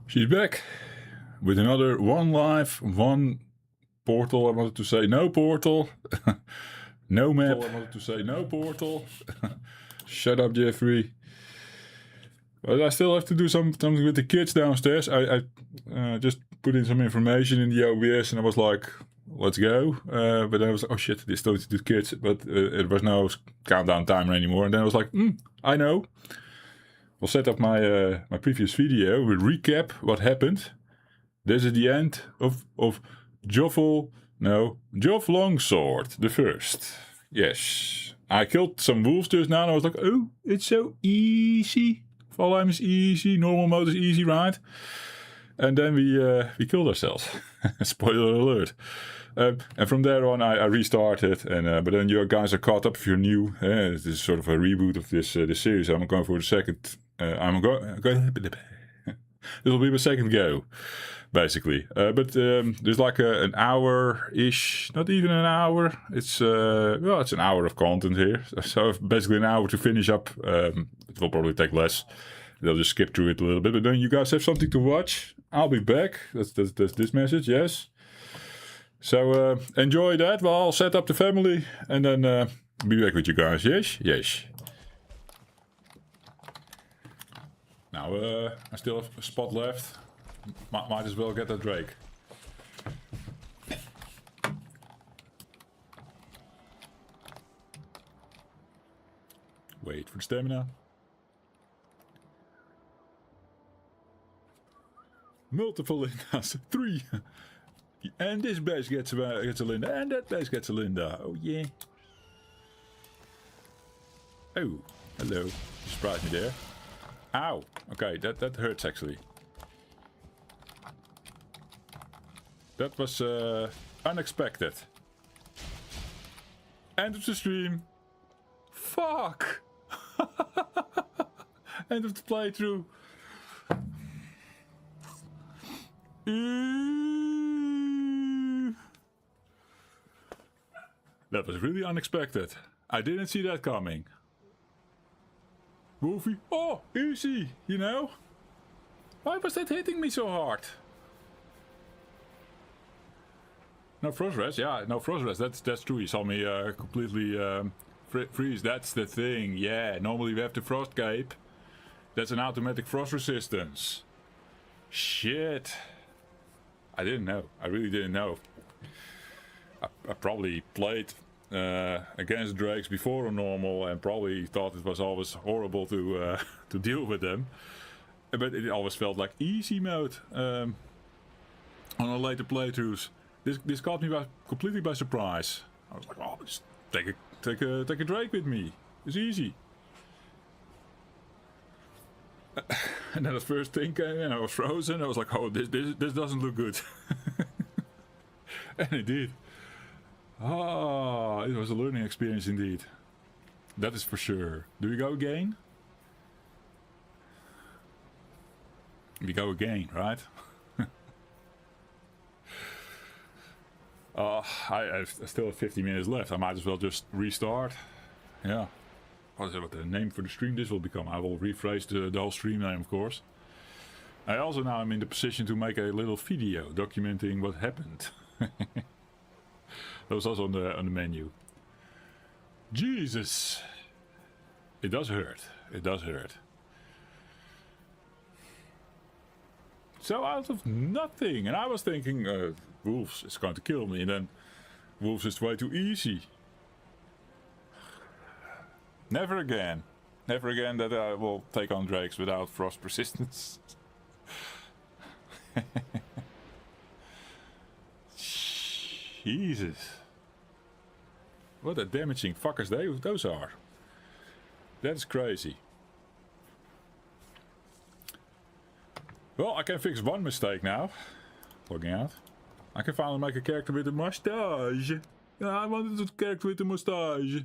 She's back with another one life, one portal. I wanted to say no portal. No map. I wanted to say no portal. Shut up, Jeffrey. But I still have to do something with the kids downstairs. I just put in some information in the OBS and I was like, let's go. But then I was like, oh shit, this still needs to do kids. But it was no countdown timer anymore. And then I was like, I know. We'll set up my my previous video. We'll recap what happened. This is the end of Joff Longsword, the first. Yes. I killed some wolves just now and I was like, oh, it's so easy. Valheim is easy, normal mode is easy, right? And then we killed ourselves. Spoiler alert. And from there on, I restarted. And but then you guys are caught up if you're new. This is sort of a reboot of this series. I'm going for the second. This will be my second go, basically. But there's like an hour-ish, not even an hour. It's it's an hour of content here. So basically an hour to finish up. It will probably take less. They'll just skip through it a little bit. But then you guys have something to watch. I'll be back. That's this message, yes. So enjoy that while I'll set up the family. And then be back with you guys, yes? Yes. Now, I still have a spot left. Might as well get that Drake. Wait for the stamina. Multiple Lindas. 3. And this base gets a Linda. And that base gets a Linda. Oh, yeah. Oh, hello. You surprised me there. Ow. Okay, that hurts actually. That was unexpected. End of the stream. Fuck. End of the playthrough. That was really unexpected. I didn't see that coming. Wolfie, oh, easy, you know? Why was that hitting me so hard? No frost rest, yeah, no frost rest, that's true. You saw me completely freeze, that's the thing, yeah. Normally we have the frost cape. That's an automatic frost resistance. Shit. I didn't know, I really didn't know. I probably played against drakes before on normal and probably thought it was always horrible to deal with them, but it always felt like easy mode on our later playthroughs. This caught me completely by surprise. I was like, oh, just take a drake with me. It's easy. And then the first thing came in, I was frozen. I was like, oh, this doesn't look good. And it did. Ah, it was a learning experience indeed. That is for sure. Do we go again? We go again, right? I still have 50 minutes left. I might as well just restart. Yeah. What is the name for the stream this will become? I will rephrase the whole stream name, of course. I also now am in the position to make a little video documenting what happened. That was also on the menu. Jesus! It does hurt. It does hurt. So out of nothing. And I was thinking, wolves is going to kill me. And then wolves is way too easy. Never again. Never again that I will take on drakes without frost resistance. Jesus. What a damaging fuckers those are. That's crazy. Well, I can fix one mistake now. Logging out. I can finally make a character with a mustache. Yeah, I wanted a character with a mustache.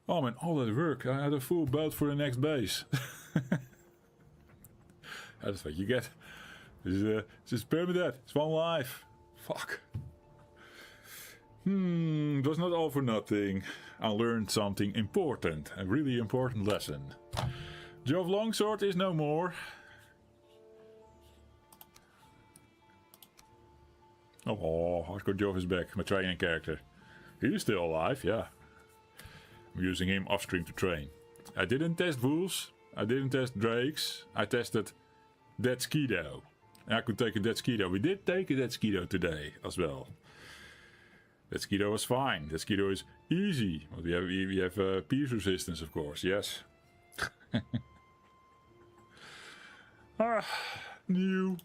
Oh man, all that work. I had a full build for the next base. That's what you get. This is permadeath. It's one life. Fuck. It was not all for nothing. I learned something important. A really important lesson. Joff Longsword is no more. Oh, Hardcore Jov is back, my training character. He's still alive, yeah. I'm using him off stream to train. I didn't test wolves, I didn't test drakes, I tested Dead Skeeto. And I could take a Dead Skeeto. We did take a Dead Skeeto today as well. Dead Skeeto was fine. Dead Skeeto is easy. But we have pierce resistance, of course, yes. New.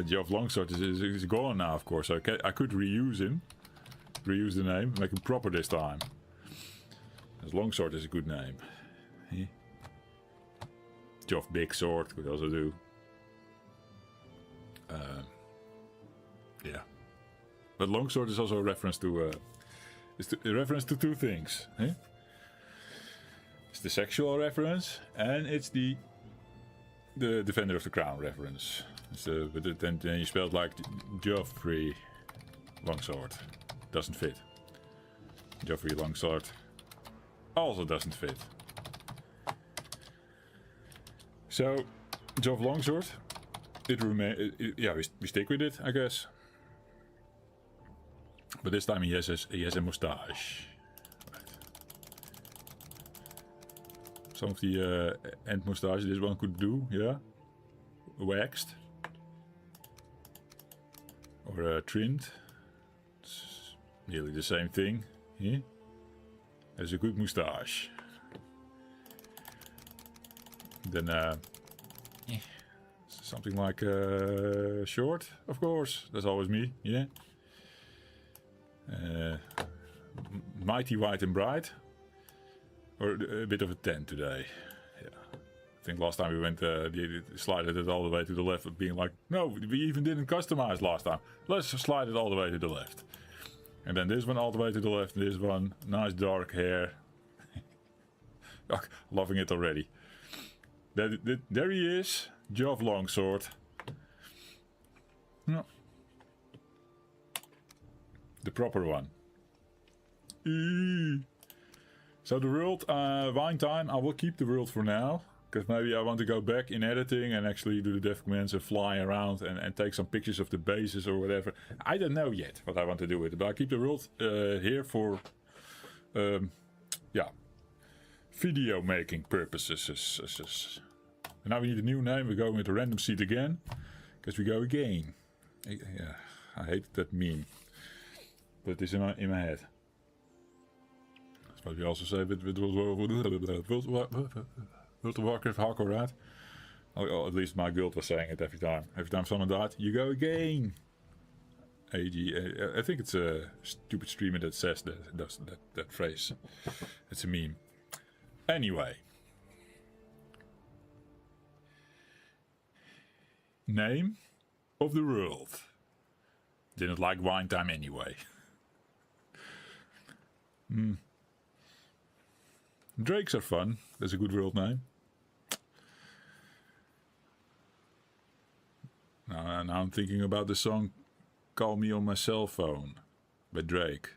Geoff Longsword is gone now, of course. So I could reuse him. Reuse the name. Make him proper this time. As Longsword is a good name. Yeah. Geoff Big Sword could also do. Yeah. But Longsword is also a reference to... a reference to two things. Eh? It's the sexual reference and it's the Defender of the Crown reference. But then you spell it like Geoffrey Longsword. Doesn't fit. Geoffrey Longsword also doesn't fit. So, Geoff Longsword, yeah, we stick with it, I guess. But this time he has a moustache. Right. Some of the end moustache this one could do, yeah. Waxed. Or trimmed. It's nearly the same thing. Yeah? Has a good moustache. Then something like short, of course. That's always me, yeah. Mighty white and bright. Or a bit of a 10 today. Yeah. I think last time we went, slided it all the way to the left, being like, no, we even didn't customize last time. Let's slide it all the way to the left. And then this one all the way to the left, and this one, nice dark hair. Loving it already. There he is, Geoff Longsword. No. The proper one. So the world, wine time, I will keep the world for now. Because maybe I want to go back in editing and actually do the dev commands and fly around and take some pictures of the bases or whatever. I don't know yet what I want to do with it, but I keep the world here for, yeah, video making purposes. And now we need a new name. We're going with a random seed again, because we go again. Yeah, I hate that meme, but it's in my head. That's what we also say with World of Warcraft hardcore, right? Or at least my guild was saying it every time. Every time someone died, you go again. I think it's a stupid streamer that says that phrase. It's a meme. Anyway. Name of the world. Didn't like wine time anyway. Drakes are fun. That's a good world name. Now I'm thinking about the song Call Me On My Cell Phone by Drake.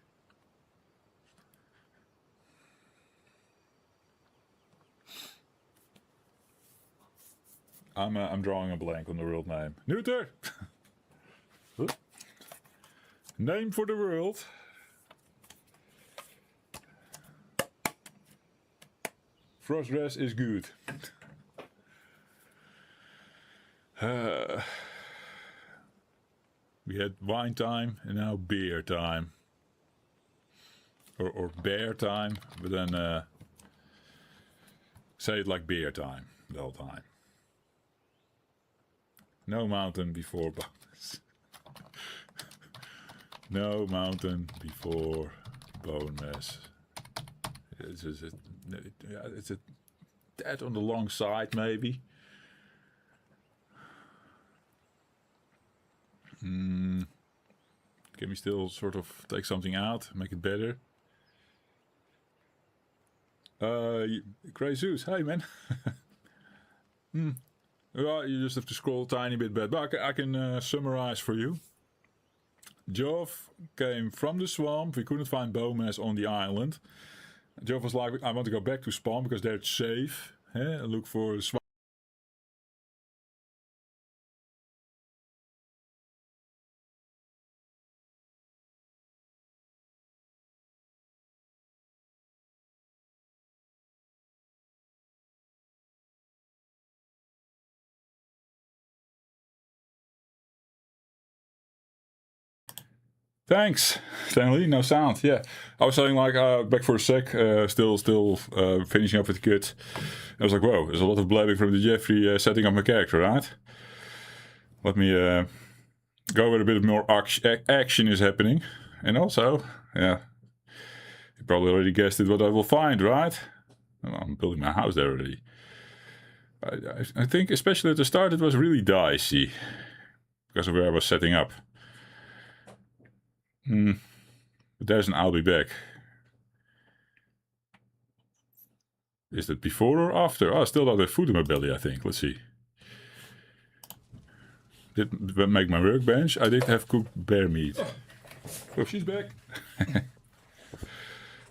I'm drawing a blank on the world name. Neuter! Name for the world. Frostgrass is good. We had wine time and now beer time. Or bear time, but then say it like beer time the whole time. No mountain before bonus. No mountain before bonus. It's a tad on the long side, maybe. Can we still sort of take something out, make it better? Crazy Zeus, hey man. Well, you just have to scroll a tiny bit back, but I can summarize for you. Geoff came from the swamp. We couldn't find bowmass on the island. Geoff was like, I want to go back to spawn because there it's safe. Look for swamp. Thanks, Stanley. No sound. Yeah, I was saying like back for a sec. Still finishing up with the kit. I was like, whoa, there's a lot of blabbing from the Jeffrey setting up my character, right? Let me go where a bit more action is happening, and also, yeah, you probably already guessed it. What I will find, right? Well, I'm building my house there already. I think, especially at the start, it was really dicey because of where I was setting up. But there's an I'll be back. Is that before or after? Oh, I still don't have food in my belly, I think. Let's see. Didn't make my workbench. I did have cooked bear meat. Oh, she's back.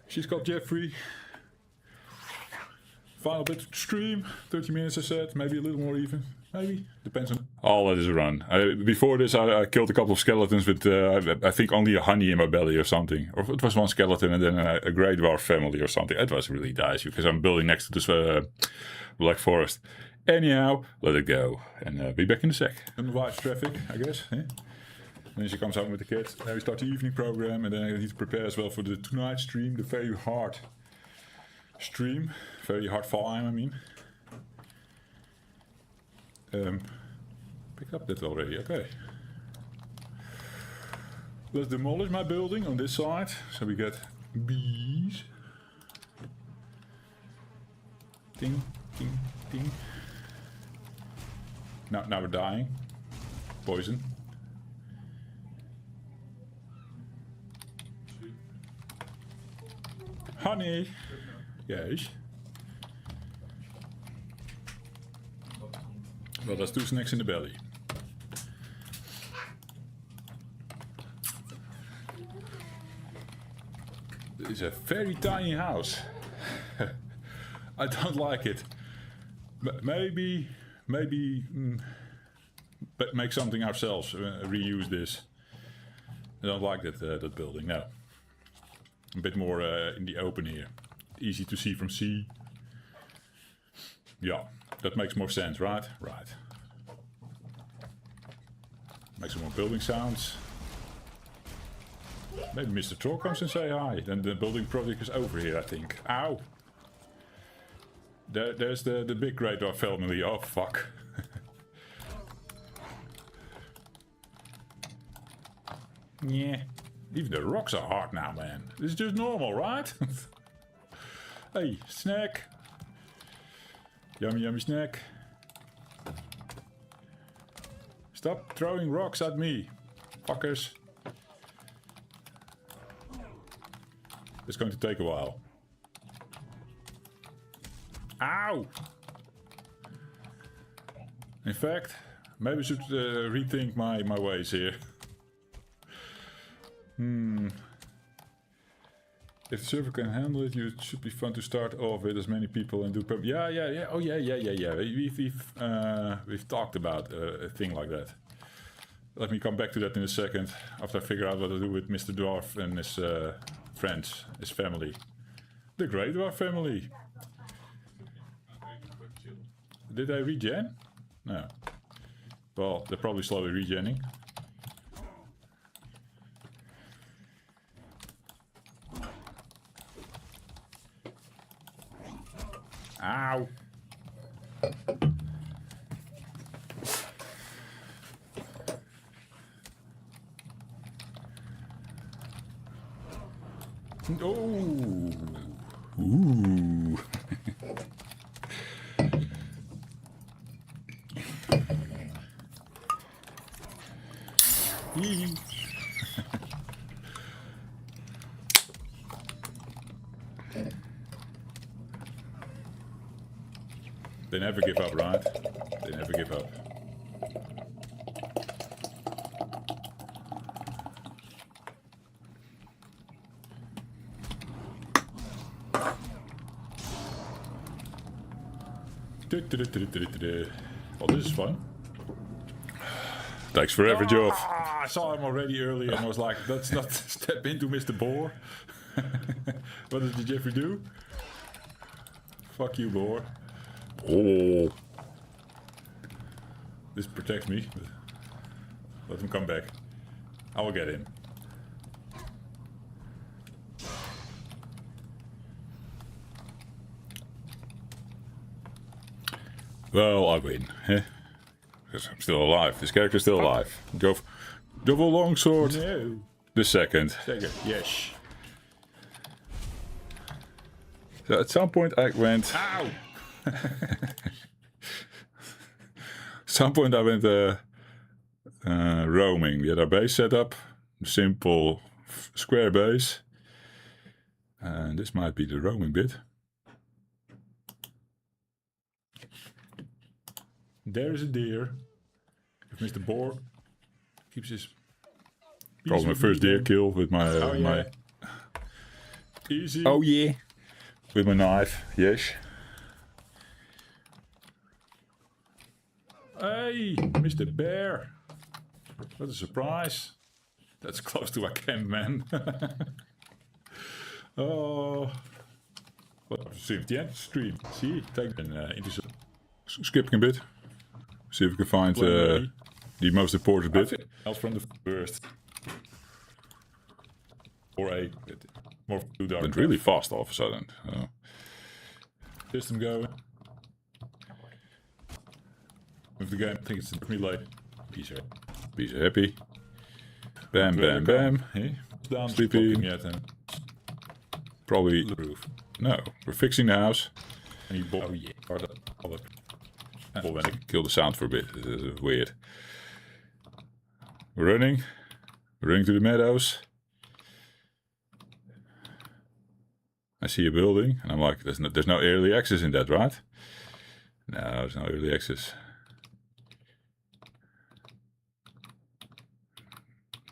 She's called Jeffrey. Final bit of stream. 30 minutes, I said. Maybe a little more even. Maybe. Depends on... All that is a run. Before this, I killed a couple of skeletons with, I think, only a honey in my belly or something. Or it was one skeleton and then a Grey Dwarf family or something. It was really dicey because I'm building next to this Black Forest. Anyhow, let it go. And be back in a sec. And watch traffic, I guess. Eh? And then she comes out with the kids. Then we start the evening program. And then I need to prepare as well for the tonight stream. The very hard stream. Very hard Valheim, I mean. Picked up that already, okay. Let's demolish my building on this side. So we get bees. Ding, ding, ding. Now we're dying. Poison. Honey. Yes. Well, that's 2 snacks in the belly. It's a very tiny house. I don't like it. Maybe but make something ourselves. Reuse this. I don't like that building. No. A bit more in the open here. Easy to see from sea. Yeah, that makes more sense, right? Right. Make some more building sounds. Maybe Mr. Troll comes and say hi. Then the building project is over here, I think. Ow! There's the big Grey Dwarf family. Oh, fuck. Yeah. Even the rocks are hard now, man. This is just normal, right? Hey, snack. Yummy, yummy snack. Stop throwing rocks at me, fuckers. It's going to take a while. Ow! In fact, maybe I should rethink my ways here. If the server can handle it, it should be fun to start off with as many people and do. Yeah. Oh yeah. We've talked about a thing like that. Let me come back to that in a second after I figure out what to do with Mr. Dwarf and his friends, his family, the Grey Dwarf family. Did they regen? No. Well, they're probably slowly regenning. Ow! Oh! Ooh! They never give up, right? They never give up. Well, this is fun. Thanks forever, Geoff. I saw him already earlier and I was like, let's not step into Mr. Boar. What did Jeffrey do? Fuck you, Boar. Oh. This protects me. Let him come back. I will get him. Well, I win. Because I'm still alive. This character's still alive. Go for double longsword. No. The second. Yes. So at some point I went... Ow! some point I went roaming. We had our base set up. Simple square base. And this might be the roaming bit. There's a deer. If Mr. Boar keeps his... Probably my first deer kill with my... my Easy. oh yeah. With my knife, yes. Hey, Mr. Bear. What a surprise. That's close to a camp, man. Oh. What have you seen at the end of the stream? See, take an into Skipping a bit. See if we can find the most important bit. else from the first. Or a bit more too dark. Went really fast all of a sudden. System going. With the game, I think it's relay. Piece Be happy. Bam, bam, bam. Hey. Down Sleepy. Yet, and Probably. the roof. No, we're fixing the house. And he bought. Oh yeah. Well, when I kill the sound for a bit, it's weird. We're running. We're running to the meadows. I see a building, and I'm like, there's no early access in that, right? No, there's no early access.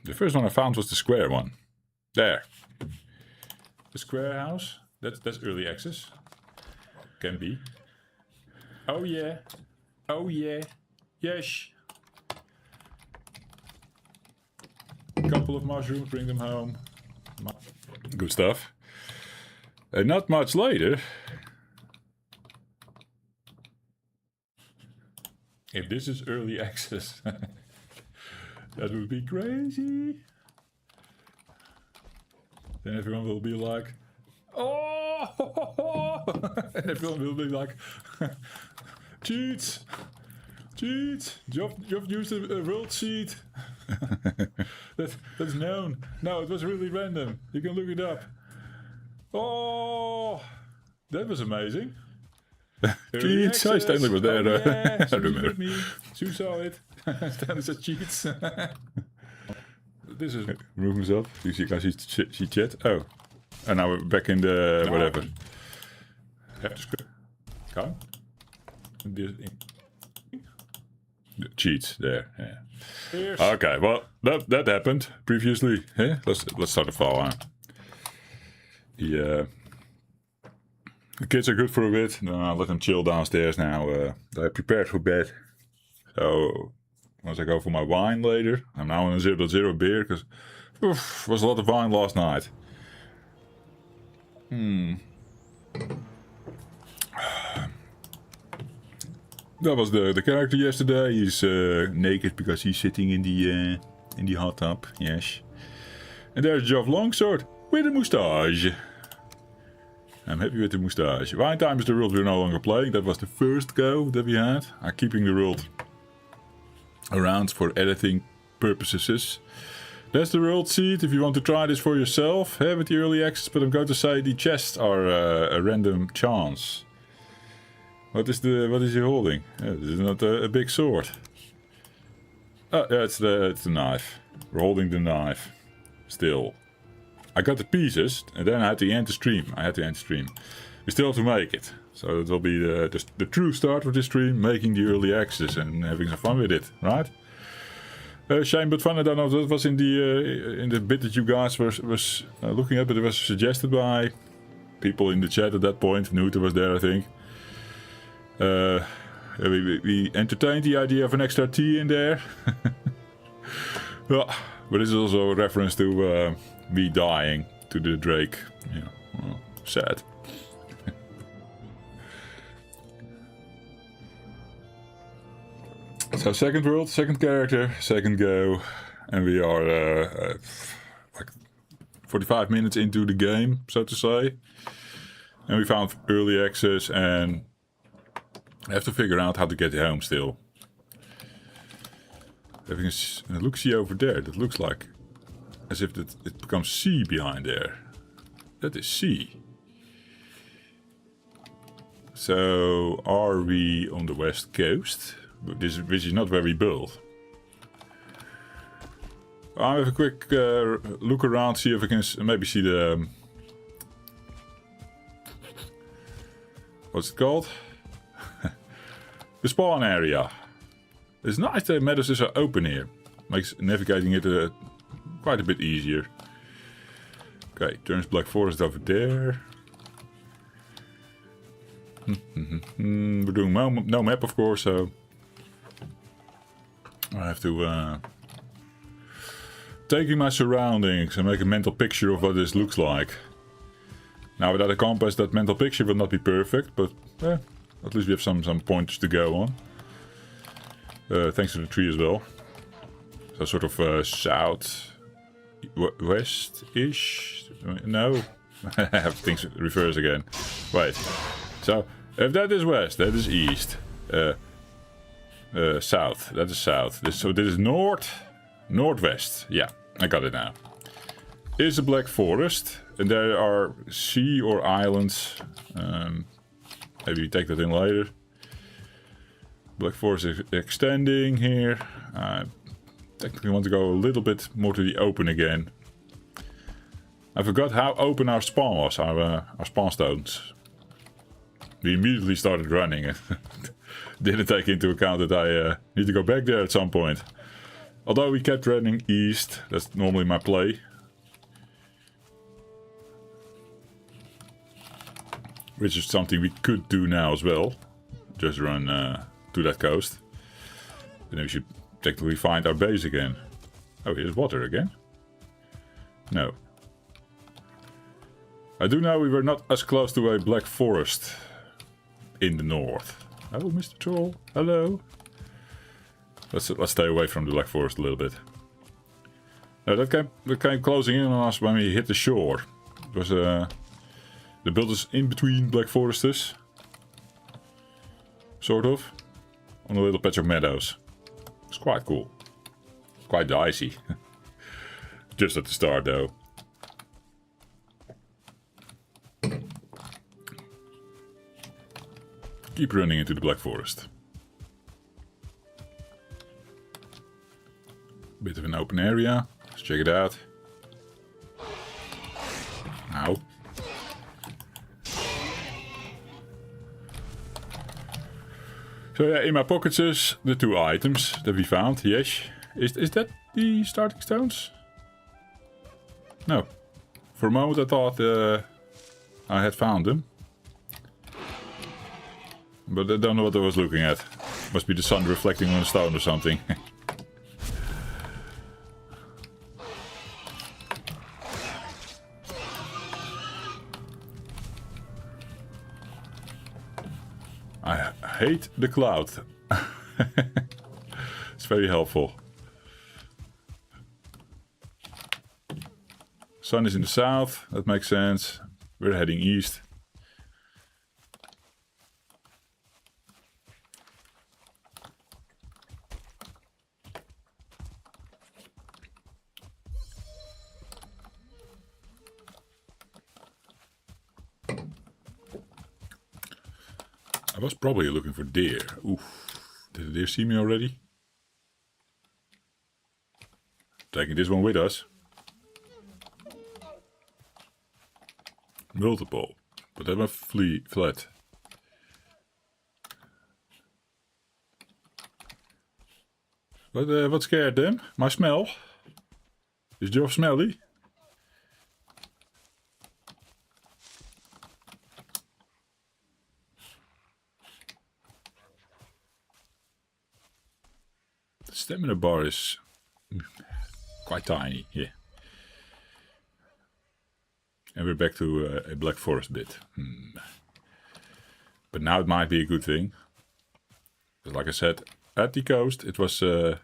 The first one I found was the square one. There. The square house. That's early access. Can be. Oh yeah. Oh yeah. Yes. Couple of mushrooms, bring them home. Good stuff. And not much later. If this is early access, that would be crazy. Then everyone will be like, oh! And everyone will be like, cheats! Cheats! You've used a world cheat. That's known. No, it was really random. You can look it up. Oh, that was amazing. Cheats! I Stanley was there. Yeah, I remember. Sue saw it. Stanley said cheats. This is... Remove himself. You guys see chat? Oh. And now we're back in the whatever. Have to script. Come. Cheats there. Yeah. Here's... Okay. Well, that happened previously. Yeah. Let's start the file out. The kids are good for a bit. I'll let them chill downstairs now. They're prepared for bed. So once I go for my wine later, I'm now on a 0.0 beer because was a lot of wine last night. That was the character yesterday. He's naked because he's sitting in the hot tub. Yes. And there's Geoff Longsword with a moustache. I'm happy with the moustache. Wine Time is the world we're no longer playing. That was the first go that we had. I'm keeping the world around for editing purposes. That's the world seed. If you want to try this for yourself, with the early access. But I'm going to say the chests are a random chance. What is he holding? Yeah, this is not a big sword. Oh, yeah, it's the knife. We're holding the knife. Still. I got the pieces, and then I had to end the stream. We still have to make it. So it will be the true start of this stream, making the early access and having some fun with it, right? Shame but fun. I don't know if that was in the bit that you guys was looking at, but it was suggested by people in the chat at that point. Nuta was there, I think. We entertained the idea of an extra T in there. Well, but this is also a reference to me dying to the Drake. Yeah, well, sad. So second world, second character, second go, and we are like 45 minutes into the game, so to say. And we found early access, and I have to figure out how to get home still. Having a look-see over there, that looks like as if it becomes sea behind there. That is sea. So, are we on the west coast? Which is not where we build. I'll have a quick look around, see if I can maybe see the... what's it called? The spawn area. It's nice that meadows are open here. Makes navigating it quite a bit easier. Okay, turns Black Forest over there. We're doing no map, of course, so I have to take in my surroundings and make a mental picture of what this looks like. Now, without a compass, that mental picture will not be perfect, but at least we have some pointers to go on. Thanks to the tree as well. So sort of south west-ish. No, I have things reverse again. Wait. So if that is west, that is east. South, that is south. So this is northwest. Yeah, I got it now. Is a Black Forest, and there are sea or islands. Maybe we take that in later. Black Forest is extending here. I technically want to go a little bit more to the open again. I forgot how open our spawn was, our spawn stones. We immediately started running. Didn't take into account that I need to go back there at some point. Although we kept running east, that's normally my play. Which is something we could do now as well. Just run to that coast. And then we should technically find our base again. Oh, here's water again? No. I do know we were not as close to a Black Forest in the north. Oh, Mr. Troll, hello. Let's stay away from the Black Forest a little bit. Now that came closing in on us when we hit the shore. It was the builders in between Black Foresters. Sort of. On a little patch of meadows. It's quite cool. Quite dicey. Just at the start though. Keep running into the Black Forest. Bit of an open area. Let's check it out. Ow. So yeah, in my pockets is the 2 items that we found. Yes. Is that the starting stones? No. For a moment I thought I had found them. But I don't know what I was looking at. Must be the sun reflecting on a stone or something. I hate the cloud. It's very helpful. Sun is in the south, that makes sense. We're heading east. I was probably looking for deer. Oof. Did the deer see me already? Taking this one with us. Multiple. But that one flat. What scared them? My smell? Is Joe smelly? The stamina bar is quite tiny, yeah. And we're back to a Black Forest bit. But now it might be a good thing. Because like I said, at the coast it was... for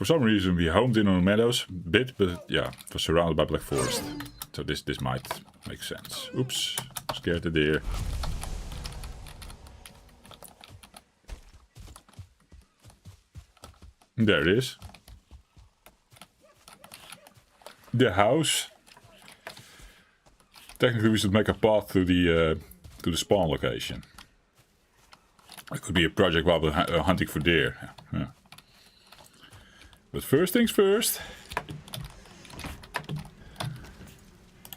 some reason we homed in on the meadows a bit, but yeah, it was surrounded by Black Forest. So this might make sense. Oops, scared the deer. There it is. The house. Technically, we should make a path to the spawn location. It could be a project while we're hunting for deer. Yeah. But first things first.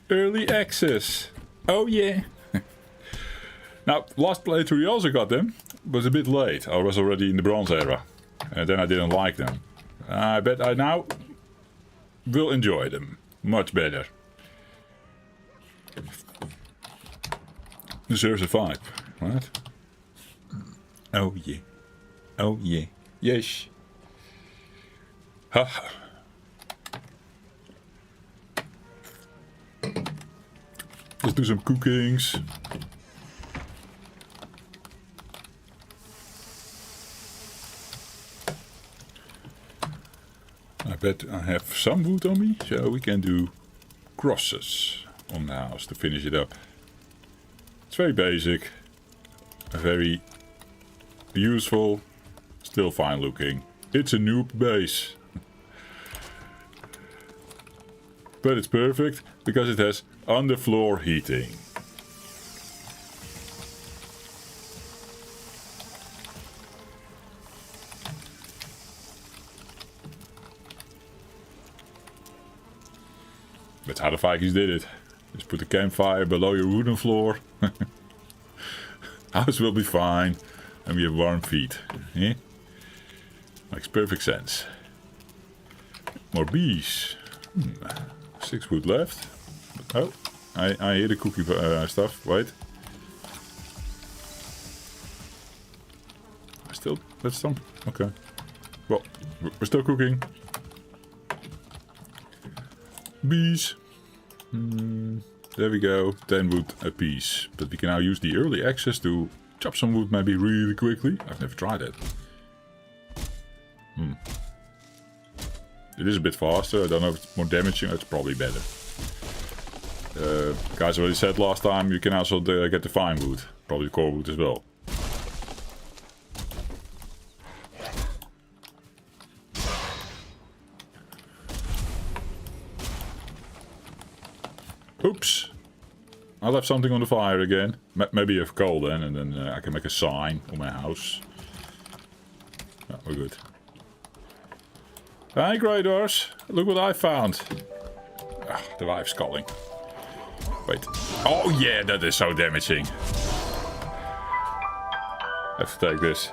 Early access. Oh yeah. Now, last playthrough we also got them. But it's a bit late. I was already in the bronze era. And then I didn't like them. I bet I now will enjoy them. Much better. Deserves a 5. Right? Oh yeah. Oh yeah. Yes. Ha. Let's do some cookings. I bet I have some wood on me, so we can do crosses on the house to finish it up. It's very basic, very useful, still fine looking. It's a noob base. But it's perfect because it has underfloor heating. That's how the Vikings did it. Just put the campfire below your wooden floor. House will be fine. And we have warm feet. Yeah? Makes perfect sense. More bees. 6 wood left. Oh, I hear the cookie stuff. Wait. That's some. Okay. Well, we're still cooking. Bees. There we go. 10 wood a piece. But we can now use the early access to chop some wood maybe really quickly. I've never tried it. It is a bit faster. I don't know if it's more damaging. It's probably better. Guys already said last time you can also get the fine wood. Probably core wood as well. Oops. I left something on the fire again. Maybe you have coal then, and then I can make a sign on my house. Oh, we're good. Hi, Gradors. Look what I found. Ah, the wife's calling. Wait. Oh yeah, that is so damaging. Have to take this.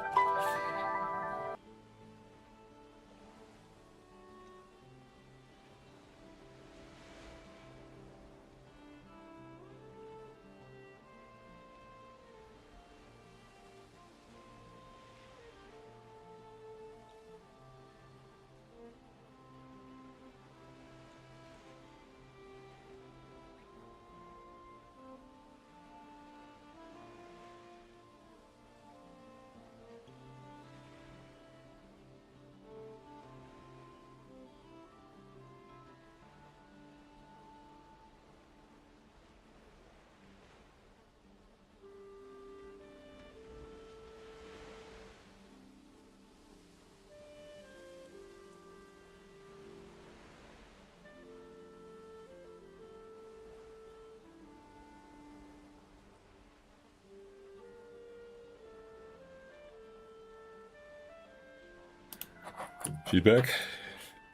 She's back.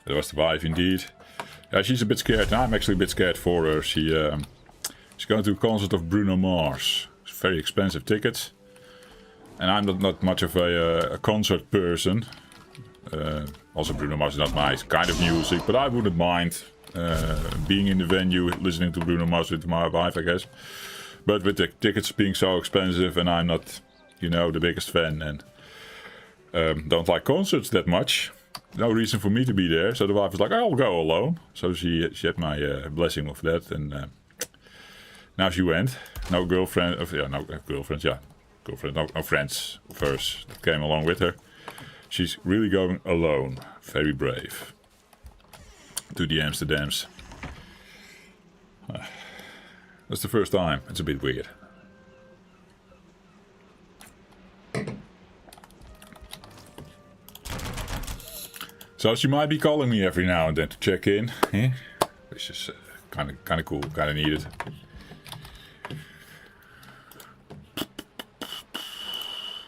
That was the wife indeed. Yeah, she's a bit scared. I'm actually a bit scared for her. She's going to a concert of Bruno Mars. It's very expensive tickets. And I'm not much of a concert person. Also Bruno Mars is not my kind of music, but I wouldn't mind being in the venue, listening to Bruno Mars with my wife, I guess. But with the tickets being so expensive and I'm not, you know, the biggest fan and don't like concerts that much. No reason for me to be there, so the wife was like, I'll go alone. So she had my blessing of that, and now she went. No girlfriend, no girlfriends, yeah. Girlfriend, no friends of hers that came along with her. She's really going alone. Very brave. To the Amsterdams. That's the first time. It's a bit weird. So she might be calling me every now and then to check in, which is kind of cool, kind of needed.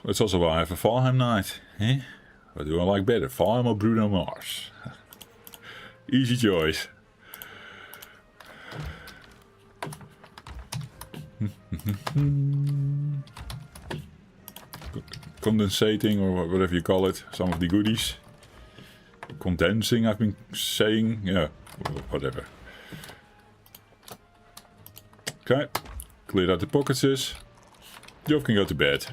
That's also why I have a Valheim night. What do I like better, Valheim or Bruno Mars? Easy choice. Condensating or whatever you call it, some of the goodies. Condensing, I've been saying, yeah, whatever. Okay, cleared out the pockets. Job can go to bed.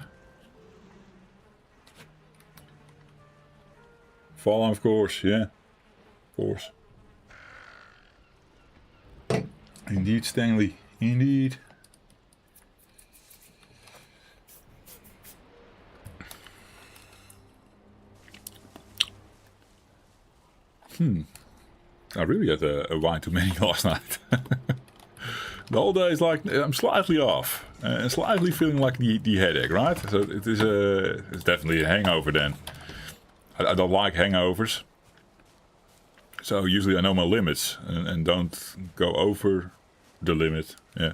Valheim, of course, yeah, of course. Indeed, Stanley, indeed. I really had a wine too many last night. The whole day is like, I'm slightly off. And slightly feeling like the headache, right? So it is it's definitely a hangover then. I don't like hangovers. So usually I know my limits and don't go over the limit. Yeah.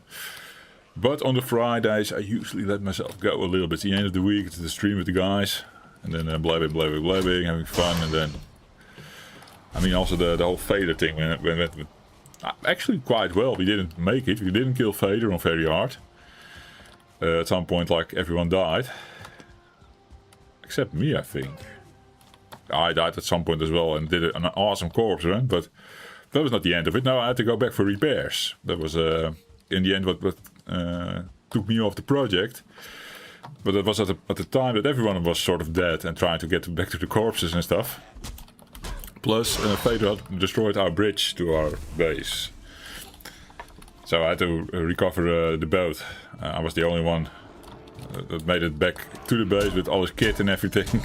But on the Fridays I usually let myself go a little bit. At the end of the week it's the stream with the guys. And then blabbing, having fun, and then... I mean, also the whole Vader thing went actually quite well. We didn't make it. We didn't kill Vader on very hard. At some point, like, everyone died. Except me, I think. I died at some point as well and did an awesome corpse run, but that was not the end of it. No, I had to go back for repairs. That was, in the end, what took me off the project. But it was at the time that everyone was sort of dead and trying to get back to the corpses and stuff. Plus, Vader had destroyed our bridge to our base. So I had to recover the boat. I was the only one that made it back to the base with all his kit and everything.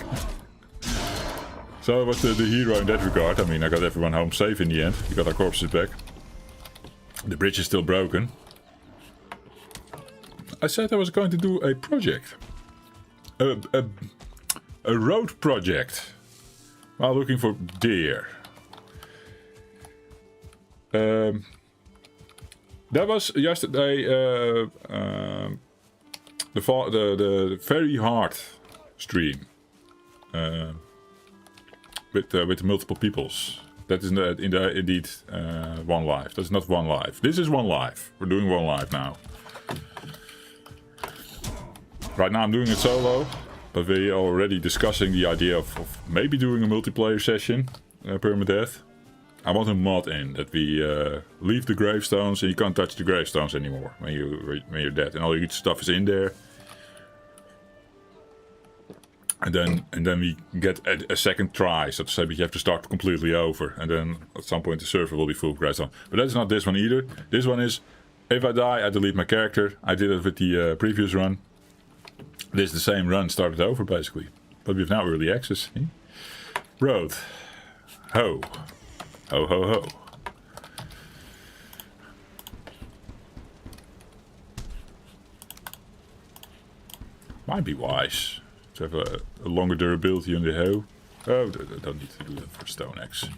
So I was the hero in that regard. I mean, I got everyone home safe in the end. We got our corpses back. The bridge is still broken. I said I was going to do a project. A road project. While looking for deer. That was yesterday the very hard stream with multiple peoples. That is indeed one live. That's not one live. This is one live. We're doing one live now. Right now I'm doing it solo. But we are already discussing the idea of maybe doing a multiplayer session, permadeath. I want a mod in that we leave the gravestones and you can't touch the gravestones anymore when you're dead, and all your stuff is in there. And then we get a second try, so to say, but you have to start completely over, and then at some point the server will be full of gravestone. But that's not this one either. This one is, if I die, I delete my character. I did it with the previous run. This is the same run, started over basically. But we've now early access. Road. Ho. Ho ho ho. Might be wise to have a longer durability on the hoe. Oh, I don't need to do that for stone axe.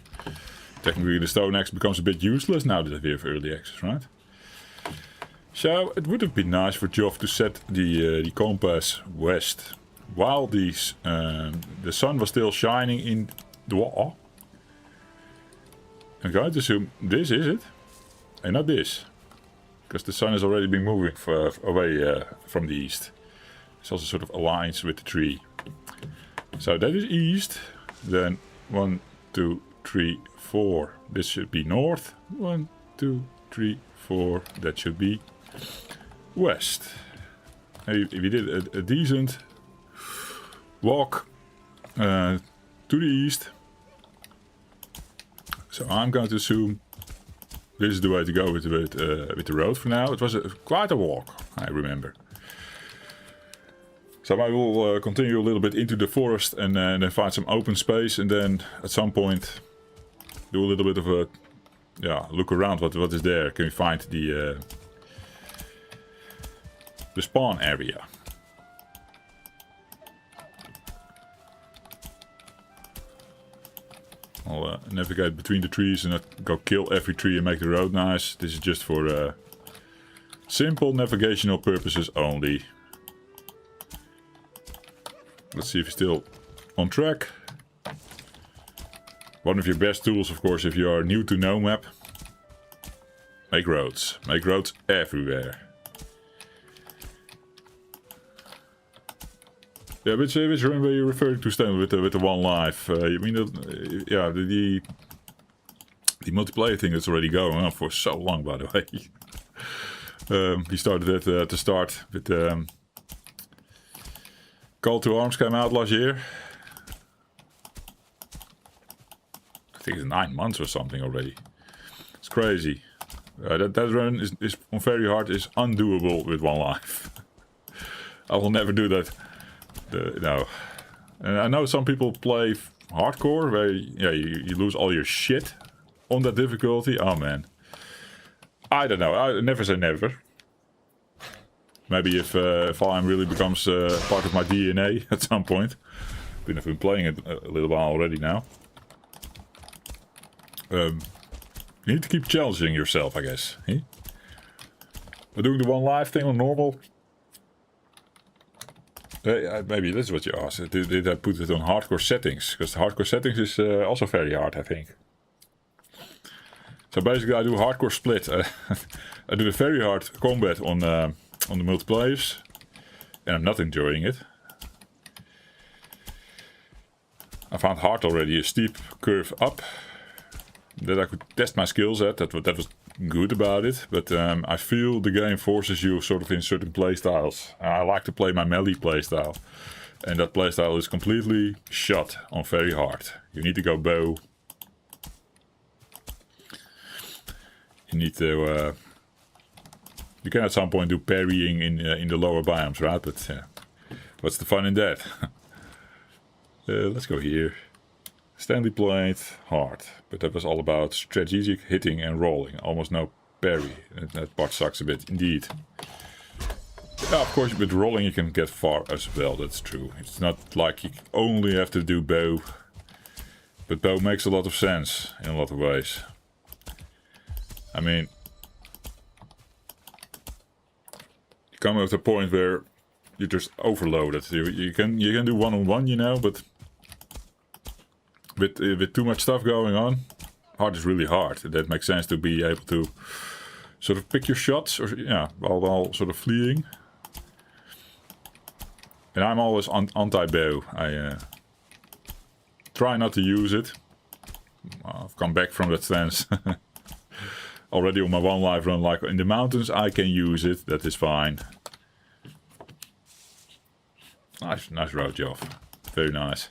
Technically the stone axe becomes a bit useless now that we have early access, right? So it would have been nice for Joff to set the compass west while the sun was still shining in the wall. I'm going to assume this is it, and not this, because the sun has already been moving away from the east. It's also sort of aligns with the tree. So that is east. Then 1, 2, 3, 4. This should be north. 1, 2, 3, 4. That should be west. If we did a decent walk to the east. So I'm going to assume this is the way to go with the road for now. It was quite a walk, I remember. So I will continue a little bit into the forest and then find some open space, and then at some point do a little bit of a look around. What is there? Can we find the spawn area? I'll navigate between the trees and not go kill every tree and make the road nice. This is just for simple navigational purposes only. Let's see if you're still on track. One of your best tools, of course, if you are new to No Map. Make roads. Make roads everywhere. Yeah, which run were you referring to, Stan, with the one life? You mean that, yeah, the multiplayer thing that's already going on for so long, by the way. He started at the start with Call to Arms came out last year. I think it's 9 months or something already. It's crazy. That run is on very hard is undoable with one life. I will never do that. No. And I know some people play hardcore where you lose all your shit on that difficulty. Oh man. I don't know. I never say never. Maybe if Valheim really becomes part of my DNA at some point. I've been playing it a little while already now. You need to keep challenging yourself, I guess. Eh? But doing the one life thing on normal. Maybe that's what you asked. Did I put it on hardcore settings? Because the hardcore settings is also very hard, I think. So basically, I do hardcore split. I do the very hard combat on the multiplayers, and I'm not enjoying it. I found hard already a steep curve up that I could test my skills at. That was good about it, but I feel the game forces you sort of in certain playstyles. I like to play my melee playstyle, and that playstyle is completely shot on very hard. You need to go bow. You need to. You can at some point do parrying in the lower biomes, right? But what's the fun in that? Let's go here. Stanley played hard, but that was all about strategic hitting and rolling. Almost no parry. That part sucks a bit, indeed. Yeah, of course, with rolling you can get far as well, that's true. It's not like you only have to do bow. But bow makes a lot of sense in a lot of ways. I mean, you come at a point where you're just overloaded. You can do one-on-one, you know, but with too much stuff going on, hard is really hard. That makes sense to be able to sort of pick your shots, or while sort of fleeing. And I'm always anti-bow. I try not to use it. I've come back from that stance. Already on my one life run, like in the mountains, I can use it. That is fine. Nice road job. Very nice.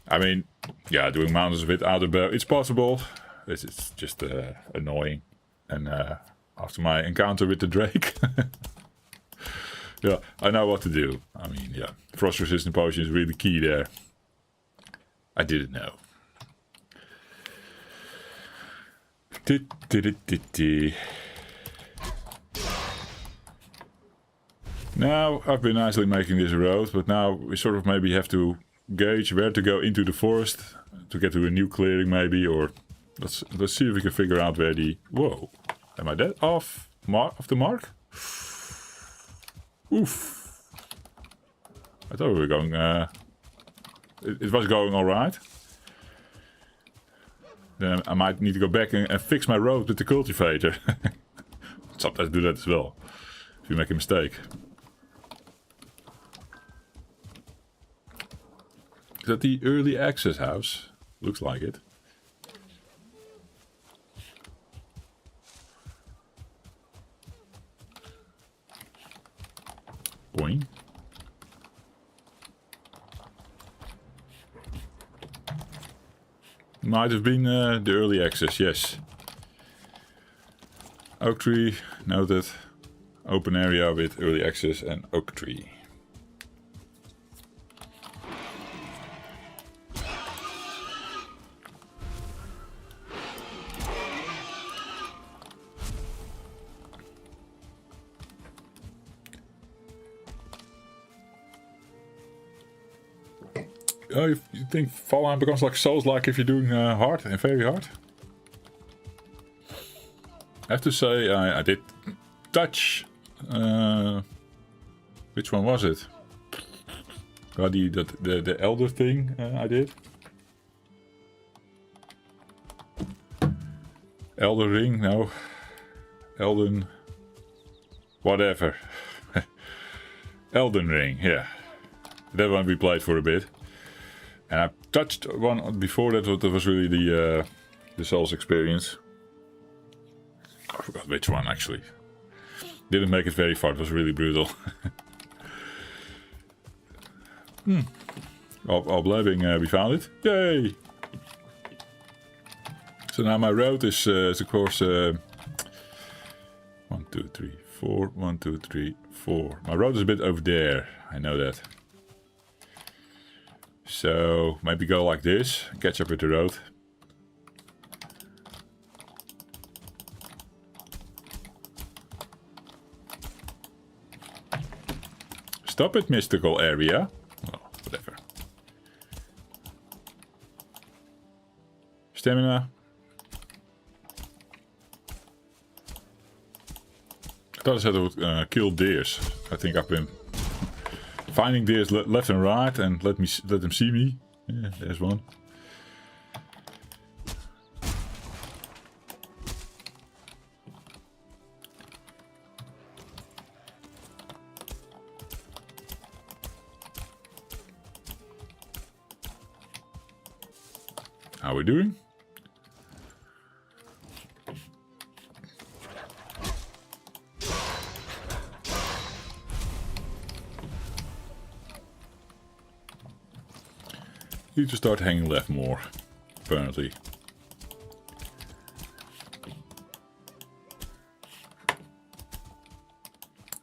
I mean, yeah, doing mountains without a bow, it's possible. It's just annoying. And after my encounter with the Drake, yeah, I know what to do. I mean, yeah, frost resistant potion is really key there. I didn't know. Now, I've been nicely making this road, but now we sort of maybe have to gauge where to go into the forest to get to a new clearing maybe, or let's see if we can figure out where the... Whoa, am I dead? Off the mark? Oof. I thought we were going... It was going alright. Then I might need to go back and fix my road with the cultivator. Sometimes do that as well, if you make a mistake. Is that the early access house? Looks like it. Boing. Might have been the early access, yes. Oak tree, noted. Open area with early access and oak tree. Oh, you think Valheim becomes like Souls-like if you're doing hard and very hard? I have to say, I did touch. Which one was it? The Elder thing I did. Elder Ring, no. Elden. Whatever. Elden Ring, yeah. That one we played for a bit. And I touched one before that was really the Souls experience. I forgot which one actually. Didn't make it very far, it was really brutal. All blabbing, we found it. Yay! So now my road is of course 1, 2, 3, 4. 1, 2, 3, 4. My road is a bit over there. I know that. So maybe go like this, catch up with the road. Stop it, mystical area. Oh, whatever. Stamina. I thought I said I would kill deers. I think I've been finding deers left and right and let them see me. Yeah, there's one. How are we doing? Need to start hanging left more, apparently.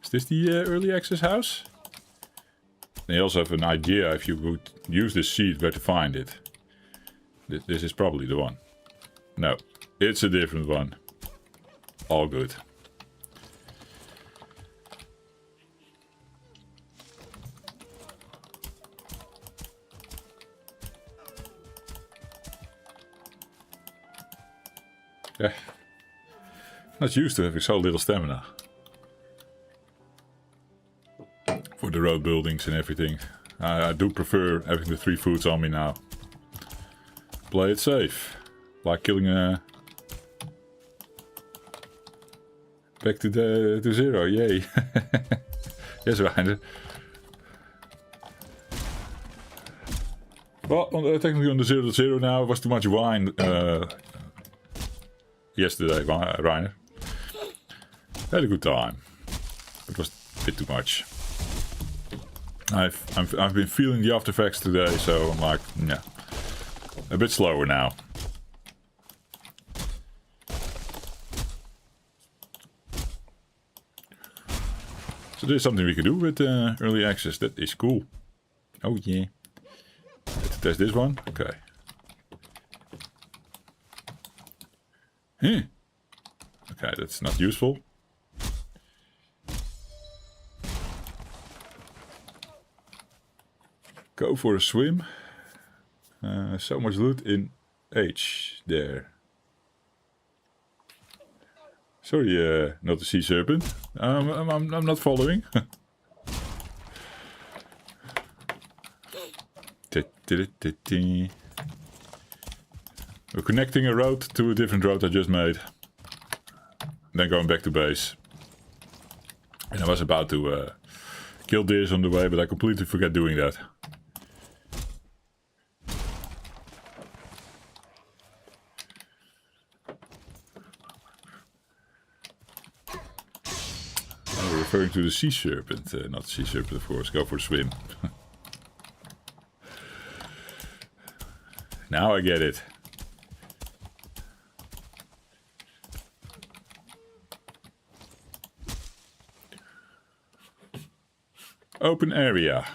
Is this the early access house? They also have an idea if you would use this seed where to find it. This is probably the one. No, it's a different one. All good. Yeah. Not used to having so little stamina. For the road buildings and everything. I do prefer having the 3 foods on me now. Play it safe. Like killing a... Back to 0, yay. Yes, Reiner. Well, technically on the 0 now, it was too much wine yesterday, Reiner. Had a good time. It was a bit too much. I've been feeling the after effects today, so I'm like, yeah. A bit slower now. So there's something we can do with early access. That is cool. Oh yeah. Let's test this one. Okay. Okay, that's not useful. Go for a swim. So much loot in H there. Sorry, not the sea serpent. I'm not following. We're connecting a road to a different road I just made. Then going back to base. And I was about to kill deers on the way, but I completely forgot doing that. Referring to the sea serpent, not the sea serpent, of course. Go for a swim. Now I get it. Open area.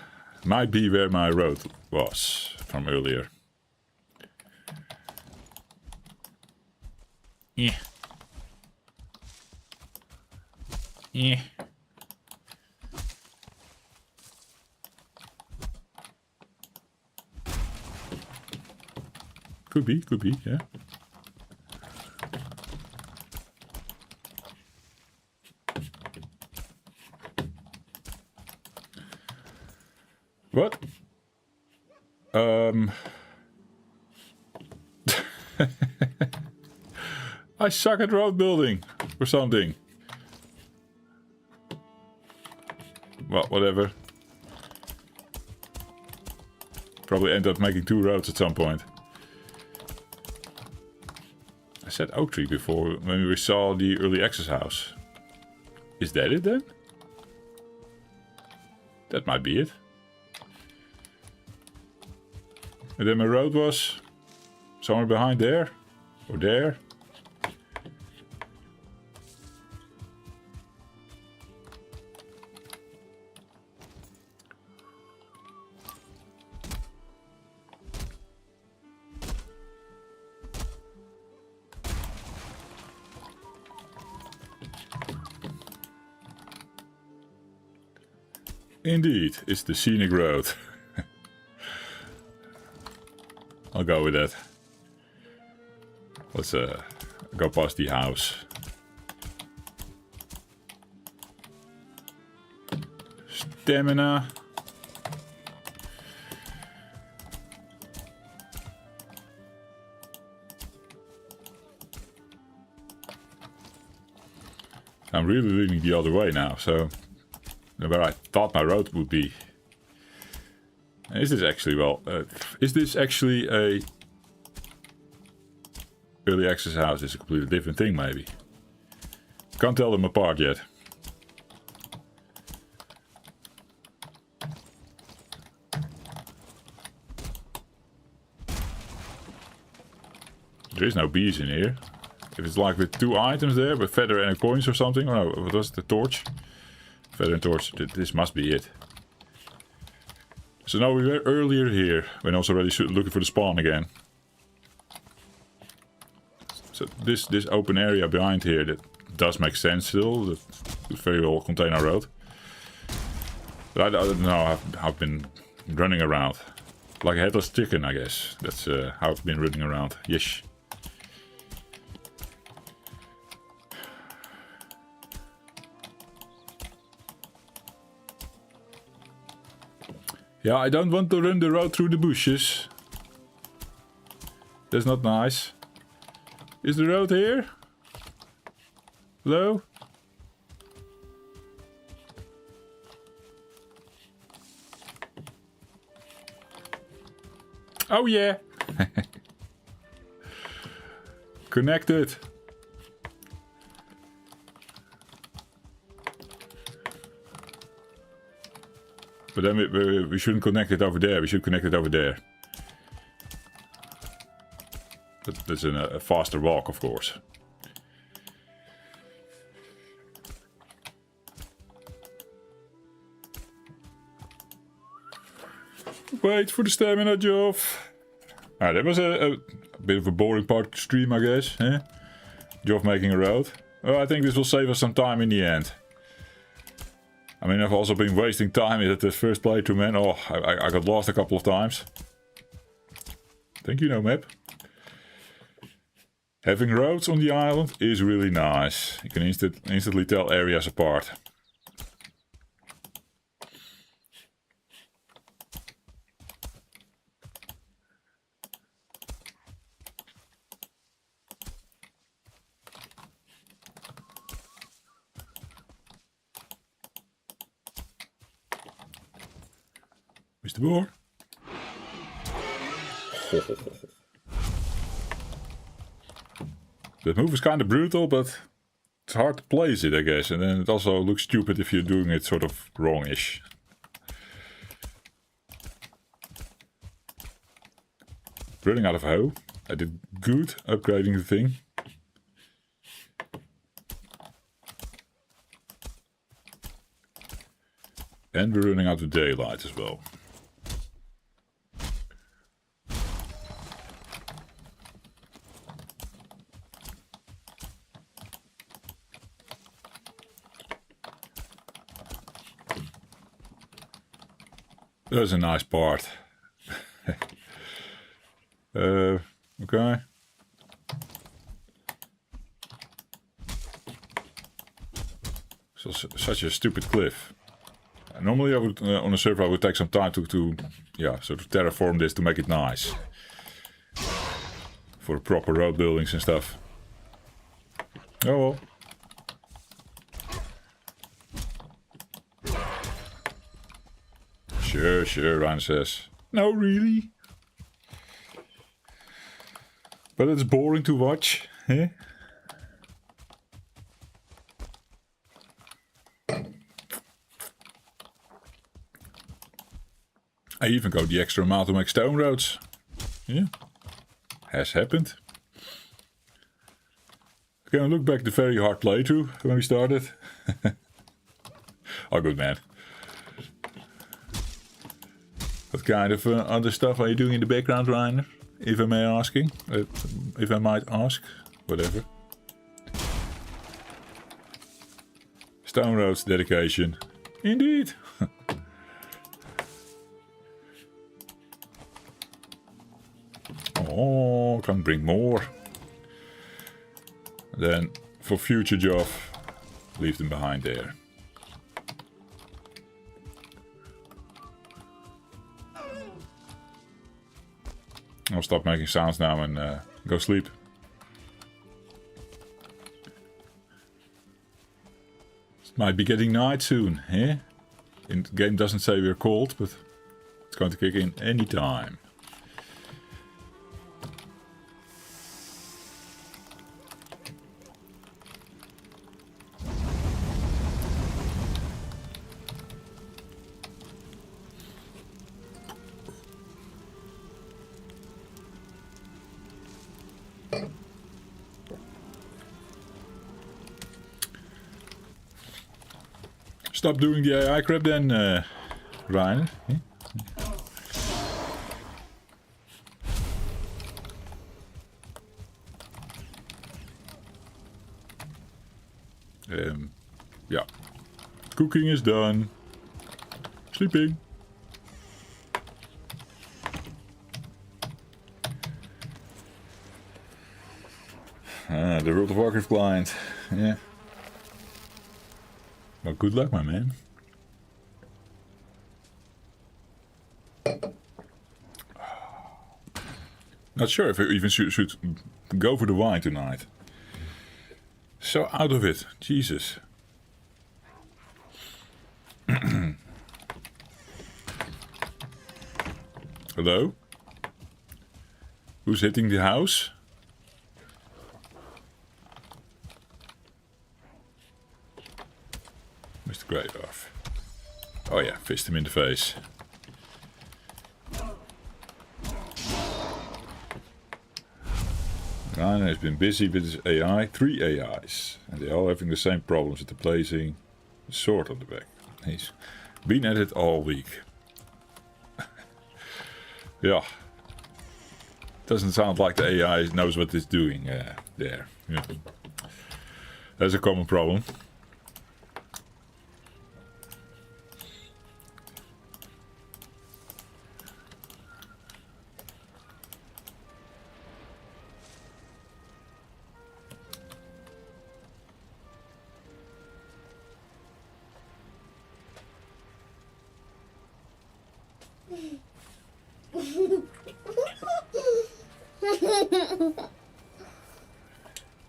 Might be where my road was from earlier. Yeah. Yeah. Could be, yeah. What? I suck at road building or something. Well, whatever. Probably end up making 2 roads at some point. I said oak tree before when we saw the early access house. Is that it then? That might be it. And then my road was somewhere behind there or there. Indeed, it's the scenic road. I'll go with that. Let's go past the house. Stamina. I'm really leaning the other way now, so where I thought my road would be. Is this actually, well, is this actually a early access house? Is a completely different thing, maybe. Can't tell them apart yet. There is no bees in here. If it's like with 2 items there, with feather and coins or something, or no, what was it, the torch? Feather and torch, this must be it. So now we were earlier here, when I was already looking for the spawn again. So this open area behind here, that does make sense still. That could very well contain our road. But I don't know, I've been running around. Like a headless chicken, I guess. That's how I've been running around. Yes. Yeah, I don't want to run the road through the bushes. That's not nice. Is the road here? Hello? Oh yeah! Connected. But then we shouldn't connect it over there. We should connect it over there. But that's a faster walk, of course. Wait for the stamina, Geoff. Ah, that was a bit of a boring part of the stream, I guess. Eh? Geoff making a road. Well, I think this will save us some time in the end. I mean, I've also been wasting time at the first playthrough, man. Oh, I got lost a couple of times. Thank you, No Map. Having roads on the island is really nice. You can instantly tell areas apart. Mr. Boar. That move is kind of brutal, but it's hard to place it, I guess. And then it also looks stupid if you're doing it sort of wrong-ish. Running out of hoe. I did good upgrading the thing. And we're running out of daylight as well. That's a nice part. Okay. So, such a stupid cliff. Normally, I would on a server I would take some time to sort of terraform this to make it nice for proper road buildings and stuff. Oh well. Sure, Ryan says. No, really? But it's boring to watch, eh? I even go the extra mile to make stone roads. Yeah. Has happened. Can I look back the very hard playthrough when we started? Oh, good man. What kind of other stuff are you doing in the background, Reiner? If I may asking, if I might ask, whatever. Stone roads dedication, indeed. Oh, can bring more. Then for future job, leave them behind there. I'll stop making sounds now and go sleep. It might be getting night soon, eh? The game doesn't say we're cold, but it's going to kick in any time. Stop doing the AI crap then, Ryan. Yeah. Cooking is done. Sleeping. The World of Warcraft client. Yeah. Well, good luck, my man. Not sure if I even should go for the wine tonight. So out of it. Jesus. Hello? Who's hitting the house? Mr. Greydorf. Oh yeah, fist him in the face. Ryan has been busy with his AI, 3 AIs, and they're all having the same problems with the placing the sword on the back. He's been at it all week. Yeah. Doesn't sound like the AI knows what it's doing there. Yeah. That's a common problem.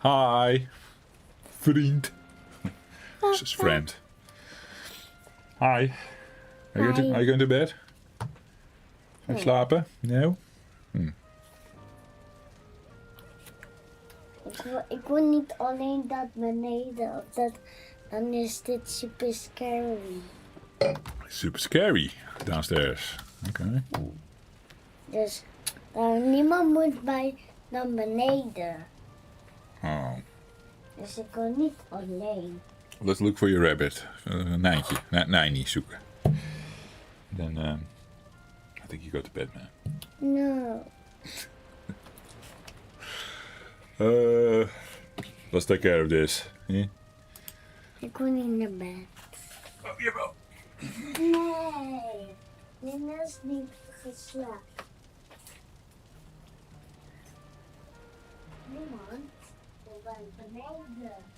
Hi, vriend. This is friend. Hi. Are you going to bed? Gaan we slapen? No? Ik wil niet alleen dat beneden, of dat, dan is dit super scary. Super scary downstairs. Oké. Dus niemand moet dan beneden. Oh. Dus ik wil niet alleen. Let's look for your rabbit. Nijntje. Nijnie zoeken. Then I think you go to bed, man. No. Let's take care of this. Yeah? Ik wil niet naar bed. Oh, jawel. Nee. Nina is niet geslapen. niemand bij beneden.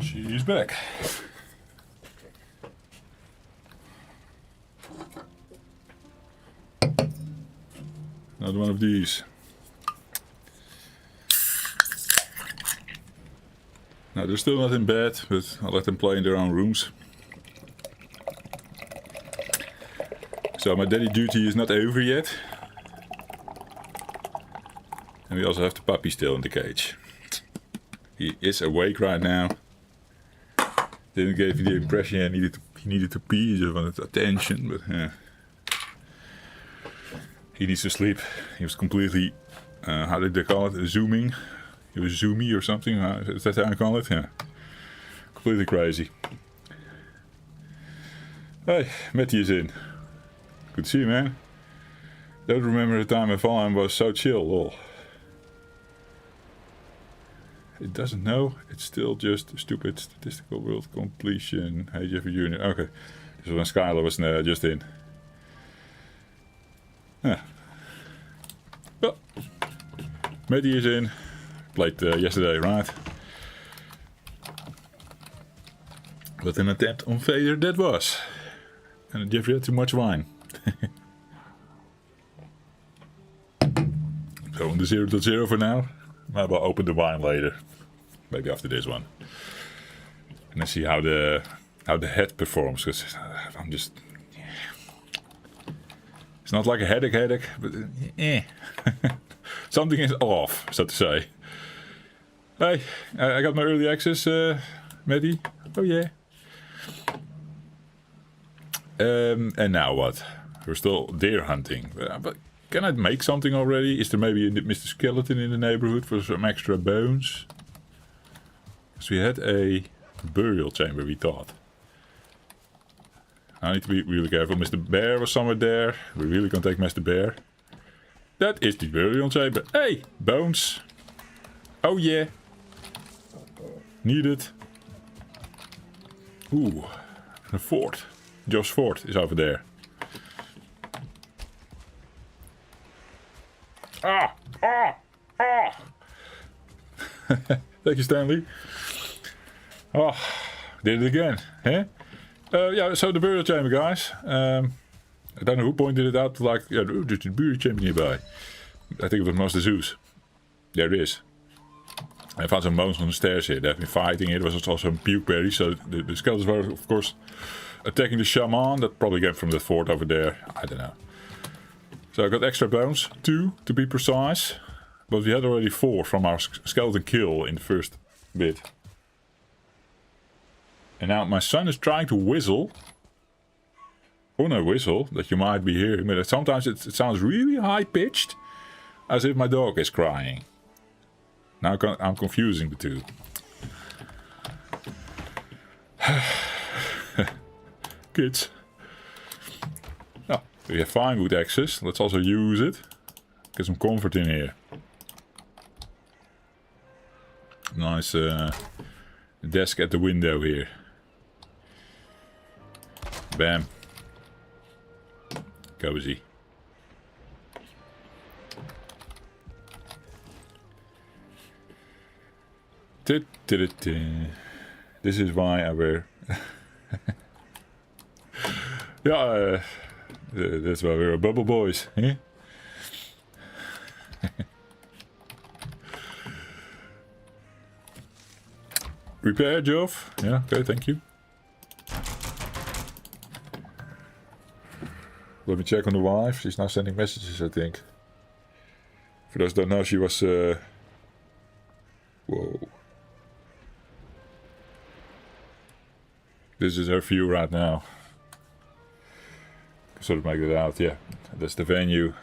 She's back. Another one of these. Now they're still not in bed, but I'll let them play in their own rooms. So my daddy duty is not over yet. And we also have the puppy still in the cage. He is awake right now. Didn't give you the impression he needed to pee, he wanted attention, but yeah. He needs to sleep. He was completely, how did they call it, zooming? He was zoomy or something, is that how I call it? Yeah. Completely crazy. Hey, Matty is in. Good to see you, man. Don't remember the time in Valheim was so chill, lol. It doesn't know. It's still just stupid statistical world completion. Hey, Jeffrey Jr. Okay. This was when Skylar was just in. Yeah. Well, Matty is in. Played yesterday, right? What an attempt on failure that was. And Jeffrey had too much wine. So on the 0.0 for now. Maybe I'll open the wine later. Maybe after this one. And I see how the head performs. Because I'm just... It's not like a headache, but... Something is off, so to say. Hey, I got my early access, Matty. Oh yeah. And now what? We're still deer hunting. But can I make something already? Is there maybe a Mr. Skeleton in the neighborhood for some extra bones? Because we had a burial chamber, we thought. I need to be really careful. Mr. Bear was somewhere there. We really can't take Mr. Bear. That is the burial chamber. Hey, bones. Oh yeah. Need it. Ooh, a fort. Joe's fort is over there. Ah! Ah! Ah! Thank you, Stanley. Oh, did it again, huh? Yeah, so the burial chamber, guys. I don't know who pointed it out, like, yeah, there's a burial chamber nearby. I think it was Master Zeus. There it is. I found some bones on the stairs here. They've been fighting here. There was also some pukeberries, so the skeletons were, of course, attacking the shaman. That probably came from the fort over there. I don't know. So I got extra bones, 2 to be precise. But we had already 4 from our skeleton kill in the first bit. And now my son is trying to whistle. Or no whistle, that you might be hearing. But sometimes it sounds really high-pitched. As if my dog is crying. Now I'm confusing the two. Kids. Oh, we have fine wood access. Let's also use it. Get some comfort in here. Nice desk at the window here. Bam. Cozy. This is why I wear. Yeah, that's why we're bubble boys, eh? Repair, Jove. Yeah, okay, thank you. Let me check on the wife. She's now sending messages, I think. For those who don't know, she was. Whoa. This is her view right now. Sort of make it out, yeah. That's the venue.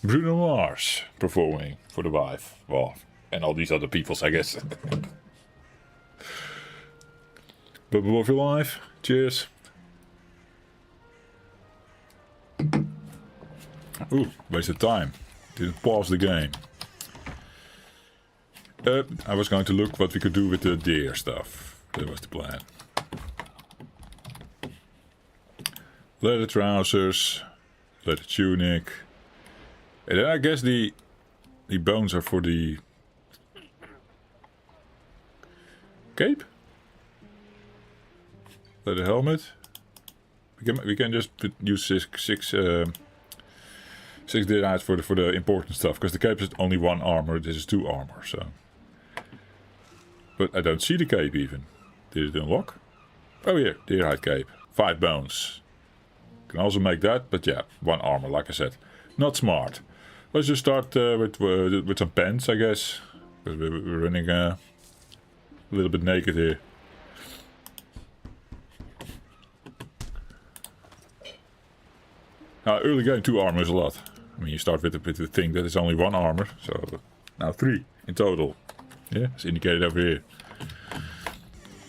Bruno Mars performing for the wife. Well, and all these other peoples, I guess. Bubble of your life. Cheers. Ooh, wasted time. Didn't pause the game. I was going to look what we could do with the deer stuff. That was the plan. Leather trousers, leather tunic. And then I guess the bones are for the cape? Leather helmet. We can just use six deer for the important stuff, because the cape is only 1 armor, this is 2 armor, so. But I don't see the cape even. Did it unlock? Oh here, deer hide cape. 5 bones. Can also make that, but yeah, 1 armor, like I said. Not smart. Let's just start with some pants, I guess. Because we're running a little bit naked here. Now, early game 2 armor is a lot. I mean, you start with the thing that is only 1 armor, so now 3 in total. Yeah, it's indicated over here.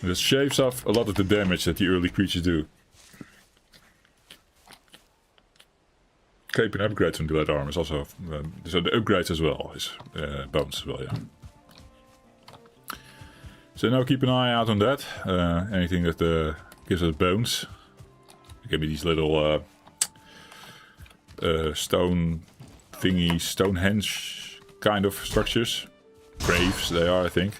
And this shaves off a lot of the damage that the early creatures do. Cape and upgrades from the lead armor is also... so the upgrades as well is bones as well, yeah. So now keep an eye out on that. Anything that gives us bones. Give me these little stone thingies, Stonehenge kind of structures. Graves they are, I think.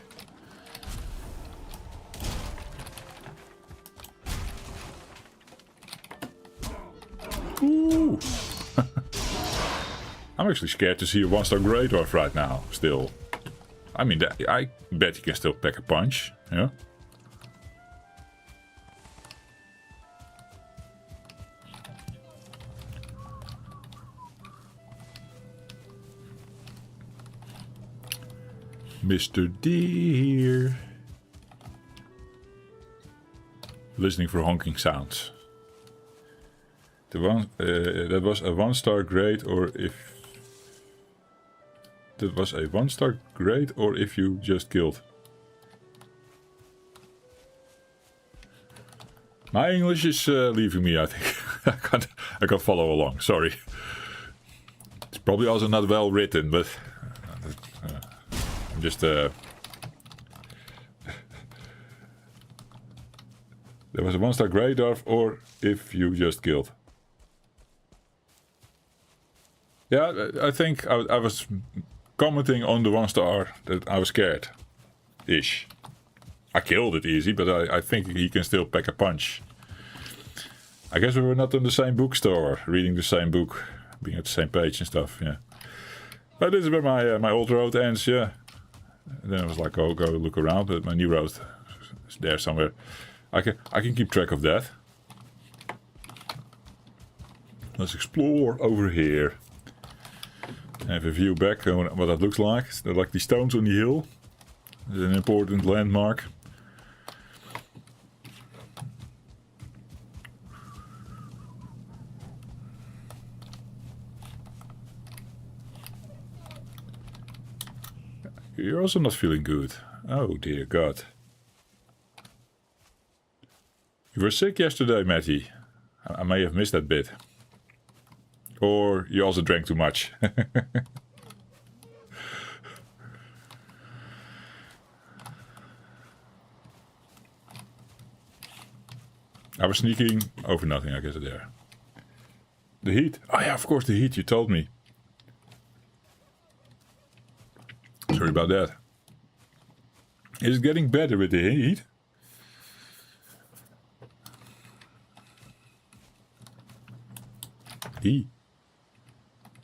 Ooh. I'm actually scared to see a 1-star Grey Dwarf right now, still. I mean, I bet he can still pack a punch, yeah? Mr. Deer. Listening for honking sounds. The one that was a 1-star grade, or if that was a 1-star grade, or if you just killed. My English is leaving me, I think. I can't follow along. Sorry. It's probably also not well written, but I'm just there was a 1-star grey dwarf, or if you just killed. Yeah, I think I was commenting on the 1-star that I was scared. Ish. I killed it easy, but I think he can still pack a punch. I guess we were not in the same bookstore, reading the same book, being at the same page and stuff, yeah. But this is where my old road ends, yeah. And then I was like, oh, go look around, but my new road is there somewhere. I can keep track of that. Let's explore over here. Have a view back on what that looks like. They're like the stones on the hill. It's an important landmark. You're also not feeling good. Oh dear God. You were sick yesterday, Matty. I may have missed that bit. Or you also drank too much. I was sneaking over nothing, I guess, there. The heat. Oh yeah, of course, the heat, you told me. Sorry about that. Is it getting better with the heat? He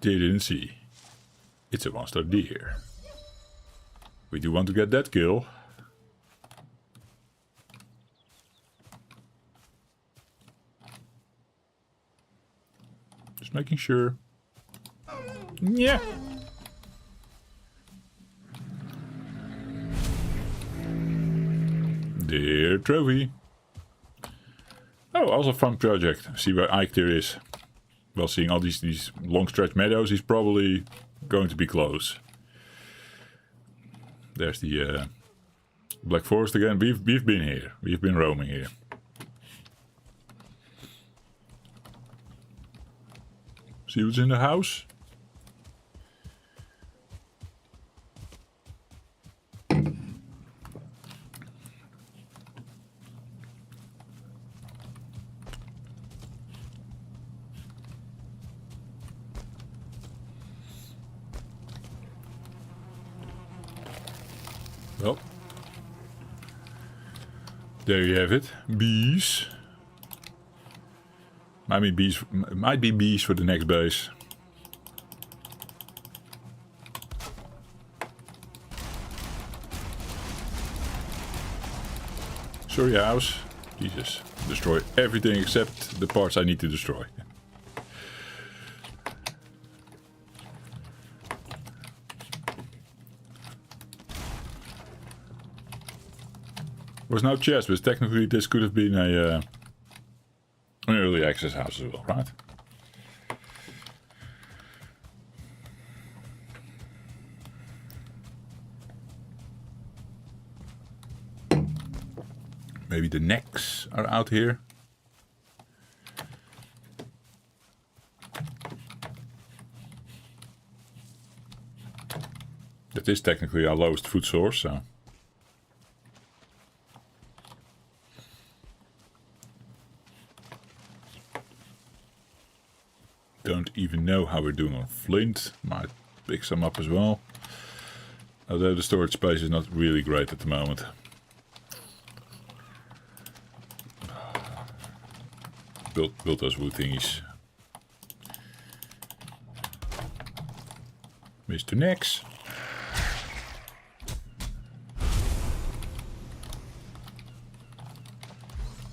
didn't see. It's a 1-star deer. We do want to get that kill. Just making sure. Yeah. Deer trophy. Oh, also fun project. See where Eikthyr is. Well, seeing all these long stretch meadows, he's probably going to be close. There's the Black Forest again. We've been here. We've been roaming here. See what's in the house? Well, there you have it. Bees. Might be bees for the next base. Sorry, house. Jesus. Destroy everything except the parts I need to destroy. Was no chest, but technically this could have been an early access house as well, right? Maybe the necks are out here. That is technically our lowest food source, so. don't even know how we're doing on flint. Might pick some up as well. Although the storage space is not really great at the moment. Build those wood thingies. Mr. Nix.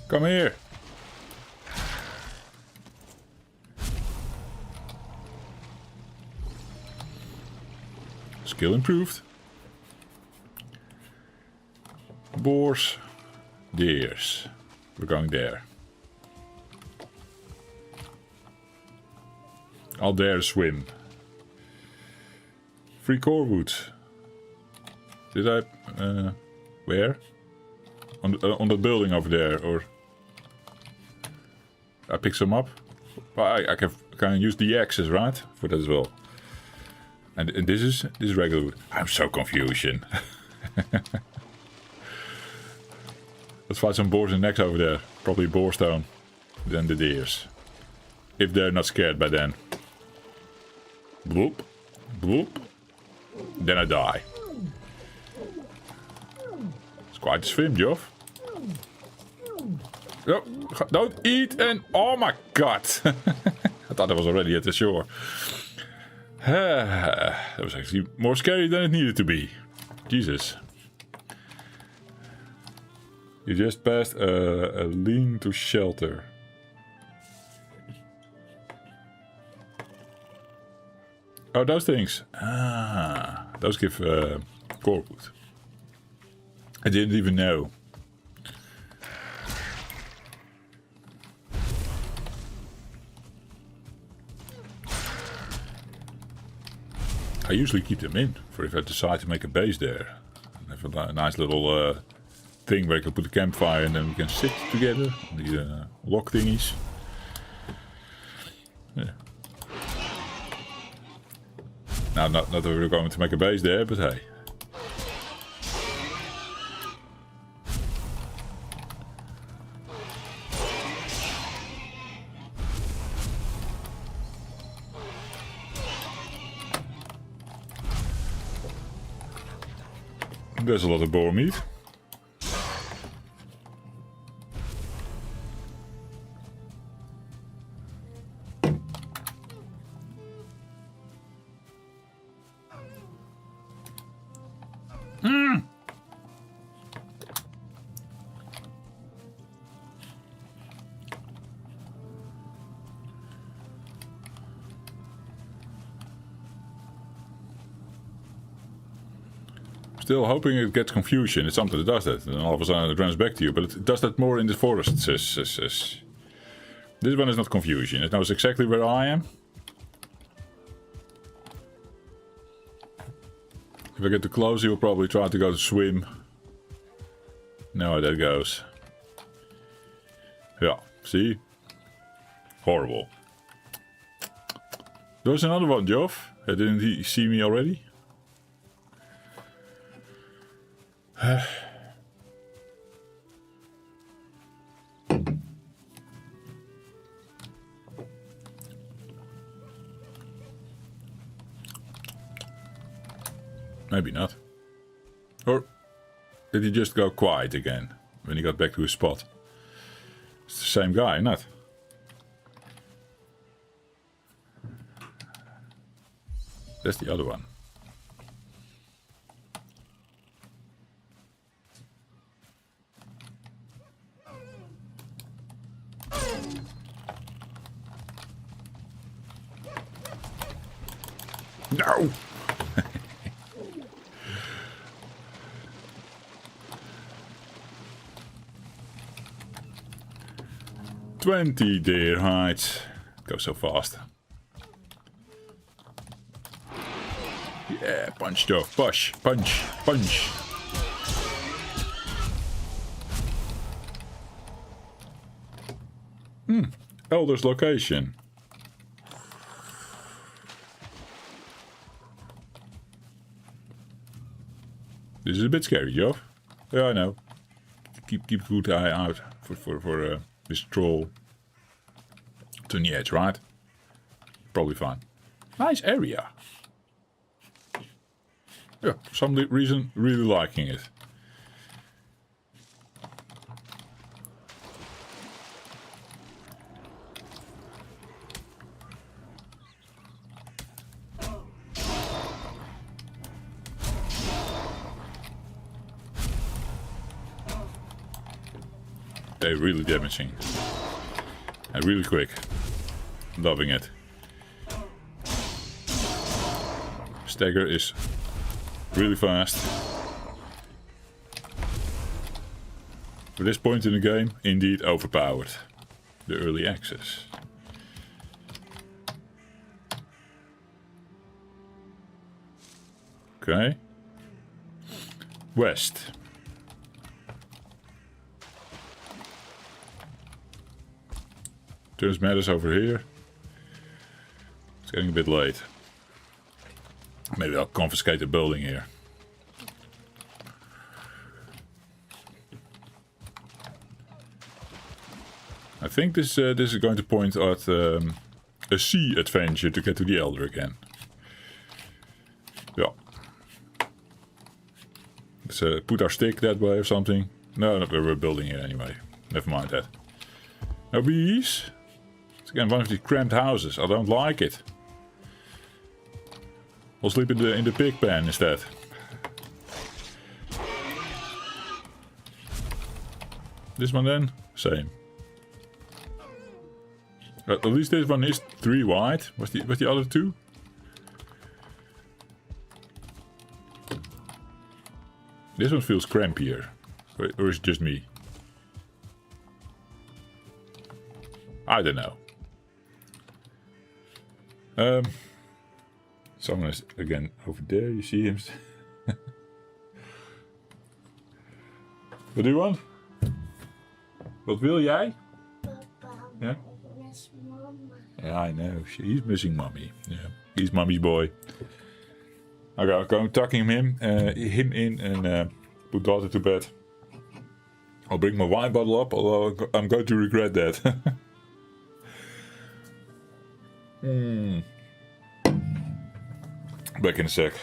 Come here. Skill improved. Boars. Deers. We're going there. I'll dare to swim. Free core wood. Did I... where? On the building over there, or... I picked some up. Well, I can use the axes, right? For that as well. And this is regular wood. I'm so confusion. Let's find some boars and necks over there. Probably boarstone. Then the deers. If they're not scared by then. Bloop. Bloop. Then I die. It's quite a swim, Geoff. No, don't eat and... Oh my god! I thought I was already at the shore. That was actually more scary than it needed to be. Jesus. You just passed a lean to shelter. Oh, those things. Ah, those give core wood. I didn't even know. I usually keep them in for if I decide to make a base there. Have a nice little thing where I can put a campfire and then we can sit together on the lock thingies. Yeah. Now, not that we're going to make a base there, but hey. There's a lot of boar meat. Still hoping it gets confusion. It's something that does that, and all of a sudden it runs back to you. But it does that more in the forests. This one is not confusion. It knows exactly where I am. If I get too close, he will probably try to go to swim. Know how that goes. Yeah, see? Horrible. There's another one, Geoff. Didn't he see me already? Maybe not. Or did he just go quiet again when he got back to his spot? It's the same guy, not? That's the other one. No! 20 deer hides. Go so fast. Yeah, punch Geoff. Push, punch, punch. Elder's location. This is a bit scary, Geoff. Yeah, I know. Keep a good eye out for this troll. It's on the edge, right? probably fine. Nice area. Yeah, for some reason, really liking it. They're really damaging. And really quick. Loving it. Stagger is really fast. For this point in the game, indeed overpowered. The early access. Okay. West. Turns matters over here. It's getting a bit late. Maybe I'll confiscate the building here. I think this is going to point at a sea adventure to get to the Elder again. Yeah. Let's put our stick that way or something. No, we're building here anyway. Never mind that. No bees. It's again one of these cramped houses. I don't like it. We'll sleep in the pig pen instead. This one then? Same. At least this one is 3 wide. What's the other 2? This one feels crampier. Or is it just me? I don't know. Someone is again over there. You see him. Wat do you want? Wat wil jij? Papa, Yeah? miss Mama. Yeah, I know. He's missing mommy. Yeah, he's mommy's boy. Okay, I'll go tucking him in and put daughter to bed. I'll bring my wine bottle up, although I'm going to regret that. Back in a sec.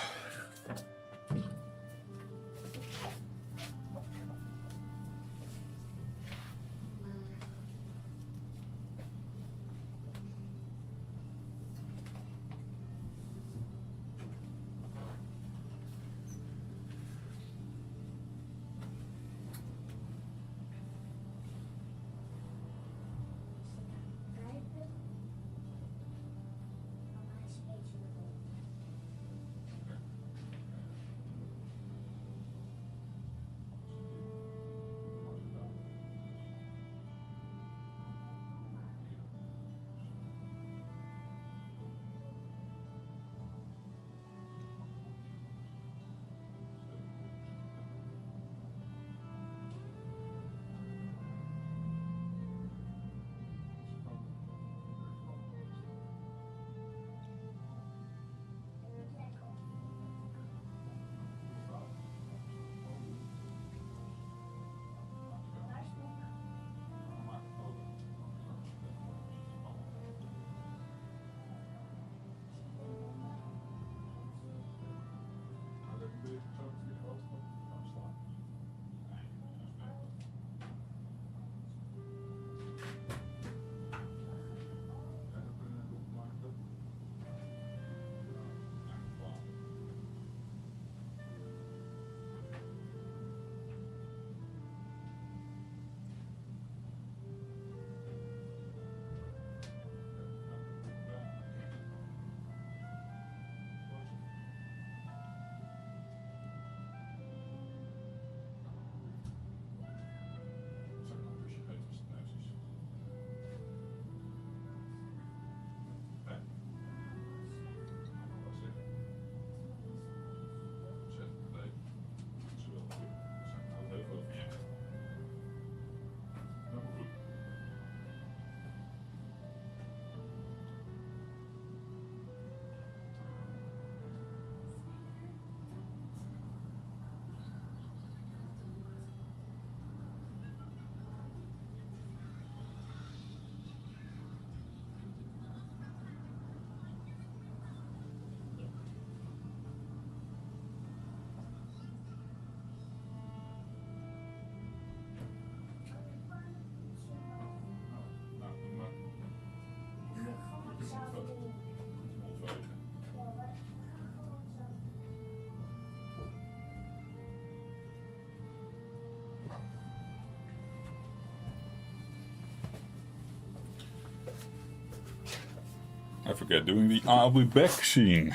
I forget doing the I'll be back scene.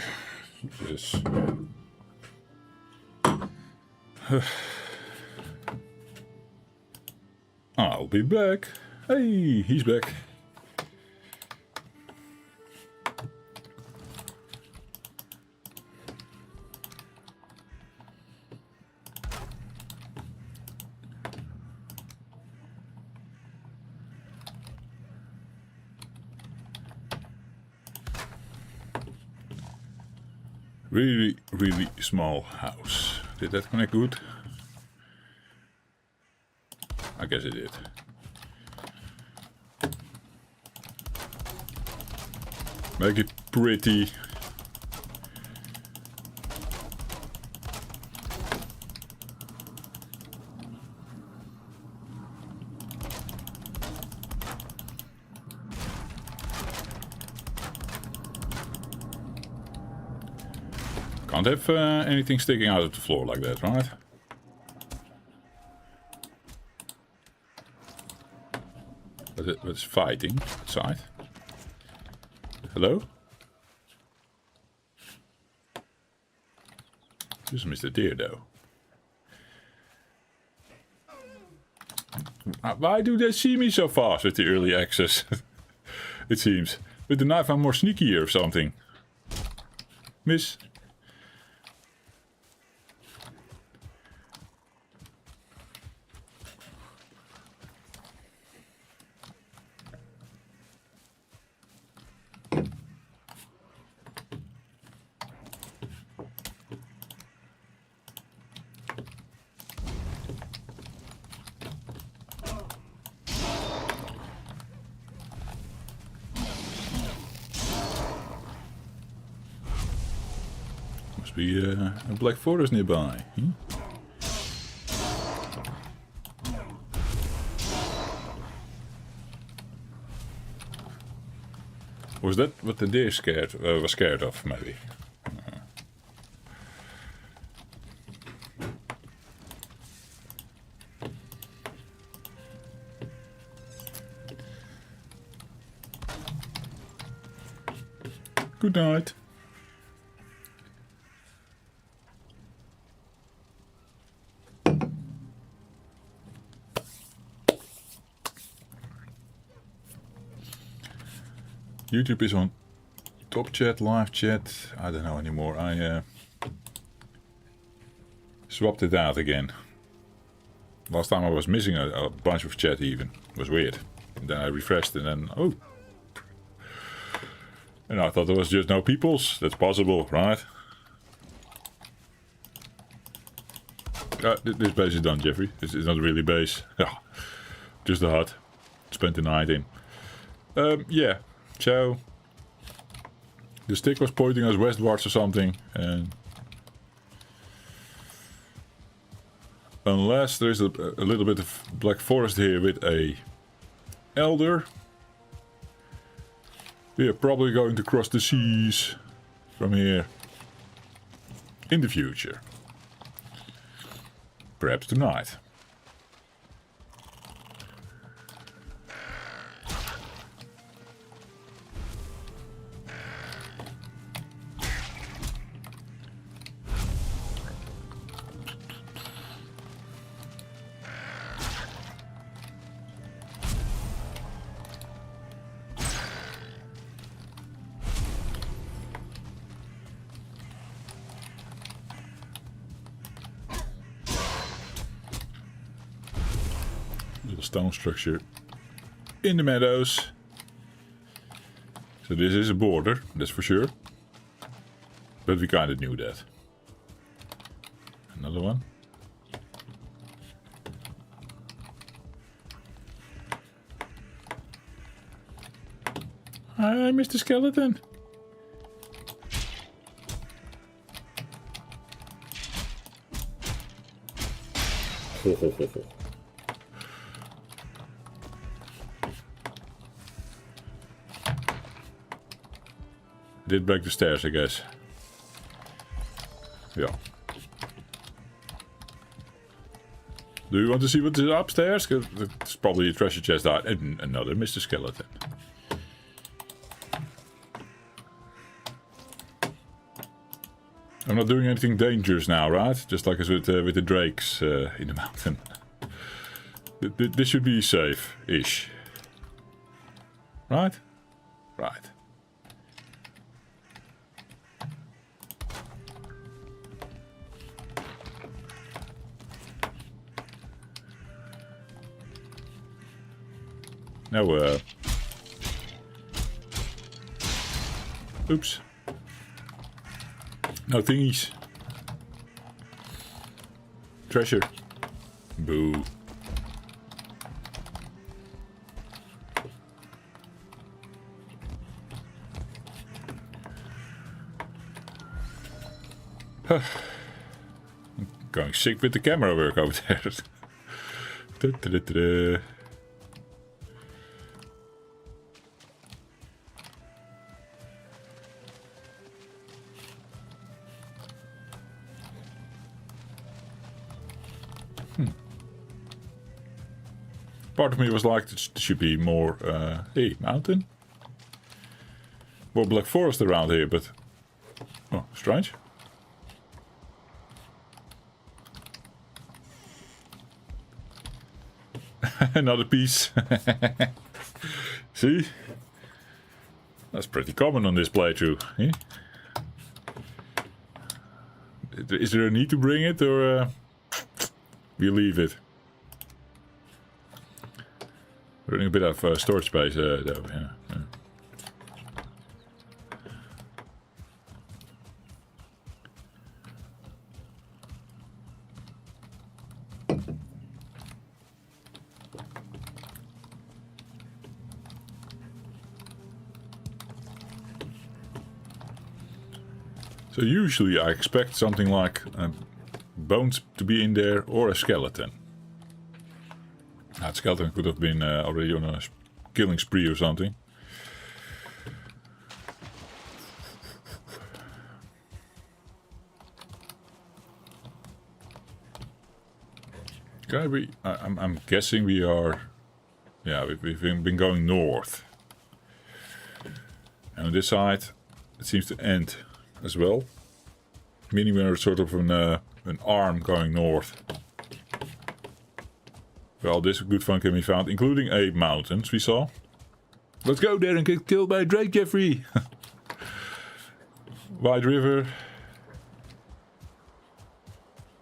Yes. I'll be back. Hey, he's back. Really, really small house. Did that connect good? I guess it did. Make it pretty. Can't have anything sticking out of the floor like that, right? What's fighting outside? Hello? This is Mr. Deer, though. Why do they see me so fast with the early access? It seems. With the knife I'm more sneakier or something. Miss? Be a black forest nearby. Was that what the deer was scared of, maybe? Good night. YouTube is on top chat, live chat. I don't know anymore. I swapped it out again. Last time I was missing a bunch of chat even. It was weird. And then I refreshed and then, oh. And I thought there was just no peoples. That's possible, right? This base is done, Jeffrey. It's not really base. Yeah, just a hut. Spent the night in. Yeah. So, the stick was pointing us westwards or something, and unless there's a little bit of black forest here with a elder, we are probably going to cross the seas from here in the future. Perhaps tonight. Little stone structure in the meadows. So this is a border, that's for sure. But we kind of knew that. Another one. Hi, Mr. Skeleton. Ho, ho, ho, ho. Did break the stairs, I guess. Yeah. Do you want to see what's upstairs? Because it's probably a treasure chest out. And another Mr. Skeleton. I'm not doing anything dangerous now, right? Just like as with the drakes in the mountain. This should be safe-ish. Right? Right. No, oops. No thingies. Treasure. Boo. I'm going sick with the camera work over there. Da-da-da-da. Part of me was like, there should be more, hey, mountain? More black forest around here, but... Oh, strange. Another piece. See? That's pretty common on this playthrough. Eh? Is there a need to bring it, or we leave it? Running a bit of storage space, though, yeah. So usually I expect something like bones to be in there or a skeleton. That skeleton could have been already on a killing spree or something. Okay, I'm guessing we are... Yeah, we've been going north. And on this side, it seems to end as well. Meaning we're sort of an arm going north. Well, this good fun can be found, including a mountains we saw. Let's go there and get killed by a drake, Jeffrey! Wide river.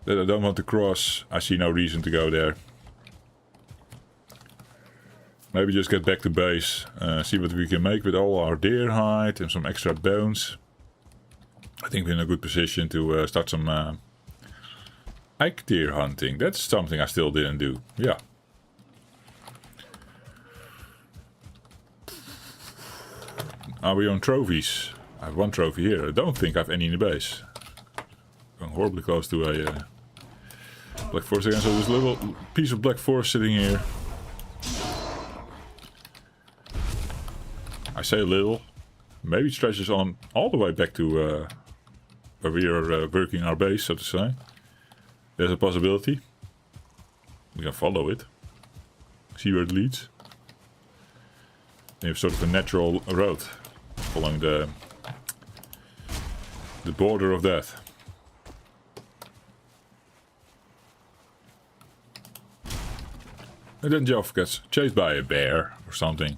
That I don't want to cross. I see no reason to go there. Maybe just get back to base. See what we can make with all our deer hide and some extra bones. I think we're in a good position to start some Eikthyr hunting. That's something I still didn't do. Yeah. Are we on trophies? I have one trophy here. I don't think I have any in the base. Going horribly close to a black forest again. So there's a little piece of black forest sitting here. I say a little. Maybe it stretches on all the way back to where we are working our base, so to say. There's a possibility. We can follow it. See where it leads. You have sort of a natural road following the border of death. And then Geoff gets chased by a bear or something.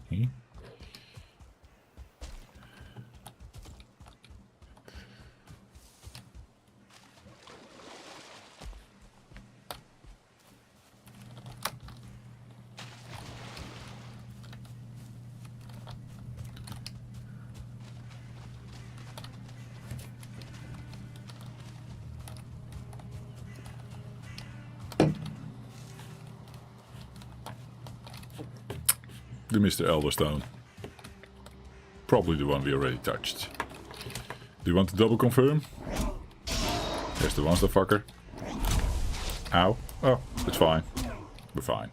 The Mr. Elderstone. Probably the one we already touched. Do you want to double confirm? There's the monster fucker. Ow. Oh, it's fine. We're fine.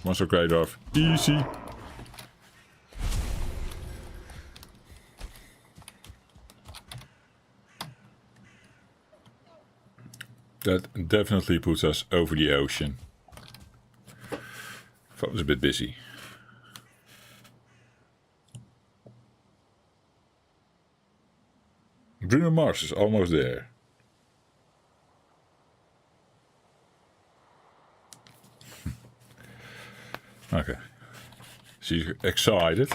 Monster crater off. Easy. That definitely puts us over the ocean. Phone was a bit busy. Bruno Mars is almost there. Okay. She's excited.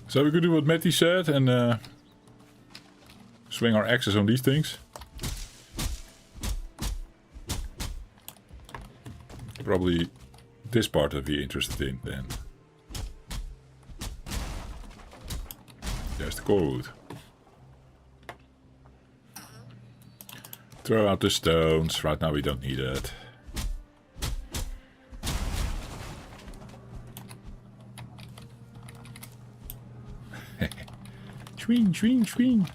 So we could do what Matty said and swing our axes on these things. Probably this part I'd be interested in then. There's the core wood. Throw out the stones. Right now we don't need it. Swing, swing, swing.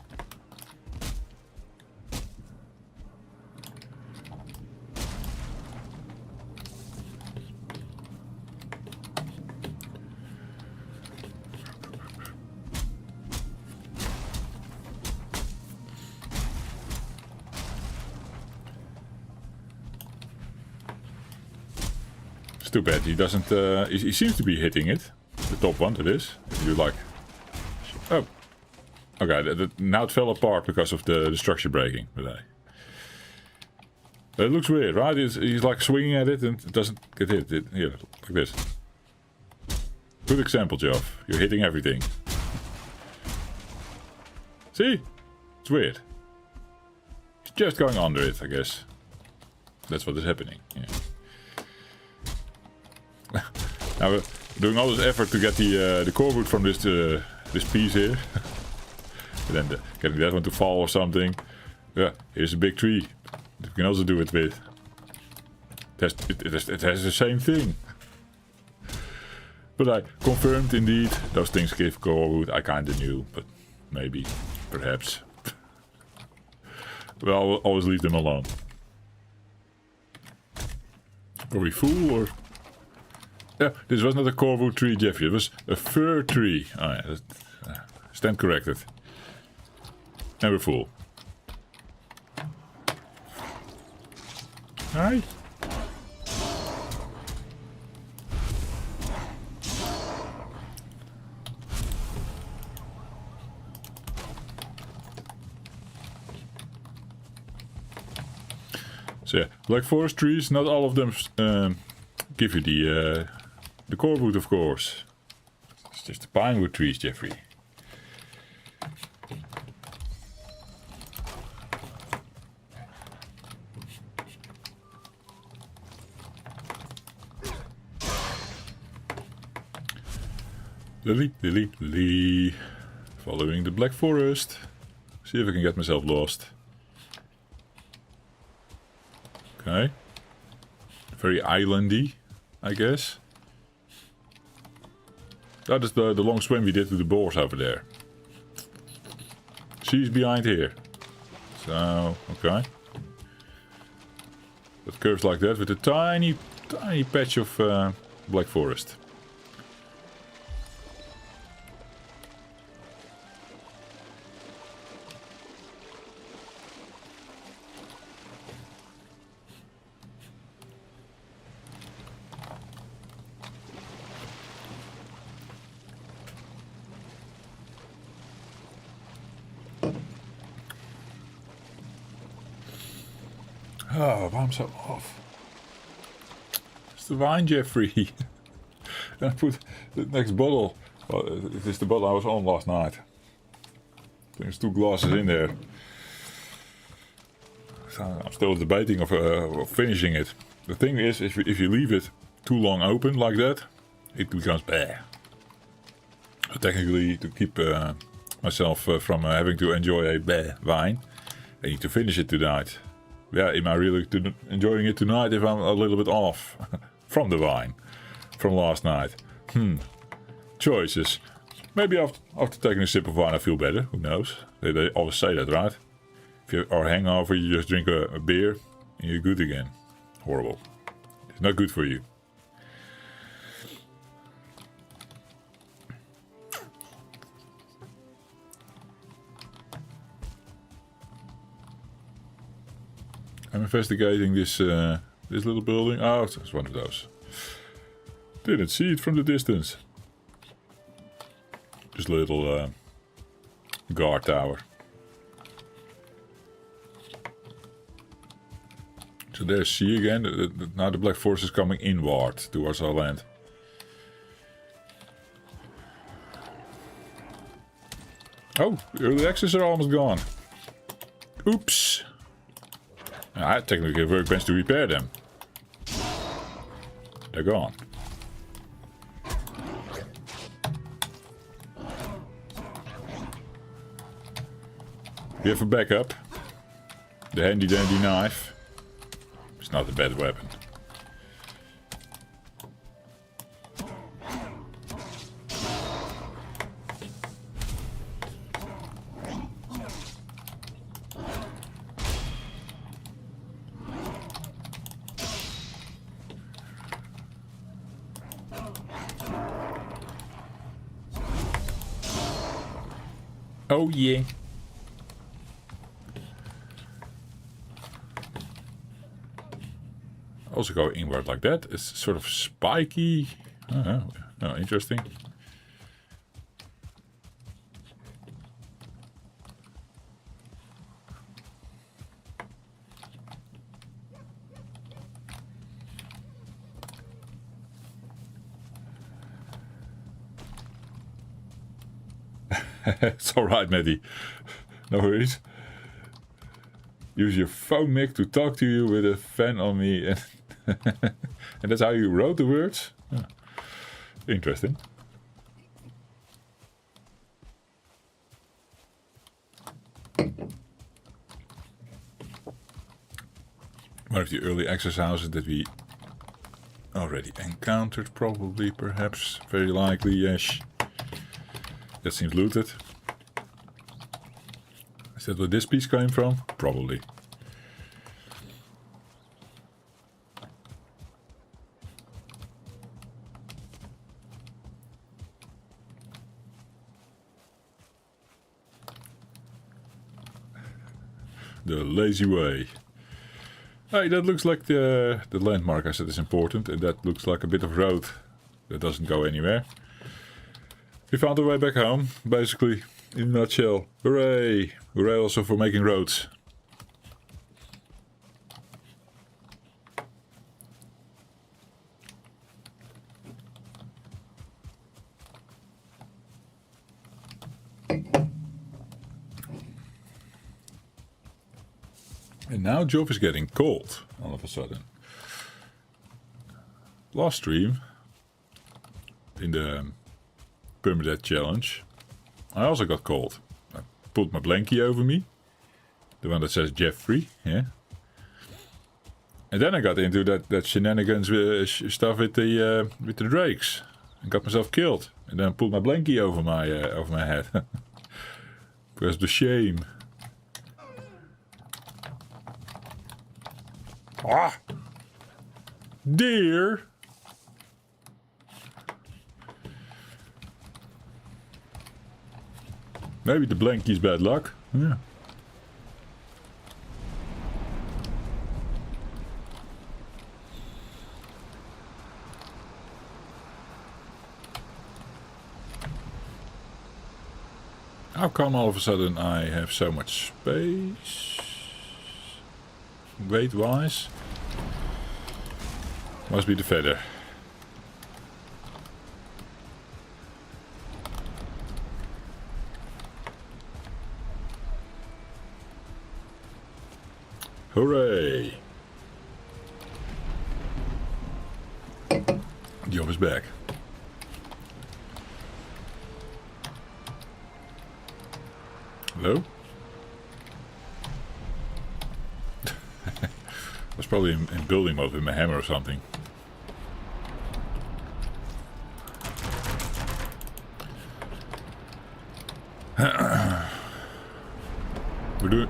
It's too bad he doesn't. He seems to be hitting it. The top one, that is. If you like. Oh. Okay, now it fell apart because of the structure breaking. But it looks weird, right? He's like swinging at it and it doesn't get hit. Here, like this. Good example, Geoff. You're hitting everything. See? It's weird. It's just going under it, I guess. That's what is happening. Yeah. Now we're doing all this effort to get the core wood from this piece here. And then getting that one to fall or something. Yeah, here's a big tree. You can also do it with. It has the same thing. But I confirmed indeed, those things give core wood. I kinda knew, but maybe, perhaps. But I'll always leave them alone. Are we full or? Yeah, this was not a core wood tree, Jeffrey. It was a fir tree. Oh yeah, stand corrected. And we're full. Hi. So yeah, like forest trees, not all of them give you the core wood, of course. It's just the pine wood trees, Jeffrey. Lily, lily, lily. Following the Black Forest. See if I can get myself lost. Okay. Very islandy, I guess. That is the long swim we did to the boars over there. She's behind here. So, okay. It curves like that with a tiny, tiny patch of Black Forest. Oh, why am I so off? It's the wine, Jeffrey. And I put the next bottle. Well, it is the bottle I was on last night. There's 2 glasses in there. So I'm still debating of finishing it. The thing is, if you leave it too long open like that, it becomes bad. So technically, to keep myself from having to enjoy a bad wine, I need to finish it tonight. Yeah, am I really enjoying it tonight if I'm a little bit off from the wine from last night? Choices. Maybe after taking a sip of wine I feel better, who knows? They always say that, right? If you are hangover, you just drink a beer and you're good again. Horrible. It's not good for you. I'm investigating this this little building. Oh, it's one of those. Didn't see it from the distance. Just a little guard tower. So there's sea again. Now the Black Force is coming inward towards our land. Oh, the early access are almost gone. Oops. I technically have workbench to repair them. They're gone. We have a backup. The handy dandy knife. It's not a bad weapon. Oh yeah. Also go inward like that. It's sort of spiky. Oh, interesting. It's alright, Matty. No worries. Use your phone mic to talk to you with a fan on me. And, and that's how you wrote the words? Oh, interesting. One of the early access houses that we already encountered, probably, perhaps, very likely, yes. That seems looted. Is that where this piece came from? Probably. The lazy way. Hey, that looks like the landmark I said is important, and that looks like a bit of road that doesn't go anywhere. We found our way back home, basically, in a nutshell. Hooray! Hooray also for making roads. And now Job is getting cold, all of a sudden. Last stream, in the permadeath challenge, I also got cold. I pulled my blankie over me, the one that says Jeffrey, yeah. And then I got into that shenanigans stuff with the drakes, and got myself killed. And then I pulled my blankie over my head because of the shame. Ah, dear. Maybe the blankie's bad luck. Yeah. How come all of a sudden I have so much space? Weight-wise? Must be the feather. Hooray! Job is back. Hello? I was probably in building mode with my hammer or something.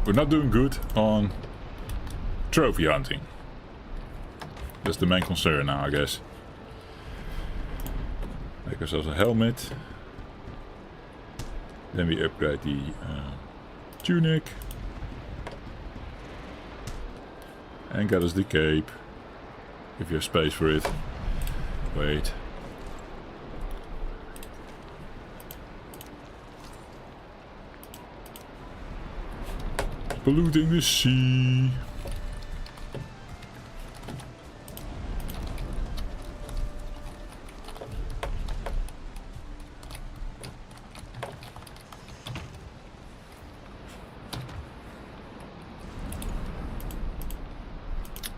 We're not doing good on trophy hunting. That's the main concern now, I guess. Make ourselves a helmet. Then we upgrade the tunic. And get us the cape. If you have space for it. Wait. Polluting the sea.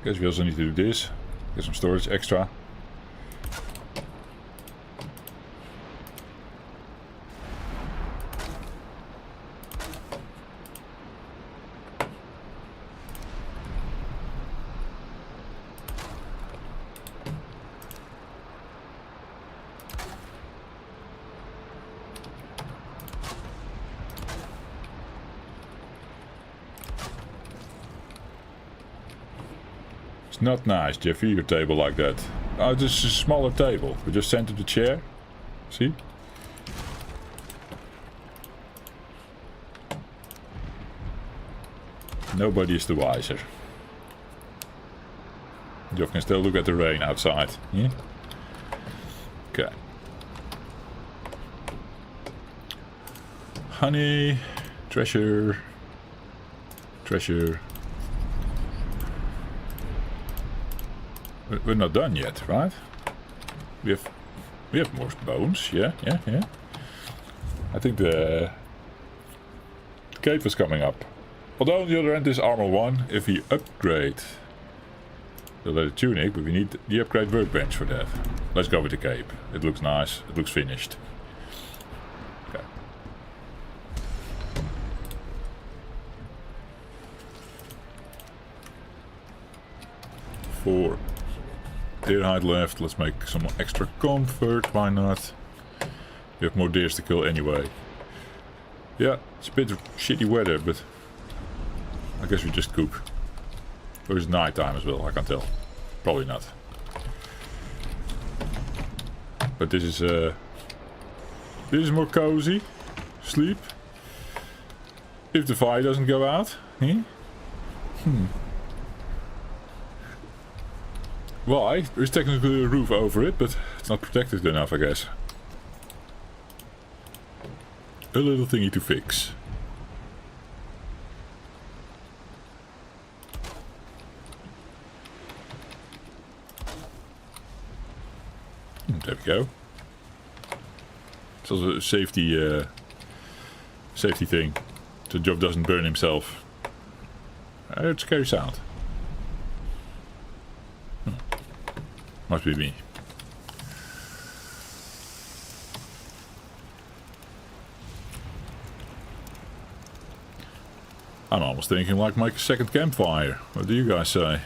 Guess we also need to do this. Get some storage extra. It's not nice, Jeffy, your table like that. Oh, this is a smaller table. We just centered the chair. See? Nobody is the wiser. You can still look at the rain outside. Yeah? Okay. Honey. Treasure. Treasure. We're not done yet, right? We have more bones. Yeah. I think the cape was coming up. Although on the other end is armor 1 if we upgrade the leather tunic, but we need the upgrade workbench for that. Let's go with the cape. It looks nice. It looks finished. Okay. Four. Deer hide left, let's make some extra comfort, why not? We have more deers to kill anyway. Yeah, it's a bit of shitty weather, but I guess we just cook. Or it's night time as well, I can't tell. Probably not. But this is more cozy. Sleep. If the fire doesn't go out. Why? There's technically a roof over it, but it's not protected enough, I guess. A little thingy to fix. There we go. It's also a safety thing. So Job doesn't burn himself. It's a scary sound. Must be me. I'm almost thinking like make a second campfire. What do you guys say?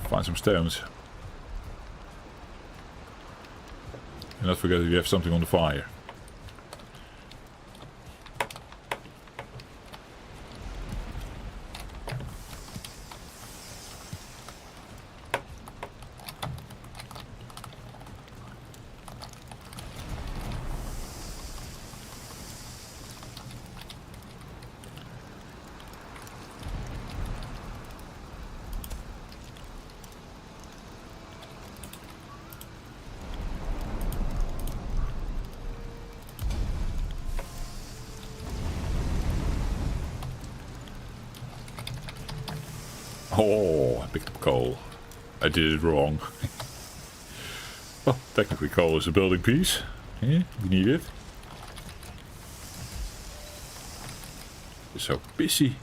Find some stones. And not forget that we have something on the fire. Oh, I picked up coal. I did it wrong. Well, technically coal is a building piece. Yeah, we need it. It's so busy.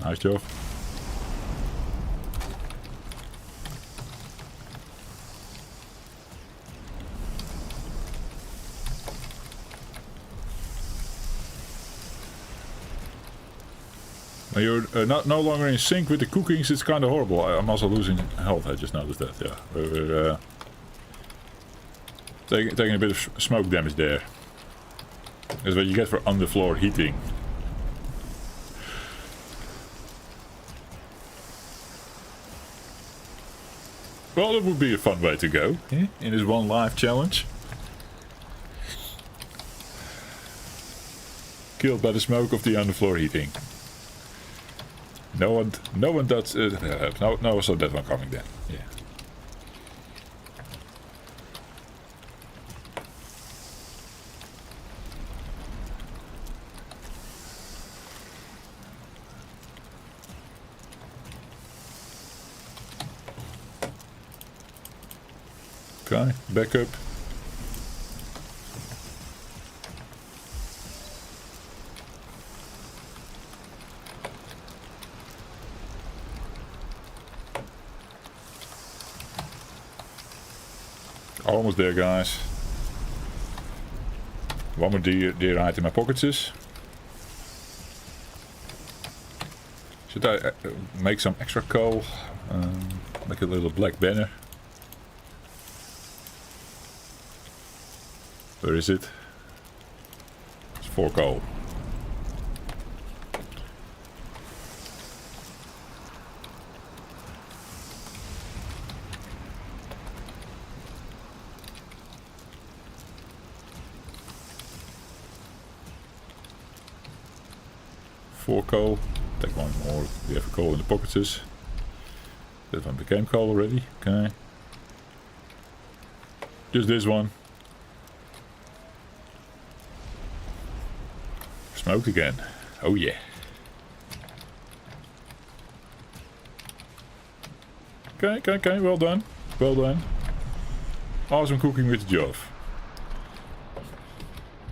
Nice job. When you're no longer in sync with the cookings, it's kind of horrible. I'm also losing health, I just noticed that, yeah. We're taking a bit of smoke damage there. That's what you get for underfloor heating. Well, that would be a fun way to go, in this one life challenge. Killed by the smoke of the underfloor heating. No one does. No one saw that one coming then. Yeah. Okay, back up. Almost there, guys. One more deer item in my pockets. Should I make some extra coal? Make a little black banner. Where is it? It's 4 coal. Coal. Take one more. We have a coal in the pockets. That one became coal already. Okay. Just this one. Smoke again. Oh yeah. Okay. Well done. Well done. Awesome cooking with the Jove.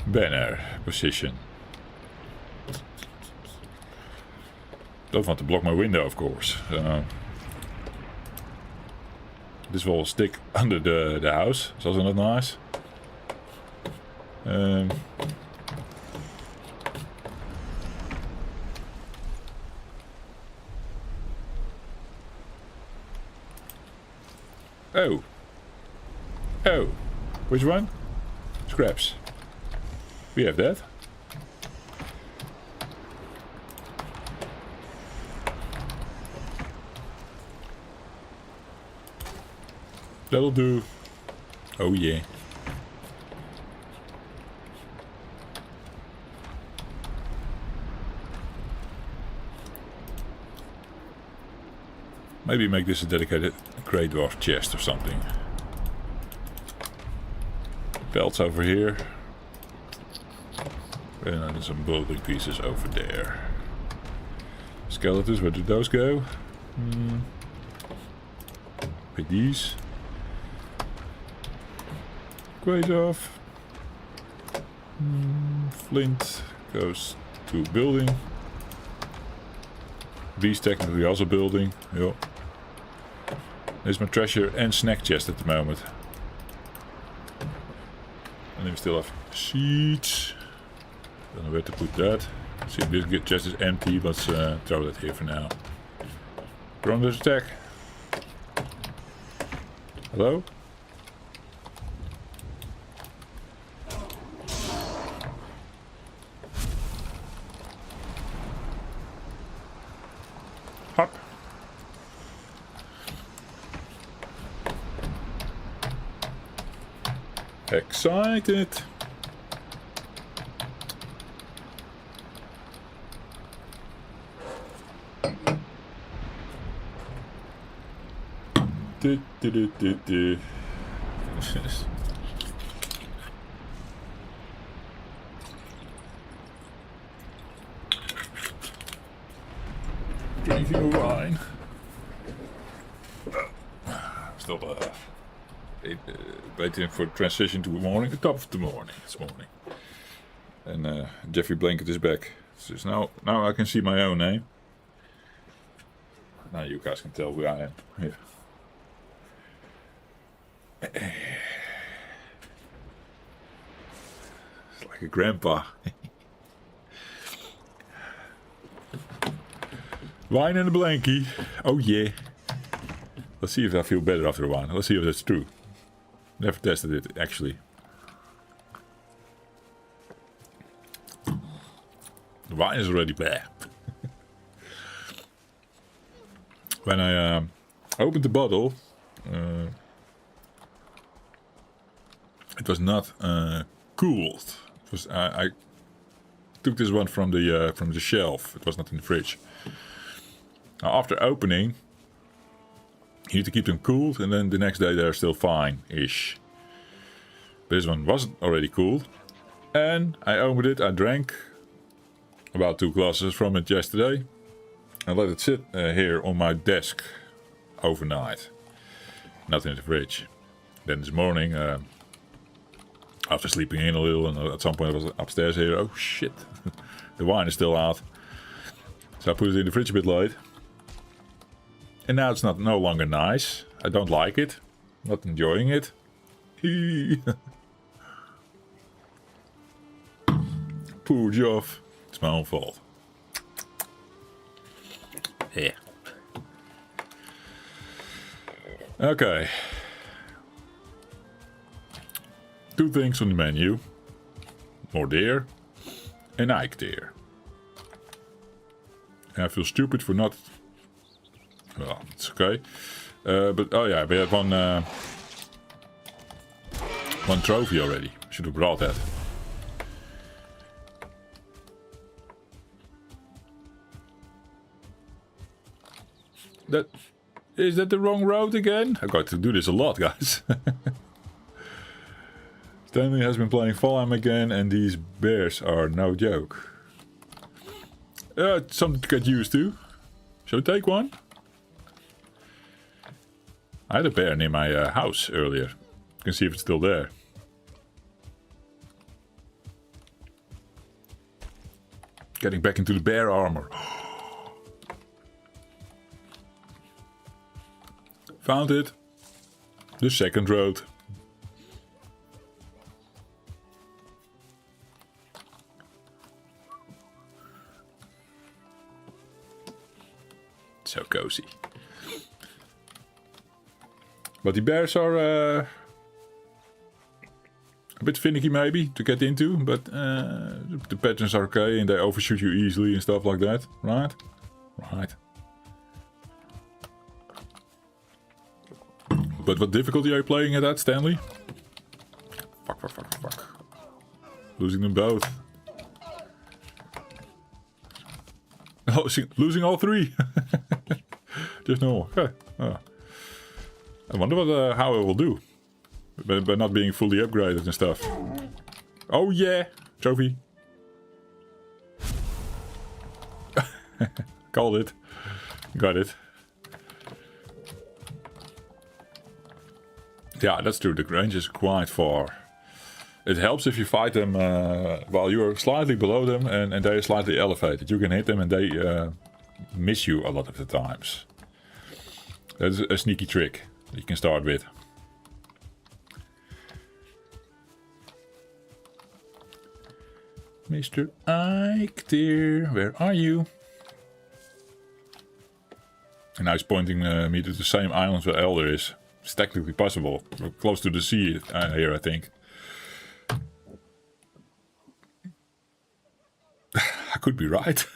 Banner. Position. Don't want to block my window, of course. This will stick under the house. Is also not nice. Oh. Which one? Scraps. We have that. That'll do. Oh yeah. Maybe make this a dedicated grey dwarf chest or something. Belts over here. And then some building pieces over there. Skeletons, where did those go? Pick these. Grey dwarf. Flint goes to building. These technically also building. Yeah. There's my treasure and snack chest at the moment. And then we still have seeds. Don't know where to put that. See, this chest is empty, but throw that here for now. We're under attack. Hello? Hop. Excited. Do. Drinking a wine. Still waiting for transition to morning, the top of the morning. It's morning. And Jeffrey Blanket is back. So now I can see my own name. Now you guys can tell who I am. Here. It's like a grandpa. Wine and a blankie. Oh yeah. Let's see if I feel better after a while. Let's see if that's true. Never tested it, actually. The wine is already bad. When I opened the bottle, it was not cooled. It was I took this one from the shelf. It was not in the fridge. Now, after opening, you need to keep them cooled, and then the next day they're still fine-ish. This one wasn't already cooled, and I opened it. I drank about 2 glasses from it yesterday. I let it sit here on my desk overnight, not in the fridge. Then this morning, after sleeping in a little, and at some point I was upstairs here. Oh shit, the wine is still out. So I put it in the fridge a bit late. And now it's no longer nice. I don't like it. Not enjoying it. Poor job. It's my own fault. Yeah. Okay. 2 things on the menu. More deer. And Eikthyr. I feel stupid for not... Well, it's okay. But, oh yeah, we had one trophy already. Should have brought that. Is that the wrong road again? I've got to do this a lot, guys. Stanley has been playing Valheim again, and these bears are no joke. Something to get used to. Shall we take one? I had a bear near my house earlier. You can see if it's still there. Getting back into the bear armor. Found it. The second road. So cozy. But the bears are a bit finicky maybe to get into, but the patterns are okay and they overshoot you easily and stuff like that, right? Right. But what difficulty are you playing at that, Stanley? Fuck. Losing them both. Oh, losing all 3. Just no. Okay. Oh. I wonder how it will do. By not being fully upgraded and stuff. Oh yeah! Trophy. Called it. Got it. Yeah, that's true. The range is quite far. It helps if you fight them while you're slightly below them and they're slightly elevated. You can hit them and they miss you a lot of the times. That's a sneaky trick you can start with. Mr. Eikthyr, where are you? And now he's pointing me to the same island where Elder is. It's technically possible. We're close to the sea here, I think. I could be right.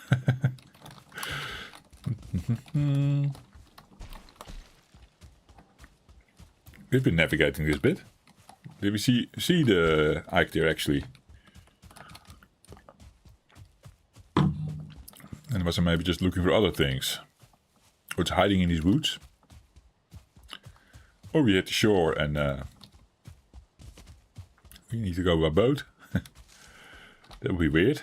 We've been navigating this bit. Did we see the Eikthyr actually? And was I maybe just looking for other things? Or it's hiding in these woods? Or we hit the shore and we need to go by boat. That would be weird.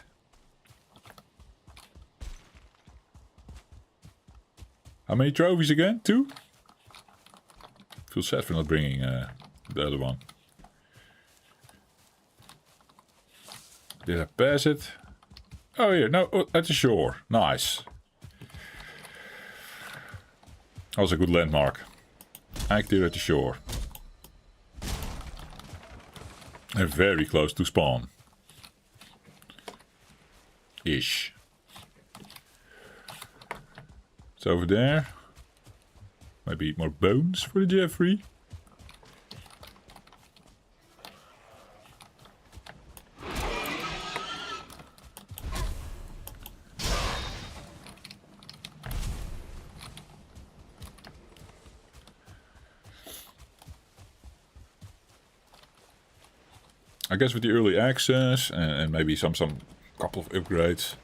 How many trophies again? 2? Feel sad for not bringing the other one. Did I pass it? Oh, here. No, at the shore. Nice. That was a good landmark. Eikthyr at the shore. And very close to spawn. Ish. It's over there. Maybe more bones for the Jeffrey. I guess with the early access and maybe some couple of upgrades,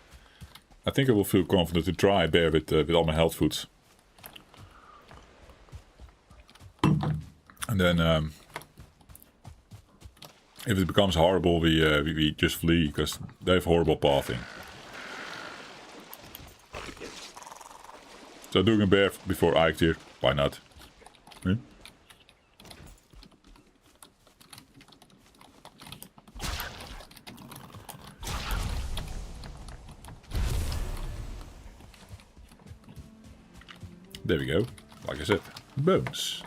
I think I will feel confident to try bear with all my health foods. And then if it becomes horrible, we just flee because they have horrible pathing. So doing a bear before Eikthyr, why not? Hmm? There we go. Like I said, bones.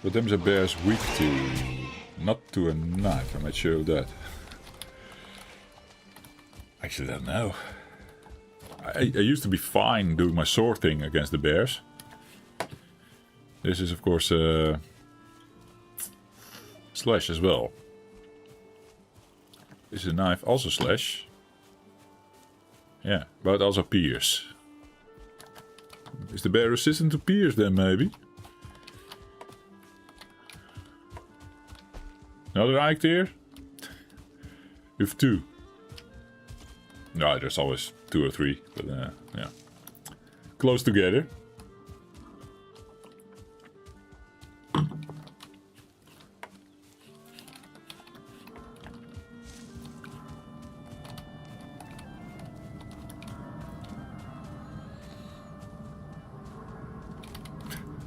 But them are bears weak to, not to a knife, I'm not sure of that. Actually, I don't know. I used to be fine doing my sword thing against the bears. This is of course slash as well. Is a knife also slash? Yeah, but also pierce. Is the bear resistant to pierce then maybe? Another Eikthyr? You have 2. No, there's always 2 or 3, but yeah. Close together.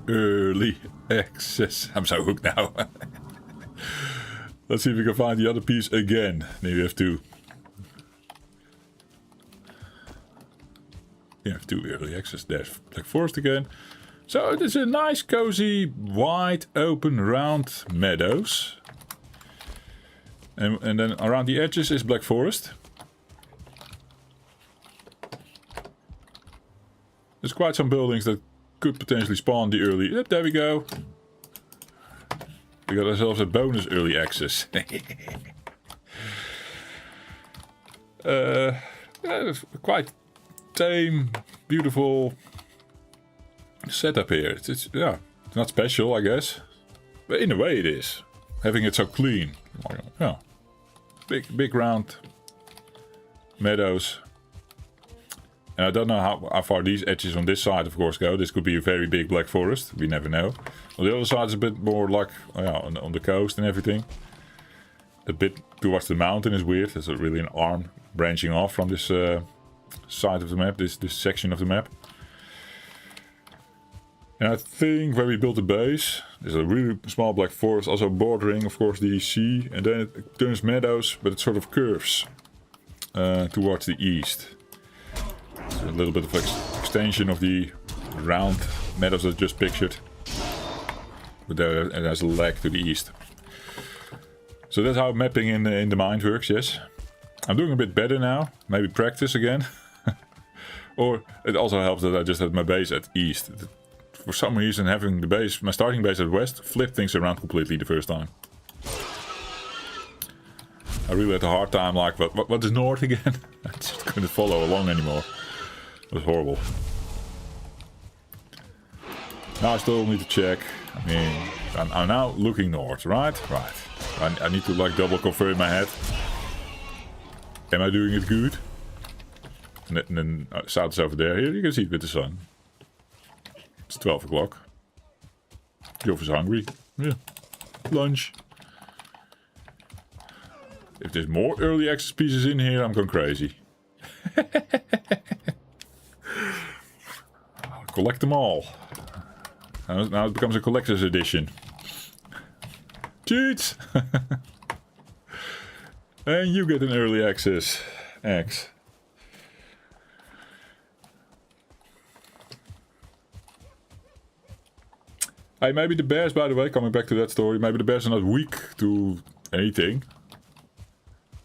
Early access. I'm so hooked now. Let's see if we can find the other piece again. Maybe we have 2. Yeah, have 2 early access. There's Black Forest again. So it is a nice, cozy, wide, open, round meadows. And then around the edges is Black Forest. There's quite some buildings that could potentially spawn the early... Yep, there we go. We got ourselves a bonus early access. Quite tame, beautiful setup here. It's yeah, it's not special, I guess, but in a way it is. Having it so clean, yeah, big round meadows. And I don't know how far these edges on this side, of course, go. This could be a very big Black Forest. We never know. On the other side is a bit more like on the coast and everything. The bit towards the mountain is weird. There's really an arm branching off from this side of the map, this section of the map. And I think where we built the base, there's a really small Black Forest, also bordering, of course, the sea. And then it turns meadows, but it sort of curves towards the east. So a little bit of extension of the round meadows I just pictured. But there's a leg to the east. So that's how mapping in the mind works, yes. I'm doing a bit better now. Maybe practice again. Or it also helps that I just had my base at east. For some reason having the base, my starting base at west, flipped things around completely the first time. I really had a hard time, like, what is north again? I just couldn't follow along anymore. It was horrible. Now I still need to check. I mean, I'm now looking north, right? Right. I need to like double confirm in my head. Am I doing it good? And then south is over there. Here you can see it with the sun. It's 12 o'clock. Joff is hungry. Yeah. Lunch. If there's more early access pieces in here, I'm going crazy. I'll collect them all. Now it becomes a collector's edition. Cheats! And you get an early access. X. Hey, maybe the bears, by the way, coming back to that story, maybe the bears are not weak to anything.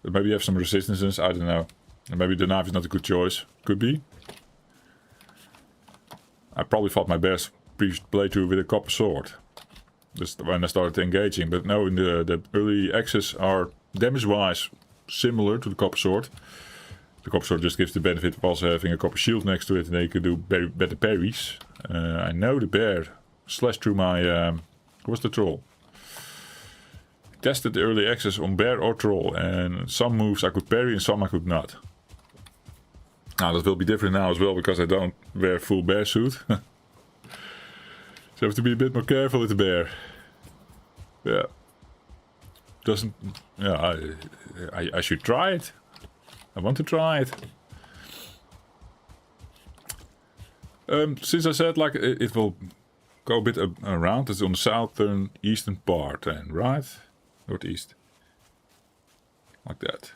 But maybe you have some resistances, I don't know. And maybe the knife is not a good choice. Could be. I probably fought my bears previous playthrough with a copper sword. Just when I started engaging, but no, in the early access are damage-wise similar to the copper sword. The copper sword just gives the benefit of also having a copper shield next to it, and then you can do better parries. I know the bear slashed through my... what's the troll? Tested the early access on bear or troll, and some moves I could parry and some I could not. Now that will be different now as well, because I don't wear full bear suit. So I have to be a bit more careful with the bear. Yeah. Doesn't... Yeah, I should try it. I want to try it. Since I said like it will go a bit around, it's on the southern eastern part then, right? Northeast. Like that.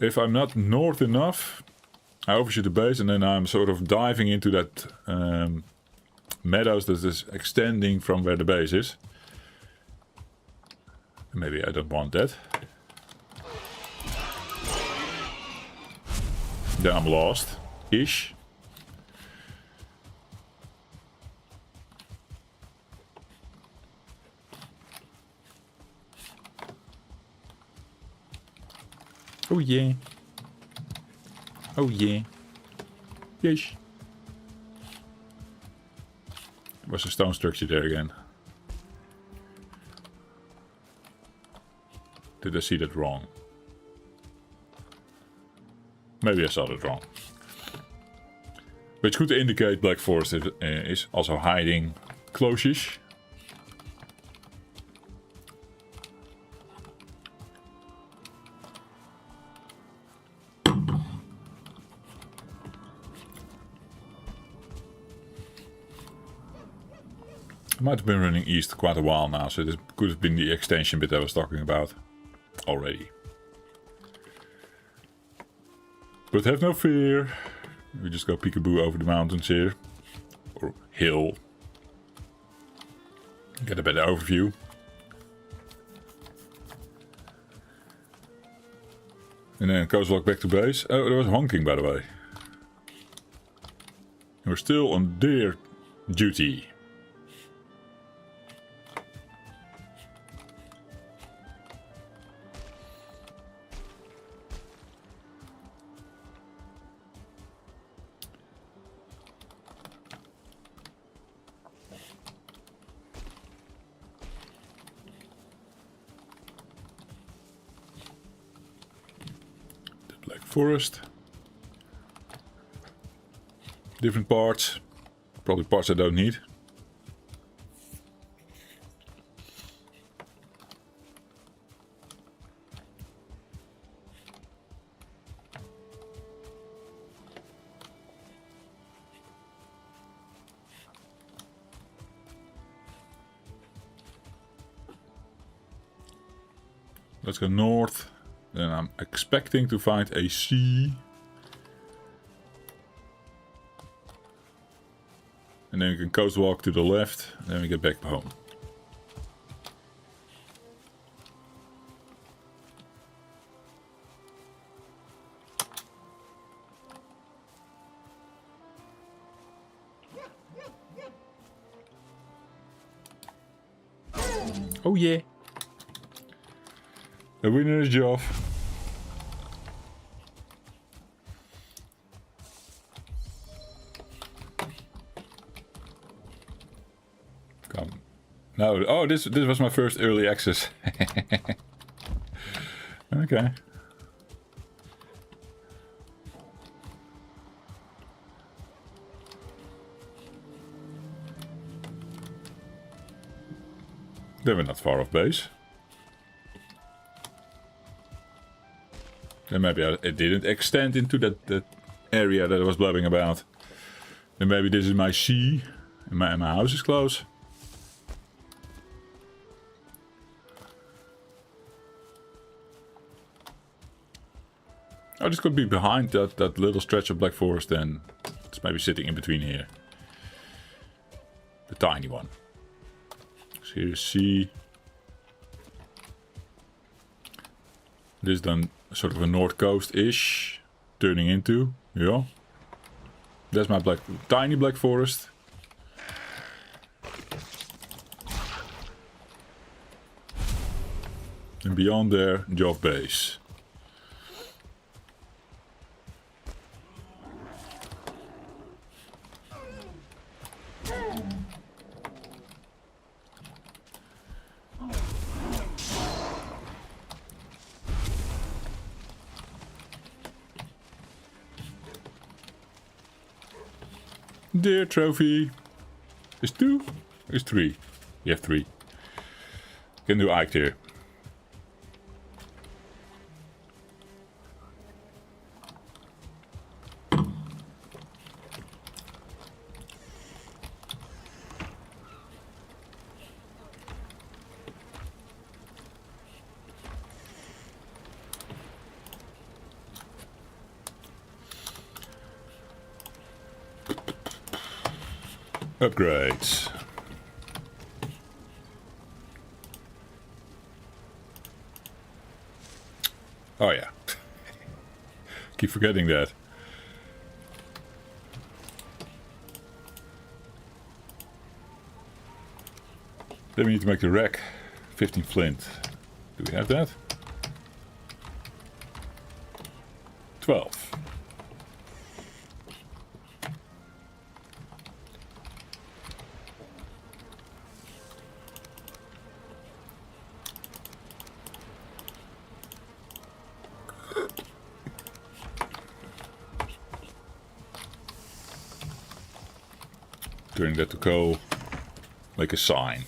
If I'm not north enough, I overshoot the base and then I'm sort of diving into that meadows that is extending from where the base is. Maybe I don't want that. Then I'm lost-ish. Oh yeah. Oh yeah. Yes. Was a stone structure there again? Did I see that wrong? Maybe I saw that wrong. Which could indicate Black Forest is also hiding close-ish. I might have been running east quite a while now, so this could have been the extension bit I was talking about already. But have no fear. We just go peekaboo over the mountains here. Or hill. Get a better overview. And then coast walk back to base. Oh, there was honking by the way. We're still on deer duty. Forest. Different parts. Probably parts I don't need. Let's go north. Then I'm expecting to find a sea. And then we can coast walk to the left. Then we get back home. Oh yeah. The winner is Joff. Come. No, oh, this was my first early access. Okay. Then we're not far off base. Then maybe it didn't extend into that area that I was blabbing about. Then maybe this is my sea and my house is close. Oh, this could be behind that little stretch of Black Forest then. It's maybe sitting in between here. The tiny one. So here's sea. This then sort of a north coast-ish turning into, yeah. There's my tiny black forest. And beyond there, Jove Base. Dear trophy. Is 2? Is 3? You have 3. Can do Eikthyr. Upgrades. Oh yeah. Keep forgetting that. Then we need to make the rack. 15 flint. Do we have that? 12. Turning that to coal, make a sign.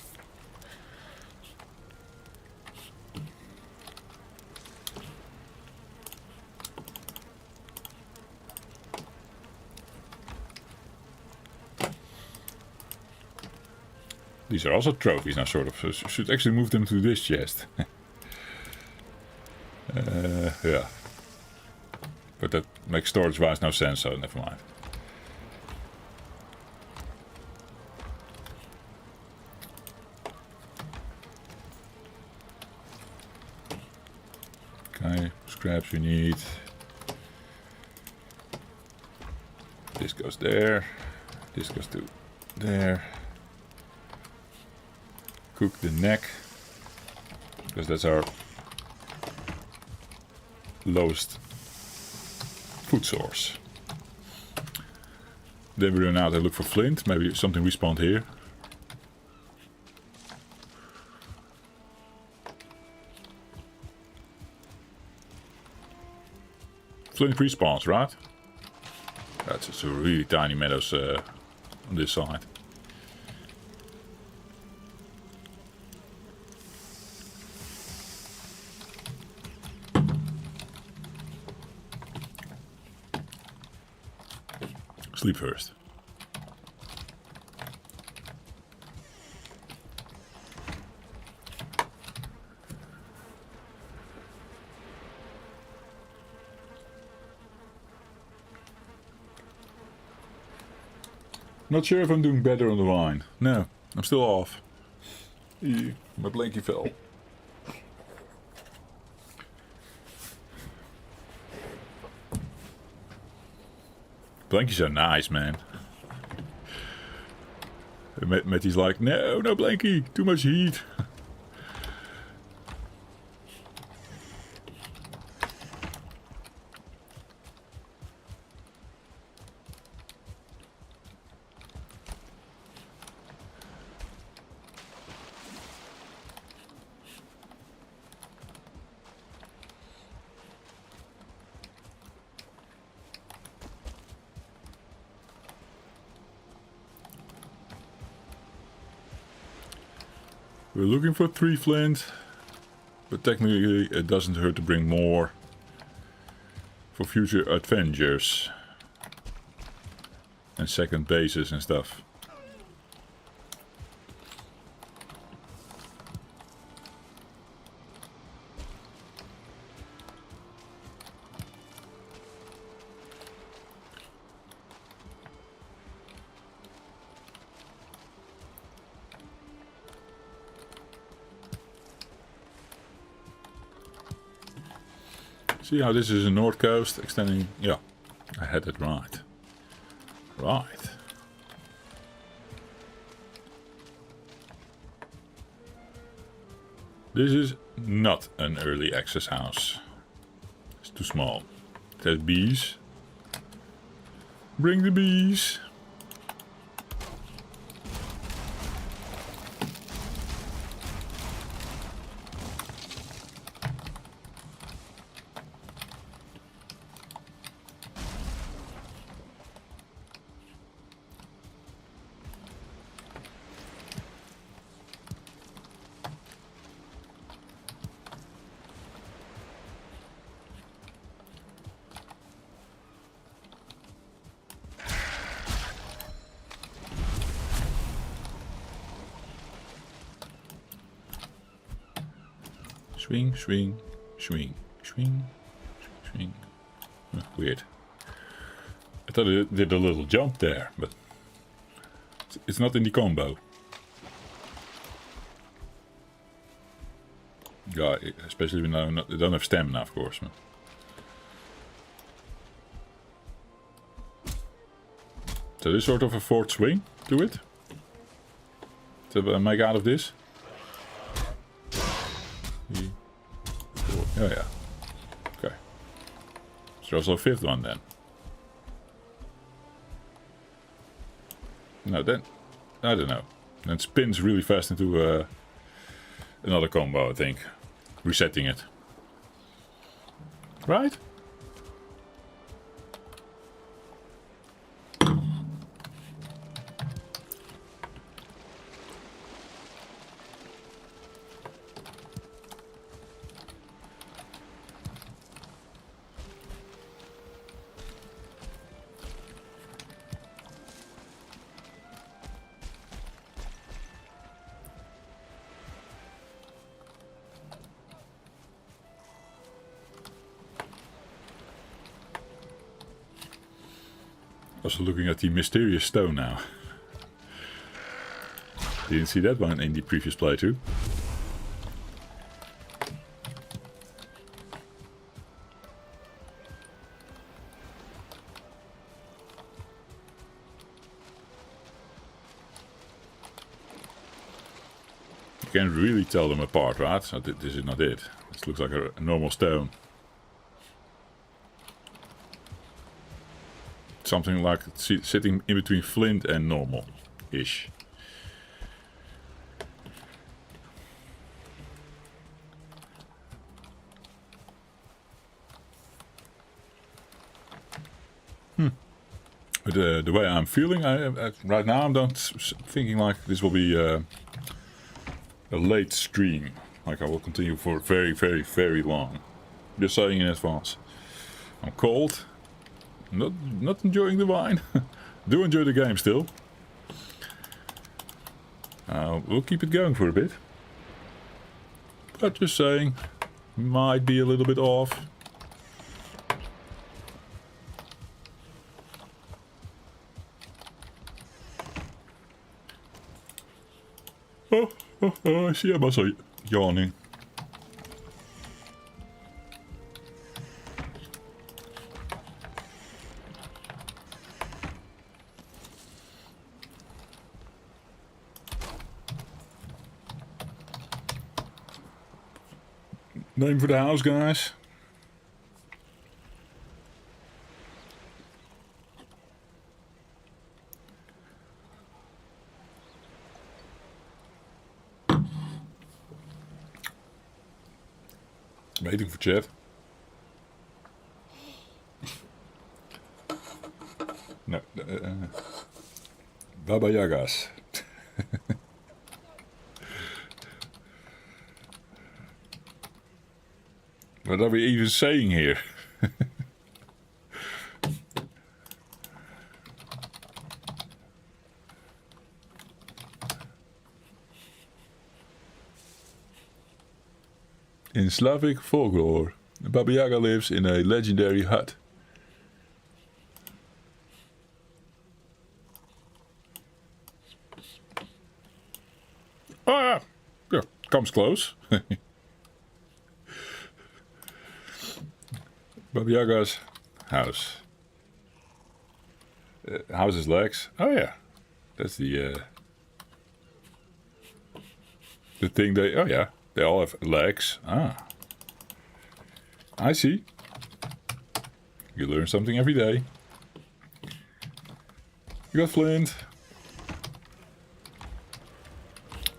These are also trophies now, sort of. So should actually move them to this chest. Yeah. But that makes storage-wise no sense, so never mind. Okay, scraps we need. This goes there. This goes to there. Cook the neck, because that's our lowest food source. Then we run out and look for flint. Maybe something respawned here. Flint respawns, right? That's just a really tiny meadows on this side. Sleep first. Not sure if I'm doing better on the line. No, I'm still off. Ew, my blankie fell. Blankies are nice, man. Matty's like, no blankie, too much heat. We're looking for 3 flint, but technically it doesn't hurt to bring more for future adventures and second bases and stuff. See how this is a north coast extending? Yeah, I had it right. Right. This is not an early access house. It's too small. It has bees. Bring the bees. Swing, swing, swing, swing, swing. Weird. I thought it did a little jump there, but it's not in the combo. Yeah, especially when I don't have stamina, of course. But so there's sort of a fourth swing to it to make out of this. Oh yeah. Okay. So there's also a fifth one then. No, then I don't know. Then it spins really fast into another combo, I think. Resetting it. Right? Also looking at the mysterious stone now. Didn't see that one in the previous playthrough. You can't really tell them apart, right? So this is not it. This looks like a normal stone. Something like sitting in between flint and normal-ish. But the way I'm feeling, right now I'm thinking like this will be a late stream. Like I will continue for very, very, very long. Just saying in advance. I'm cold. Not enjoying the wine. Do enjoy the game still. We'll keep it going for a bit. But just saying, might be a little bit off. Oh, I see I'm also yawning. Name for the house, guys. Waiting for chat. No, Baba Yagas. What are we even saying here? In Slavic folklore, Baba Yaga lives in a legendary hut. Ah, yeah, comes close. Baba Yaga's house. how's his legs? Oh yeah, that's the thing they. Oh yeah, they all have legs. Ah, I see. You learn something every day. You got flint.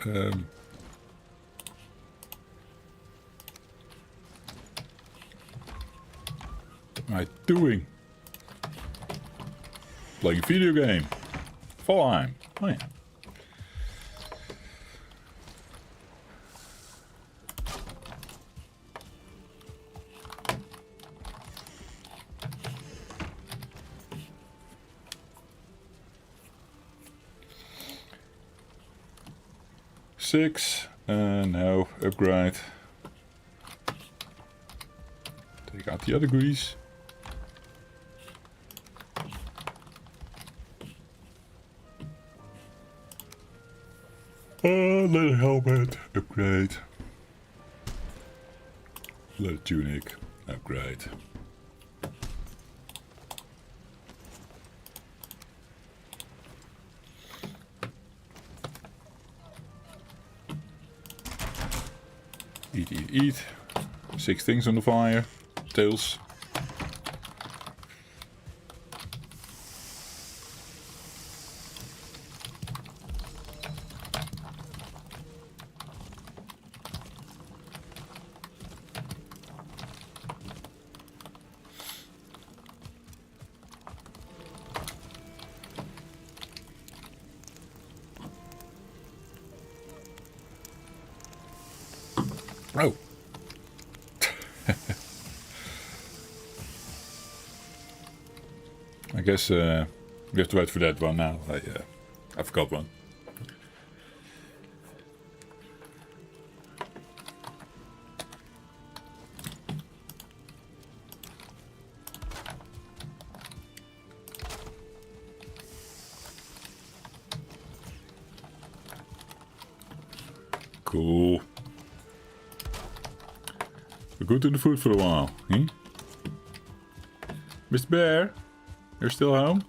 What am I doing? Playing a video game. Valheim. Oh yeah. Six, and now upgrade. Take out the other grease. Leather helmet, upgrade. Leather tunic, upgrade. Eat, eat, eat. 6 things on the fire. Tails. Oh. I guess we have to wait for that one now. I forgot one. Cool. We're good in the food for a while, eh? Mr. Bear, you're still home?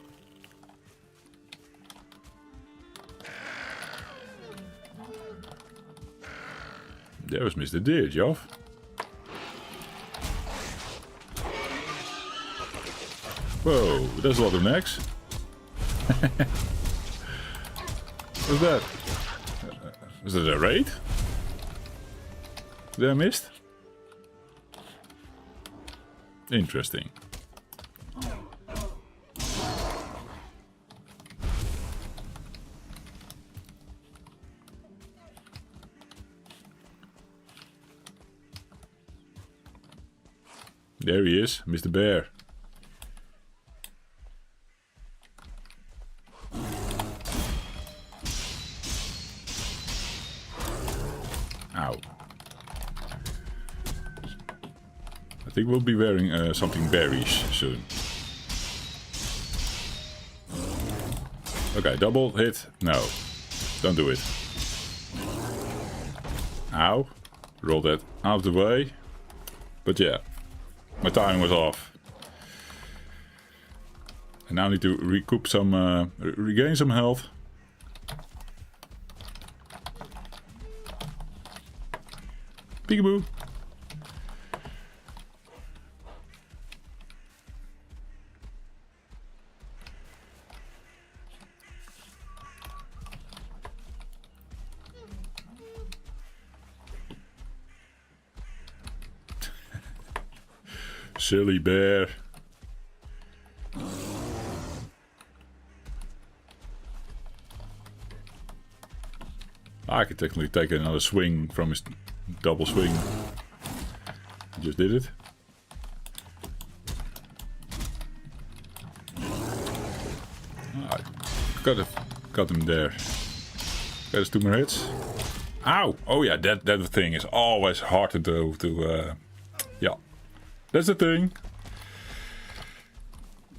There was Mr. Deer, Joff. Whoa, there's a lot of necks. What's that? Is that a raid? Did I missed? Interesting. There he is, Mr. Bear. Ow. I think we'll be wearing something bearish soon. Okay, double hit. No, don't do it. Ow. Roll that out of the way. But yeah, my timing was off. I now need to recoup some, regain some health. Peekaboo. Silly bear. I could technically take another swing from his double swing. Just did it. I got him there. Got his 2 more hits. Ow! Oh yeah, that thing is always hard to do. Yeah, that's the thing.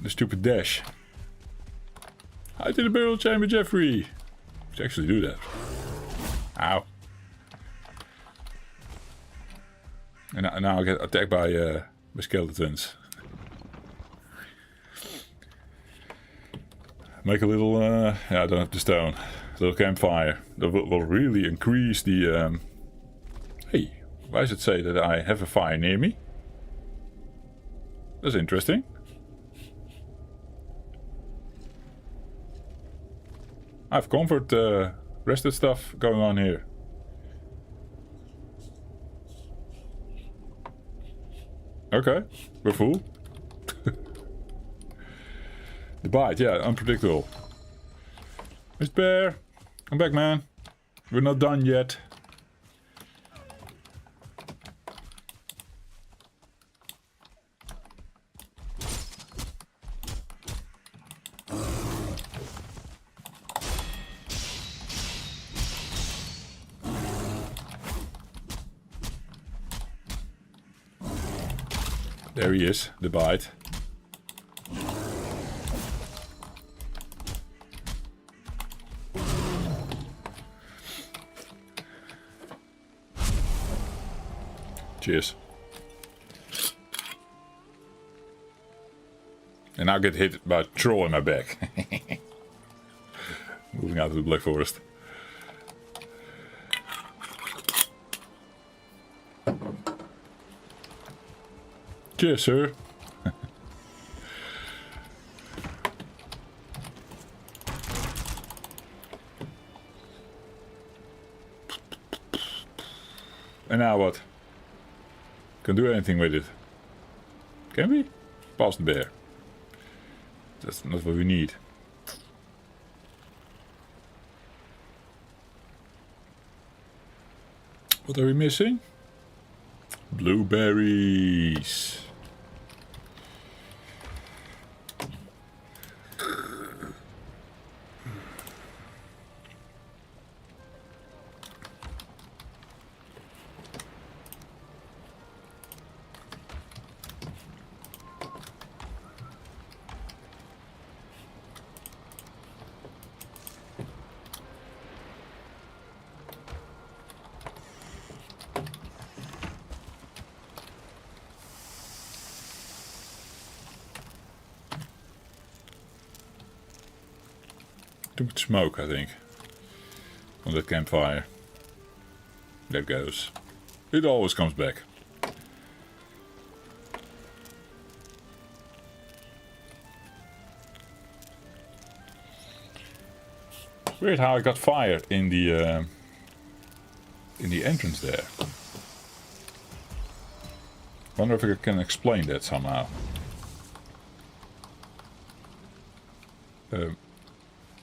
The stupid dash. I did a barrel chamber, Jeffrey. You should actually do that. Ow. And now I get attacked by skeletons. Make a little, yeah, I don't have the stone. A little campfire. That will really increase the, hey, why does it say that I have a fire near me? That's interesting. I have comfort, rested stuff going on here. Okay, we're full. The bite, yeah, unpredictable. Mr. Bear, come back, man. We're not done yet. There he is, the bite. Cheers. And I get hit by a troll in my back. Moving out of the Black Forest. Cheers, sir. And now what? Can do anything with it. Can we? Past the bear. That's not what we need. What are we missing? Blueberries. Too much smoke, I think, on that campfire. There it goes. It always comes back. Weird how I got fired in the entrance there. Wonder if I can explain that somehow.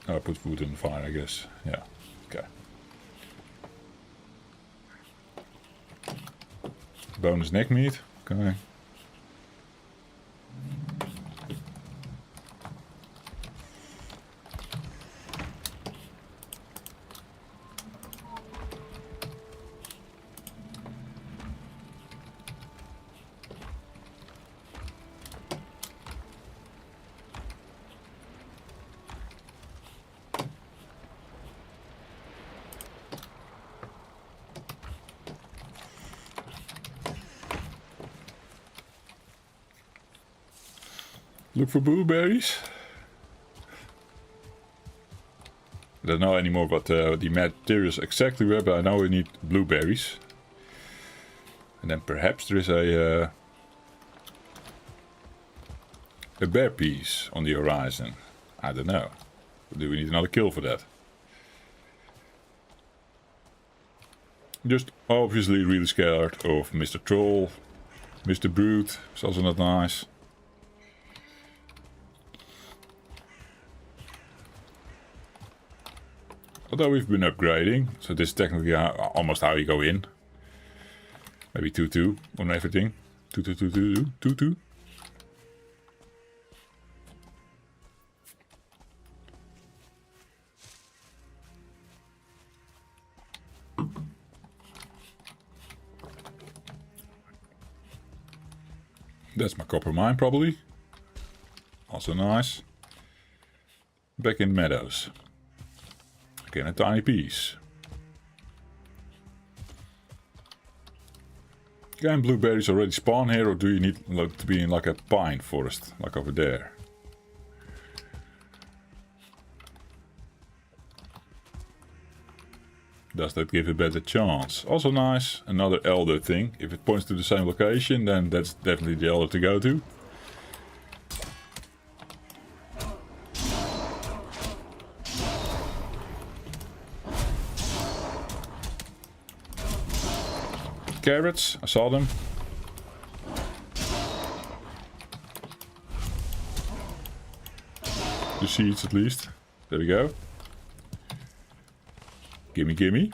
I put wood in the fire, I guess. Yeah. Okay. Bonus neck meat. Okay. Look for blueberries. I don't know anymore what the materials exactly were, but I know we need blueberries. And then perhaps there is a bear piece on the horizon. I don't know. Do we need another kill for that? Just obviously really scared of Mr. Troll. Mr. Brute is also not nice. Although we've been upgrading, so this is technically almost how you go in. Maybe 2-2 on everything. 2-2-2-2-2-2. That's my copper mine probably. Also nice. Back in meadows. Again, a tiny piece. Can blueberries already spawn here, or do you need to be in like a pine forest, like over there? Does that give a better chance? Also nice. Another elder thing. If it points to the same location, then that's definitely the elder to go to. Carrots, I saw them. The seeds at least. There we go. Gimme, gimme.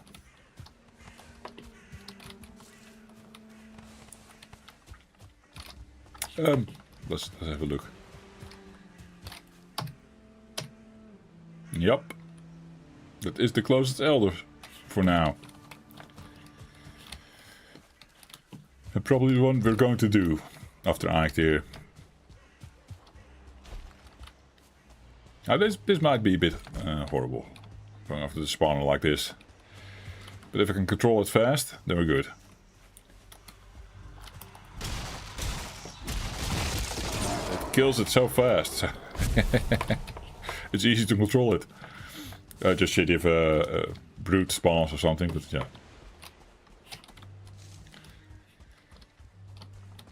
Let's have a look. Yup. That is the closest elder for now. And probably the one we're going to do after Eikthyr. Now this might be a bit horrible. Going after the spawner like this. But if I can control it fast, then we're good. It kills it so fast. It's easy to control it. Just shit if a brute spawns or something, but yeah.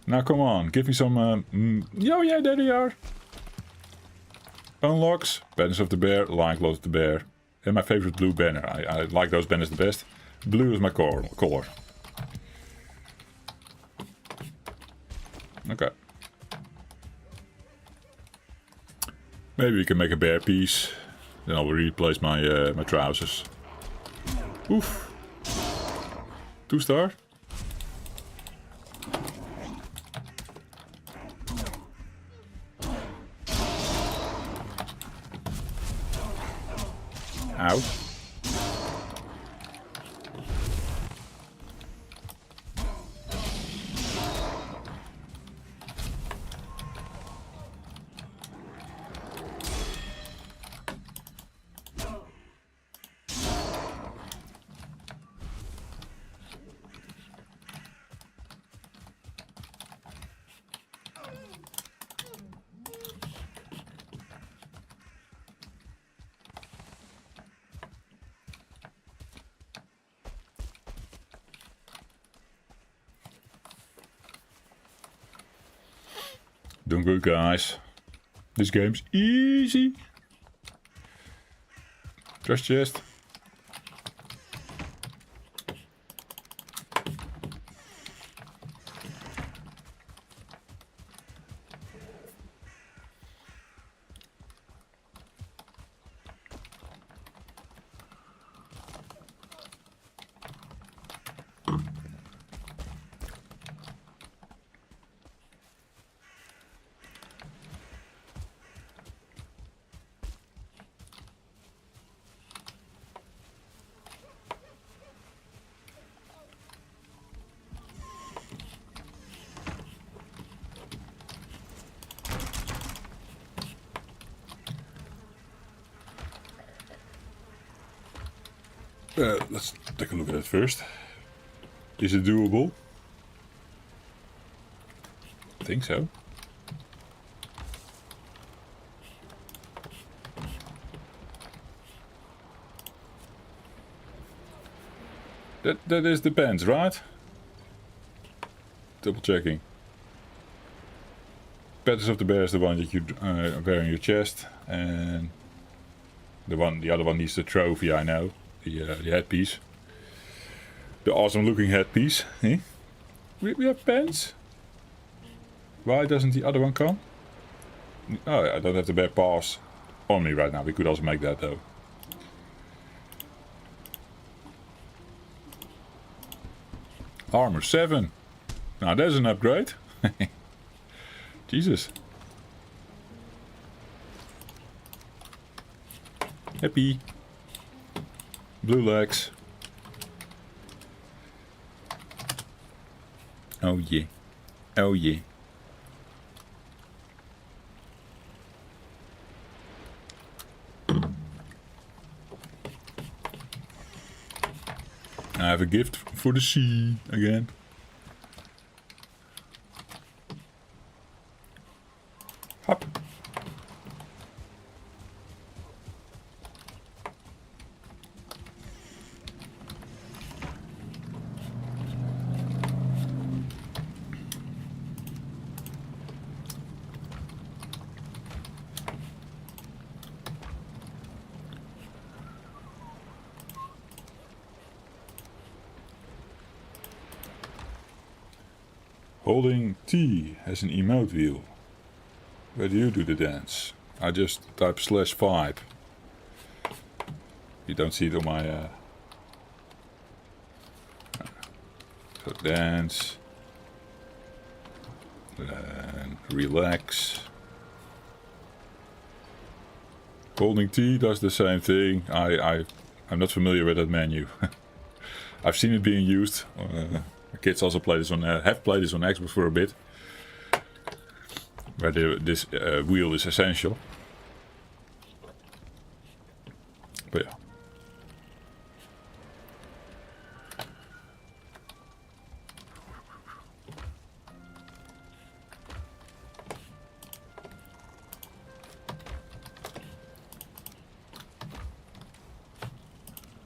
Now come on, give me some... Oh yeah, there they are. Unlocks, banners of the bear, lion clothes of the bear. And my favorite blue banner. I like those banners the best. Blue is my color. Okay. Maybe we can make a bear piece. Then I'll replace my my trousers. Oof. 2-star. Ow. Doing good, guys. This game's easy. Trash chest. Let's take a look at it first. Is it doable? I think so. That is depends, right? Double checking. Petals of the bear is the one that you wear on your chest, and the other one needs the trophy. I know. The headpiece. The awesome looking headpiece. Eh? We have pants? Why doesn't the other one come? Oh, I don't have the bear pass on me right now. We could also make that though. Armor 7. Now there's an upgrade. Jesus. Happy. Blue legs. Oh yeah. Oh yeah. I have a gift for the sea again. Hop. Holding T has an emote wheel. Where do you do the dance? I just type /5. You don't see it on my... So dance. And relax. Holding T does the same thing. I'm not familiar with that menu. I've seen it being used. My kids also play this on, have played this on Xbox for a bit. Where this wheel is essential. But yeah.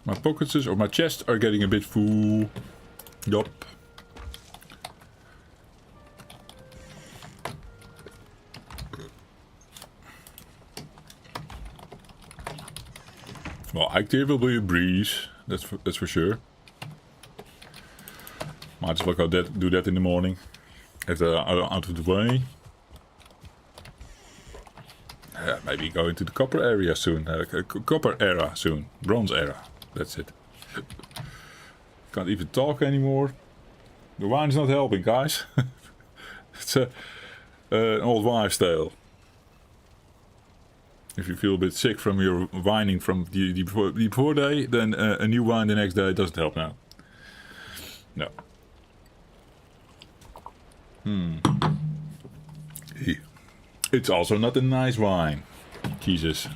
My pockets or my chest are getting a bit full. Yup. Well, Eikthyr will be a breeze. That's for sure. Might as well go do that in the morning. If they're out of the way. Maybe go into the copper area soon. Copper era soon. Bronze era. That's it. Can't even talk anymore. The wine's not helping, guys. It's an old wives' tale. If you feel a bit sick from your whining from the before day, then a new wine the next day doesn't help now. No. It's also not a nice wine. Jesus.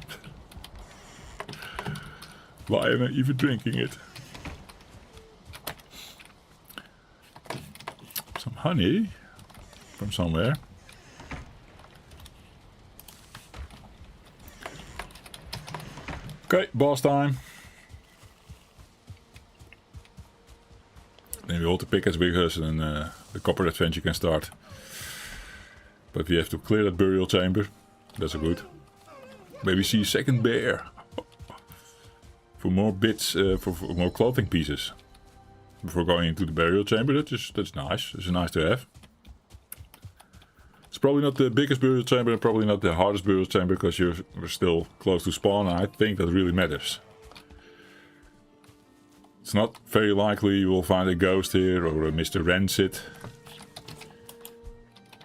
Why am I even drinking it? Some honey from somewhere. Okay, boss time. Then we hold the pick as because and the copper adventure can start. But we have to clear that burial chamber. That's a good. Maybe see a second bear. For more bits, for more clothing pieces. Before going into the burial chamber, that's nice. It's nice to have. It's probably not the biggest burial chamber and probably not the hardest burial chamber because we're still close to spawn. I think that really matters. It's not very likely you will find a ghost here or a Mr. Rancid.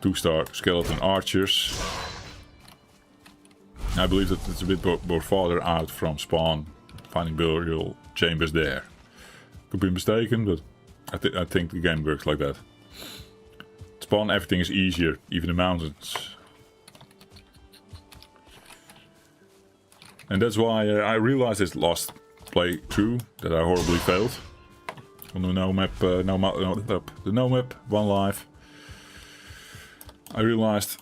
2-star skeleton archers. I believe that it's a bit more farther out from spawn. Finding burial chambers there. Could be mistaken, but I think the game works like that. Spawn everything is easier, even the mountains. And that's why I realized this last playthrough that I horribly failed. On the no map, the no map, one life. I realized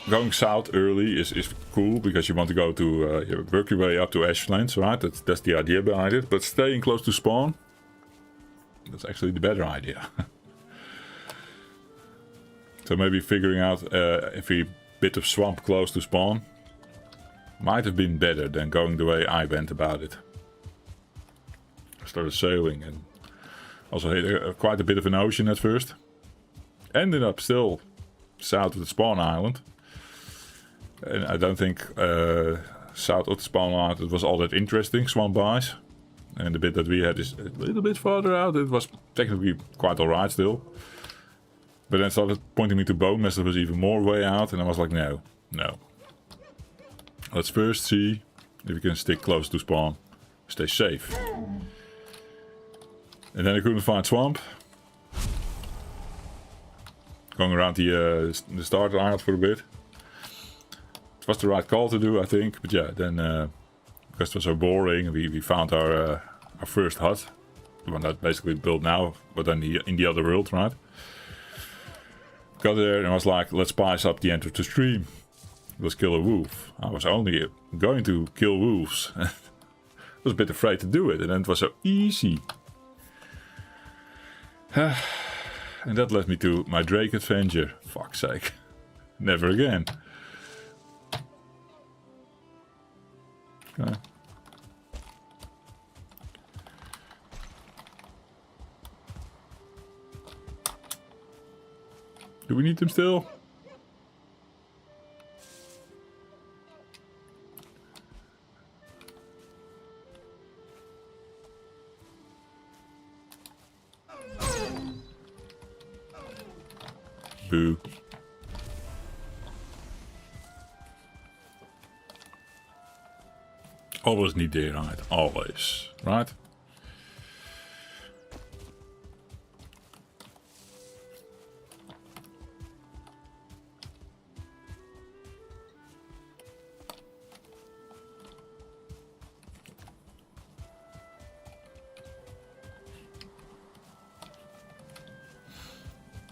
going south early is cool because you want to go to work your way up to Ashlands, right? That's the idea behind it. But staying close to spawn, that's actually the better idea. So maybe figuring out if a bit of swamp close to spawn might have been better than going the way I went about it. I started sailing and also hit quite a bit of an ocean at first. Ended up still south of the spawn island. And I don't think south of the spawn island it was all that interesting, swamp-wise. And the bit that we had is a little bit farther out. It was technically quite alright still. But then started pointing me to Bone Mess that was even more way out. And I was like, no. Let's first see if we can stick close to spawn. Stay safe. And then I couldn't find swamp. Going around the starter island for a bit. It was the right call to do, I think. But yeah, then because it was so boring, we found our first hut. The one that basically built now, but then in the other world, right? Got there and I was like, let's spice up the end of the stream. Let's kill a wolf. I was only going to kill wolves. I was a bit afraid to do it, and then it was so easy. And that led me to my Drake adventure. Fuck's sake. Never again. Okay. Do we need them still? Boo. Always need daylight. Always. Right?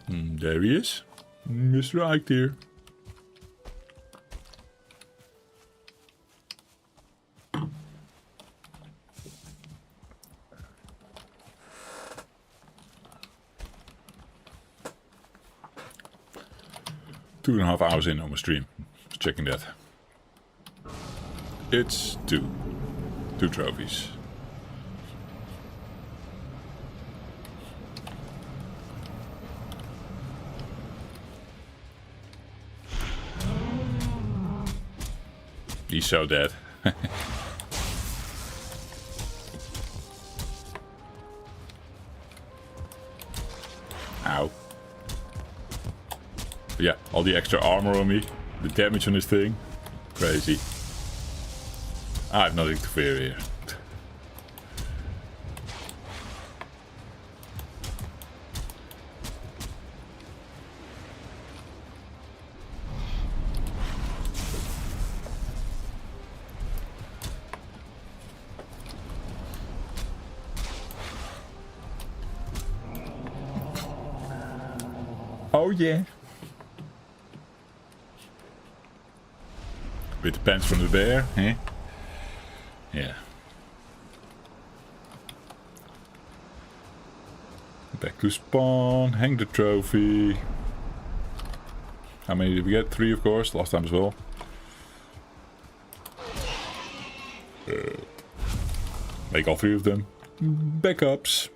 There he is. Mr. Eikthyr. Two and a half hours in on my stream. Just checking that. It's 2. 2 trophies. He's so dead. Ow. But yeah, all the extra armor on me, the damage on this thing, crazy. I have nothing to fear here. Oh yeah. Bit depends from the bear, eh? Yeah. Back to spawn, hang the trophy. How many did we get? 3 of course, last time as well. Make all 3 of them. Backups.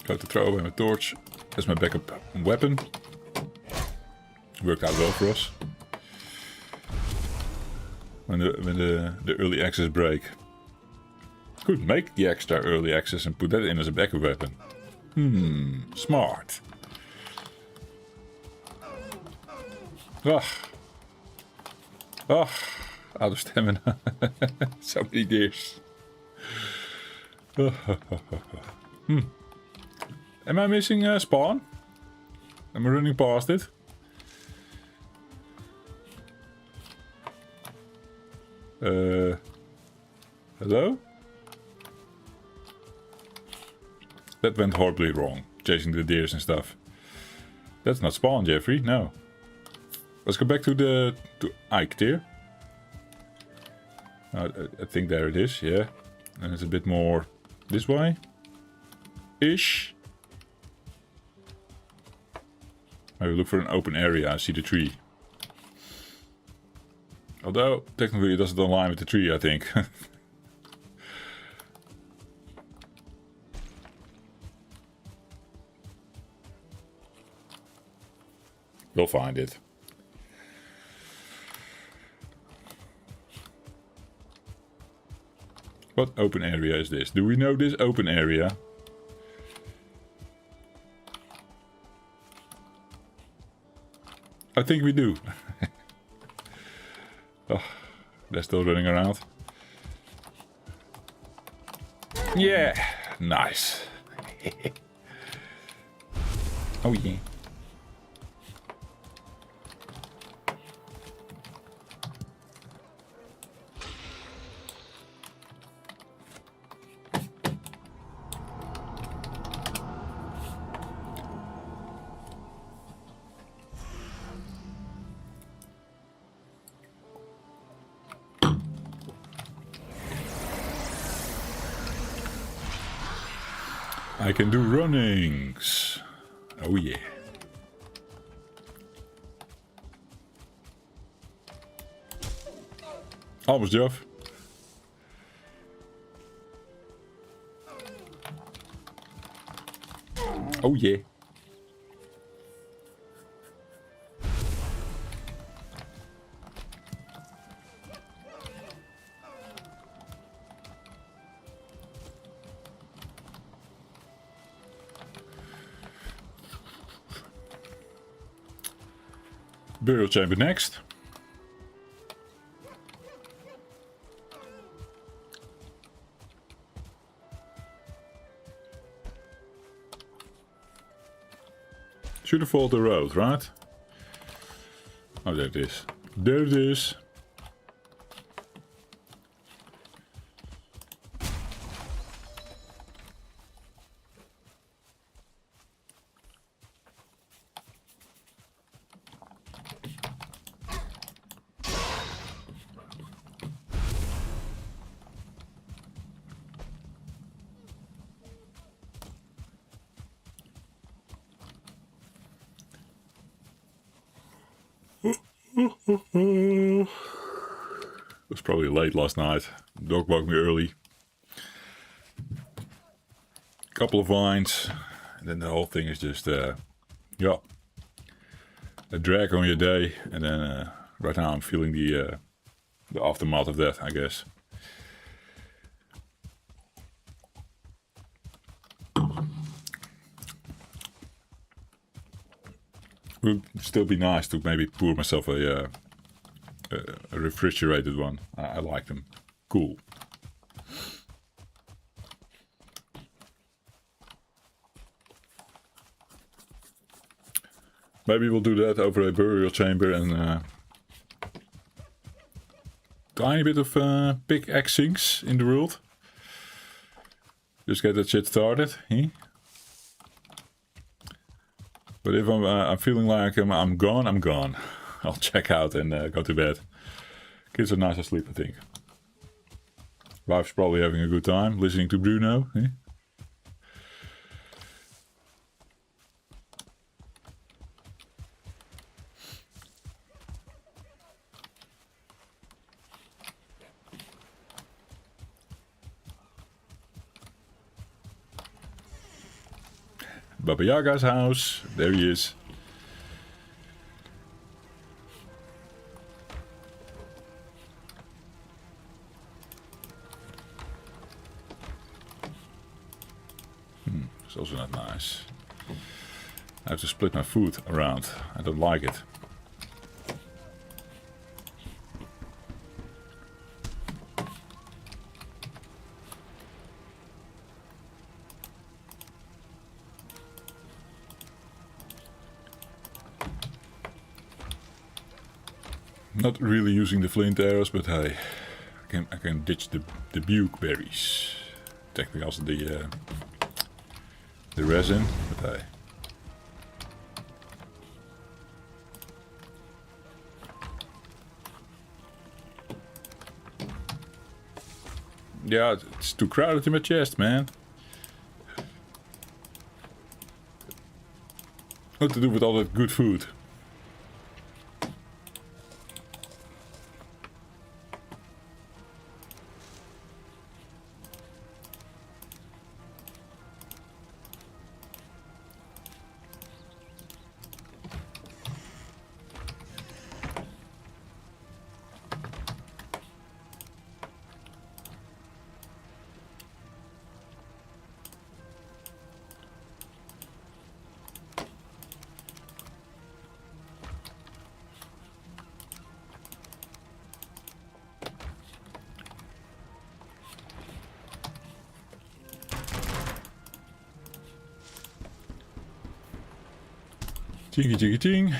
Go to throw away my torch. That's my backup weapon. Worked out well for us. When the early access break. Could make the extra early access and put that in as a backup weapon. Smart. Ugh. Ugh. Out of stamina. So many gears. Am I missing spawn? Am I running past it? Hello? That went horribly wrong, chasing the deers and stuff. That's not spawn, Jeffrey, no. Let's go back to Eikthyr. I think there it is, yeah. And it's a bit more this way. Ish. Maybe look for an open area, I see the tree. Although, technically it doesn't align with the tree, I think. We'll find it. What open area is this? Do we know this open area? I think we do. Oh, they're still running around. Yeah, nice. Oh yeah. I can do runnings. Oh yeah. Almost, Jeff. Oh yeah. Burial chamber next. Should have followed the road, right? Oh, there it is. There it is. It was probably late last night. Dog woke me early. Couple of wines, and then the whole thing is just, yeah, a drag on your day. And then right now I'm feeling the aftermath of that, I guess. Would still be nice to maybe pour myself a refrigerated one. I like them. Cool. Maybe we'll do that over a burial chamber and tiny bit of pickaxings in the world. Just get that shit started, eh? But if I'm feeling like I'm gone, I'm gone. I'll check out and go to bed. Kids are nice asleep, I think. Wife's probably having a good time listening to Bruno. Eh? Baba Yaga's house. There he is. It's also not nice. I have to split my food around. I don't like it. Not really using the flint arrows, but hey, I can ditch the buke berries. Technically also the resin, but hey. Yeah, it's too crowded in my chest, man. What to do with all that good food? Chingy chingy ching.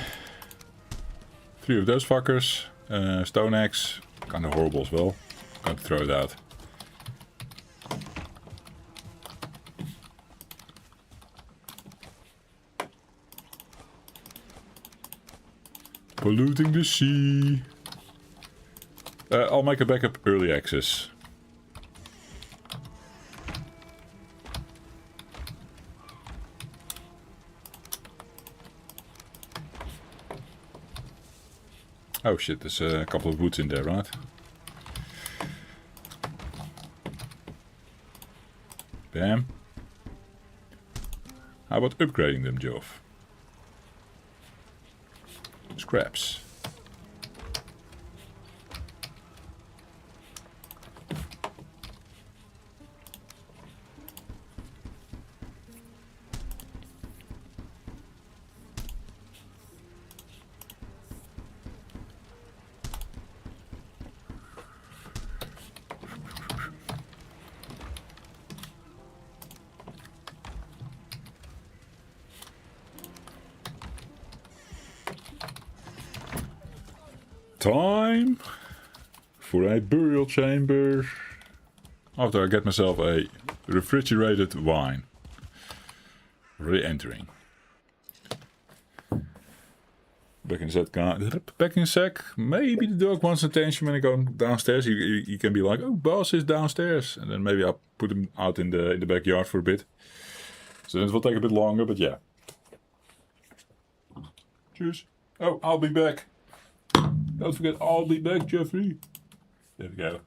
3 of those fuckers. Stone axe. Kinda horrible as well. Going to throw it out. Polluting the sea. I'll make a backup early access. Oh shit, there's a couple of woods in there, right? Bam. How about upgrading them, Geoff? Scraps. Time for a burial chamber. After I get myself a refrigerated wine. Re-entering. Back in the sack. Maybe the dog wants attention when I go downstairs. You can be like, oh, boss is downstairs. And then maybe I'll put him out in the backyard for a bit. So then it will take a bit longer, but yeah. Cheers. Oh, I'll be back. Don't forget, I'll be back, Jeffrey. There we go.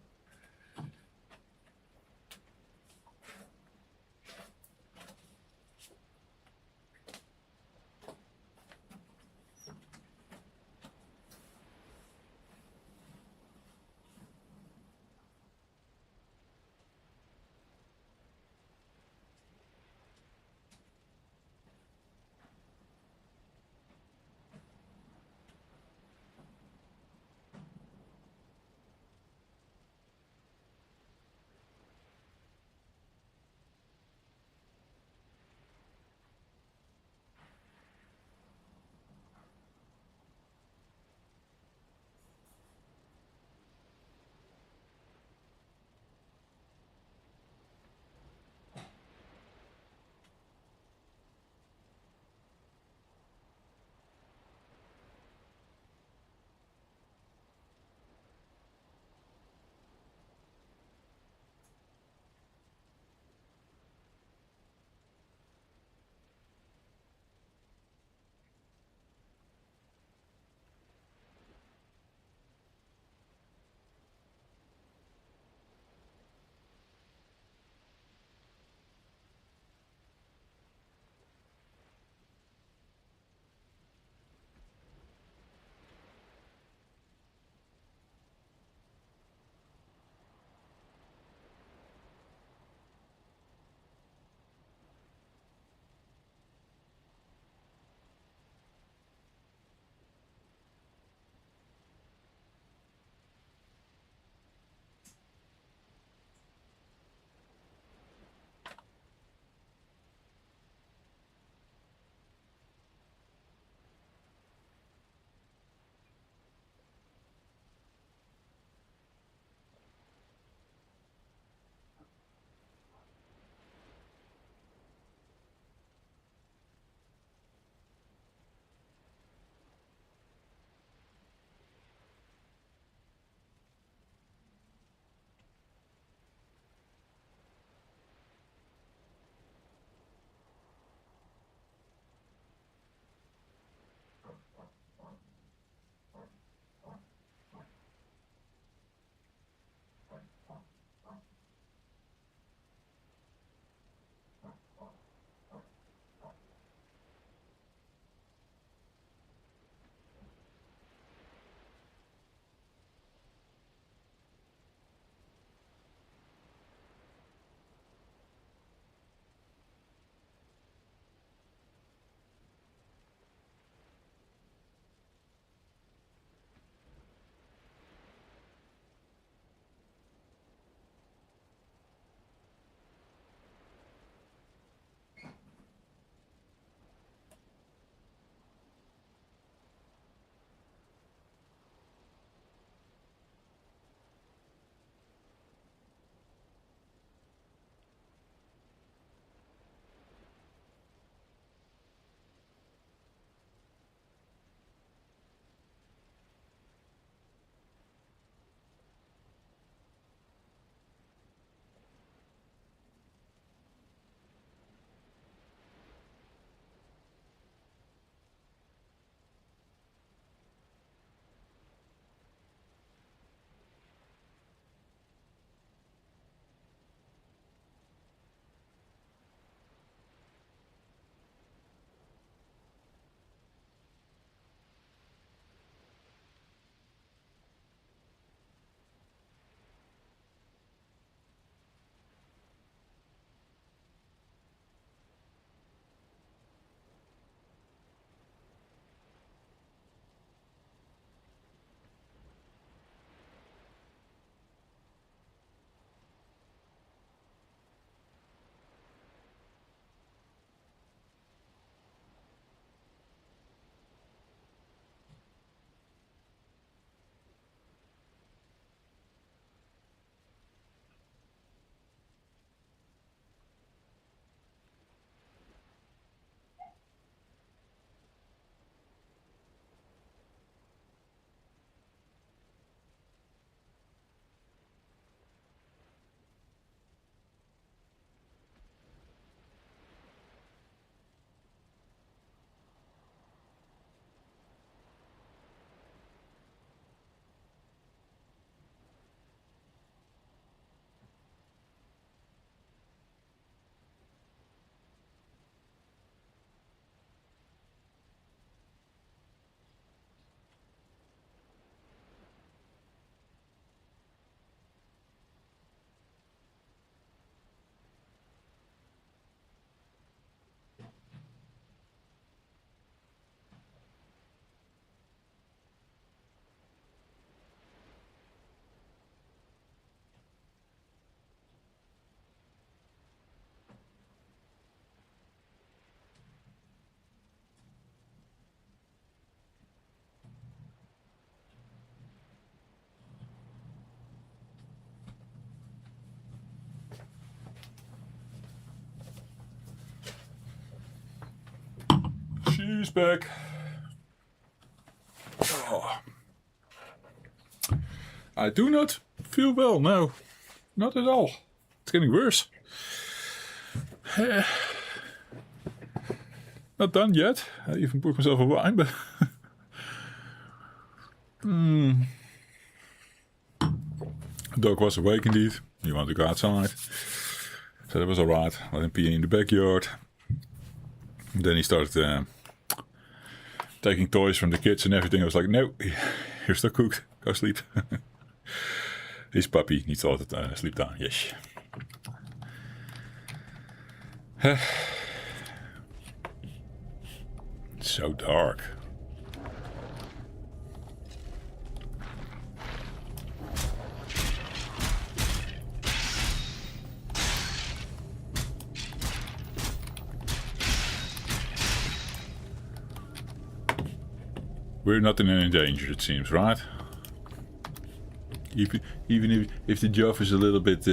He's back. Oh. I do not feel well, no. Not at all. It's getting worse. Not done yet. I even poured myself a wine, but... The dog was awake indeed. He wanted to go outside. So that was alright. Let him pee in the backyard. And then he started taking toys from the kids and everything. I was like, no, you're still cooked. Go sleep. His puppy needs all the sleep time. Yes. It's so dark. We're not in any danger, it seems, right? Even if the Jove is a little bit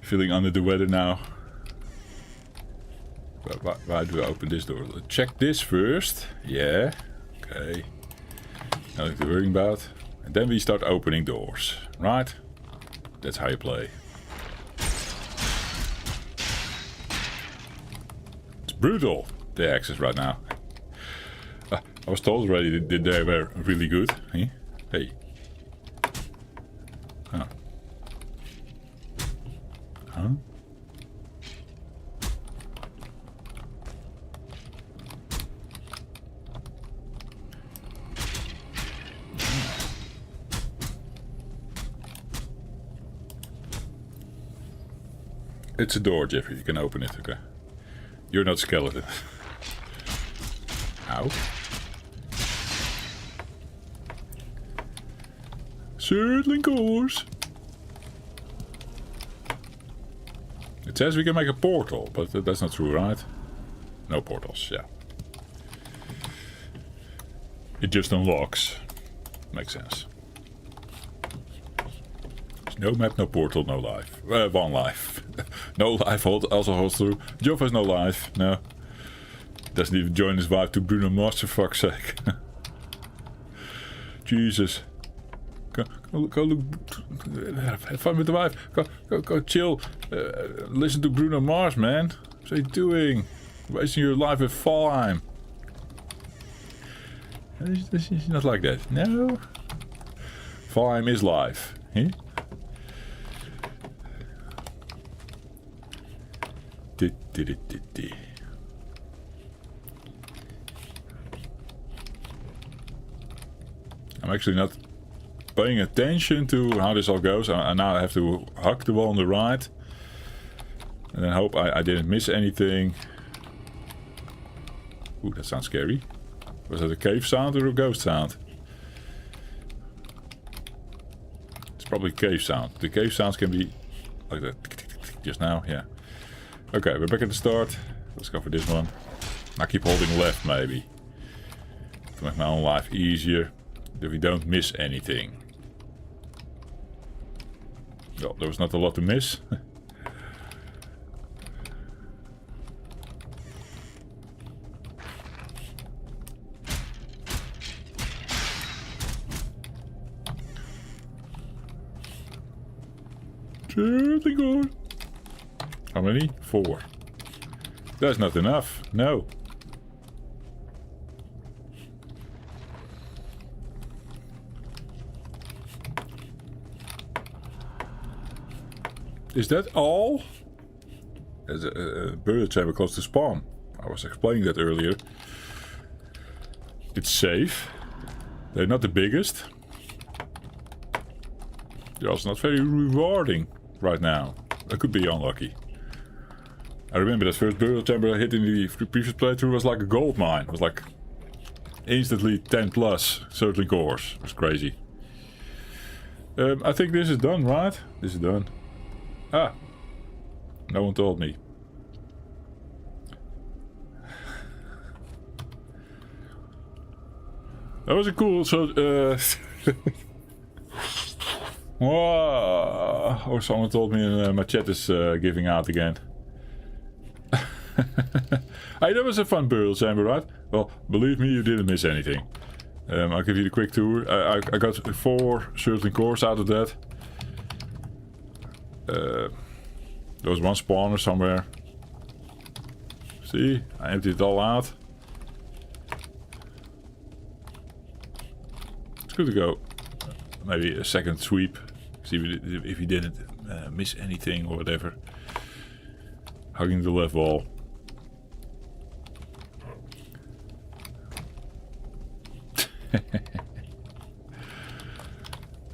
feeling under the weather now. Why do I open this door? Let's check this first. Yeah. Okay. Nothing to worry about. And then we start opening doors, right? That's how you play. It's brutal, the access right now. I was told already that they were really good. Hey. Hey. Huh. Huh? It's a door, Jeffrey. You can open it, okay? You're not skeleton. Ow. Circling course. It says we can make a portal, but that's not true, right? No portals, yeah. It just unlocks. Makes sense. No map, no portal, no life. One life. No life also holds true. Joff has no life. No. Doesn't even join his wife to Bruno Mars, for fuck's sake. Jesus. Go look. Have fun with the wife. Go chill. Listen to Bruno Mars, man. What are you doing? Wasting your life with Valheim. It's not like that. No. Valheim is life. Huh? I'm actually not paying attention to how this all goes. I now have to hug the wall on the right. And then hope I didn't miss anything. Ooh, that sounds scary. Was that a cave sound or a ghost sound? It's probably cave sound. The cave sounds can be like that. Just now, yeah. Okay, we're back at the start. Let's go for this one. I keep holding left maybe. To make my own life easier. That we don't miss anything. Oh, there was not a lot to miss. Something good. How many? 4. That's not enough. No. Is that all? There's a bird chamber close to spawn. I was explaining that earlier. It's safe. They're not the biggest. They're also not very rewarding right now. I could be unlucky. I remember that first burial chamber I hit in the previous playthrough was like a gold mine. It was like instantly 10 plus circling cores. It was crazy. I think this is done, right? This is done. Ah. No one told me. That was a cool, Whoa. Or someone told me my chat is giving out again. Hey, that was a fun burial chamber, right? Well, believe me, you didn't miss anything. I'll give you the quick tour. I got 4 certain cores out of that. There was one spawner somewhere. See, I emptied it all out. It's good to go. Maybe a second sweep. See if he didn't miss anything or whatever. Hugging the left wall.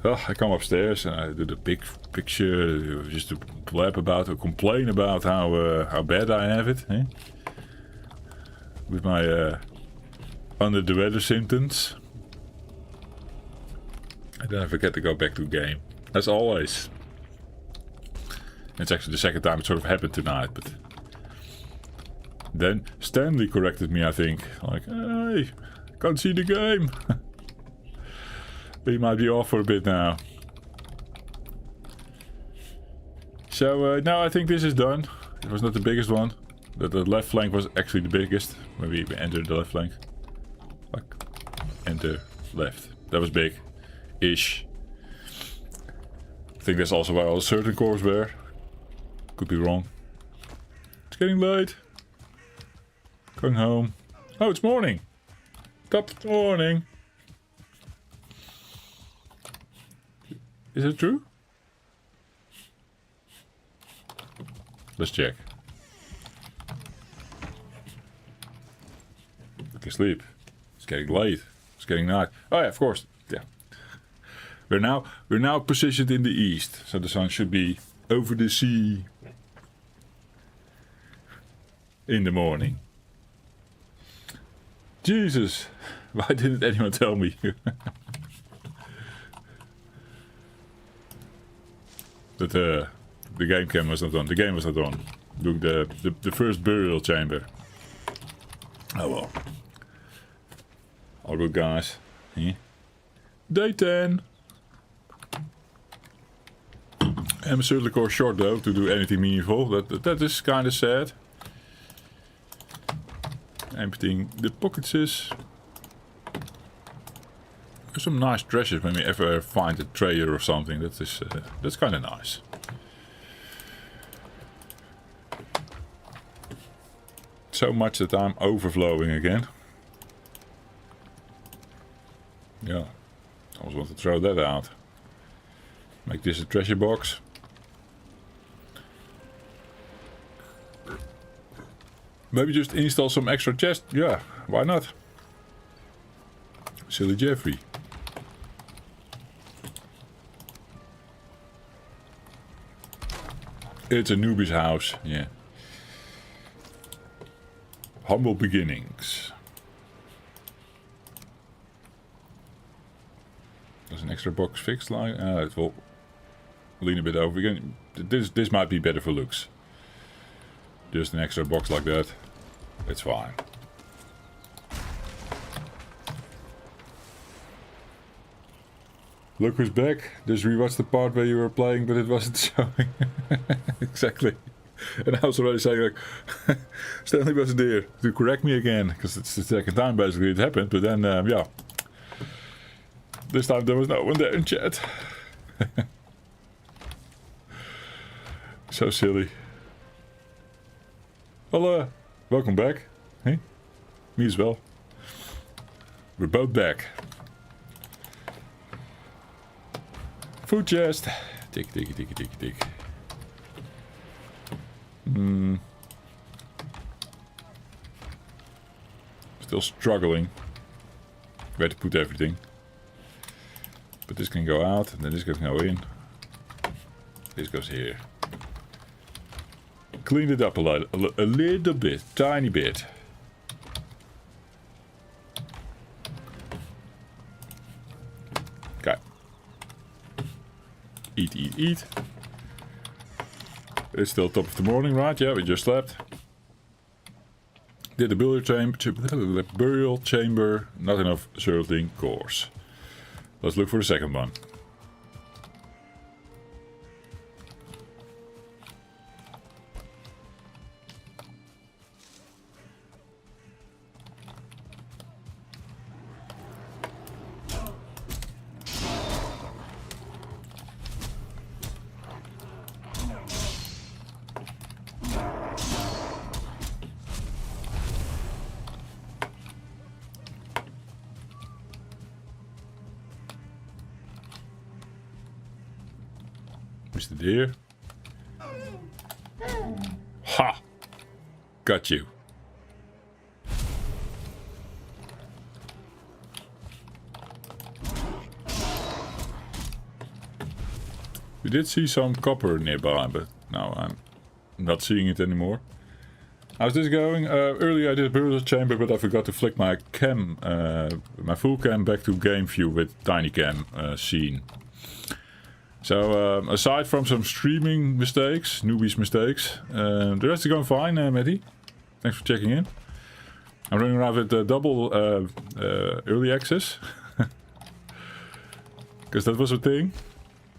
Well, I come upstairs and I do the big picture just to blab about or complain about how bad I have it. Eh? With my under the weather symptoms. And then I forget to go back to game. As always. It's actually the second time it sort of happened tonight, but then Stanley corrected me, I think. Like, hey, can't see the game. He might be off for a bit now. So, now I think this is done. It was not the biggest one. The left flank was actually the biggest. When we entered the left flank. Like, enter left. That was big. Ish. I think that's also why all the certain cores were. Could be wrong. It's getting late. Going home. Oh, it's morning. Top morning. Is it true? Let's check. I can sleep. It's getting late. It's getting night. Oh yeah, of course. Yeah. We're now positioned in the east, so the sun should be over the sea in the morning. Jesus, why didn't anyone tell me? But the game cam was not on. The game was not on. Look, the first burial chamber. Oh well. All good, guys. Yeah. Day 10. I'm certainly core short though to do anything meaningful. That is kind of sad. Emptying the pockets. There's some nice treasures when we ever find a trader or something. That's kind of nice. So much that I'm overflowing again. Yeah, I always want to throw that out. Make this a treasure box. Maybe just install some extra chests. Yeah, why not? Silly Jeffrey. It's a newbie's house, yeah. Humble beginnings. There's an extra box fixed like it will lean a bit over again. This might be better for looks. Just an extra box like that. It's fine. Look who's back. Just rewatched the part where you were playing but it wasn't showing. Exactly. And I was already saying like Stanley wasn't there to correct me again because it's the second time basically it happened, but then yeah. This time there was no one there in chat. So silly. Well, welcome back. Hey, me as well. We're both back. Food chest. Tick, tick, tick, tick, tick. Still struggling where to put everything. But this can go out, and then this can go in. This goes here. Clean it up a little bit, tiny bit. Okay. Eat, eat, eat. It's still top of the morning, right? Yeah, we just slept. Did the burial chamber. Not enough certain cores. Let's look for the second one. Mr. Deer. Ha! Got you. We did see some copper nearby, but now I'm not seeing it anymore. How's this going? Earlier I did a burial chamber, but I forgot to flick my cam, my full cam back to game view with tiny cam scene. So aside from some streaming mistakes, newbies mistakes, the rest is going fine, Matty. Thanks for checking in. I'm running around with double early access. Because that was a thing.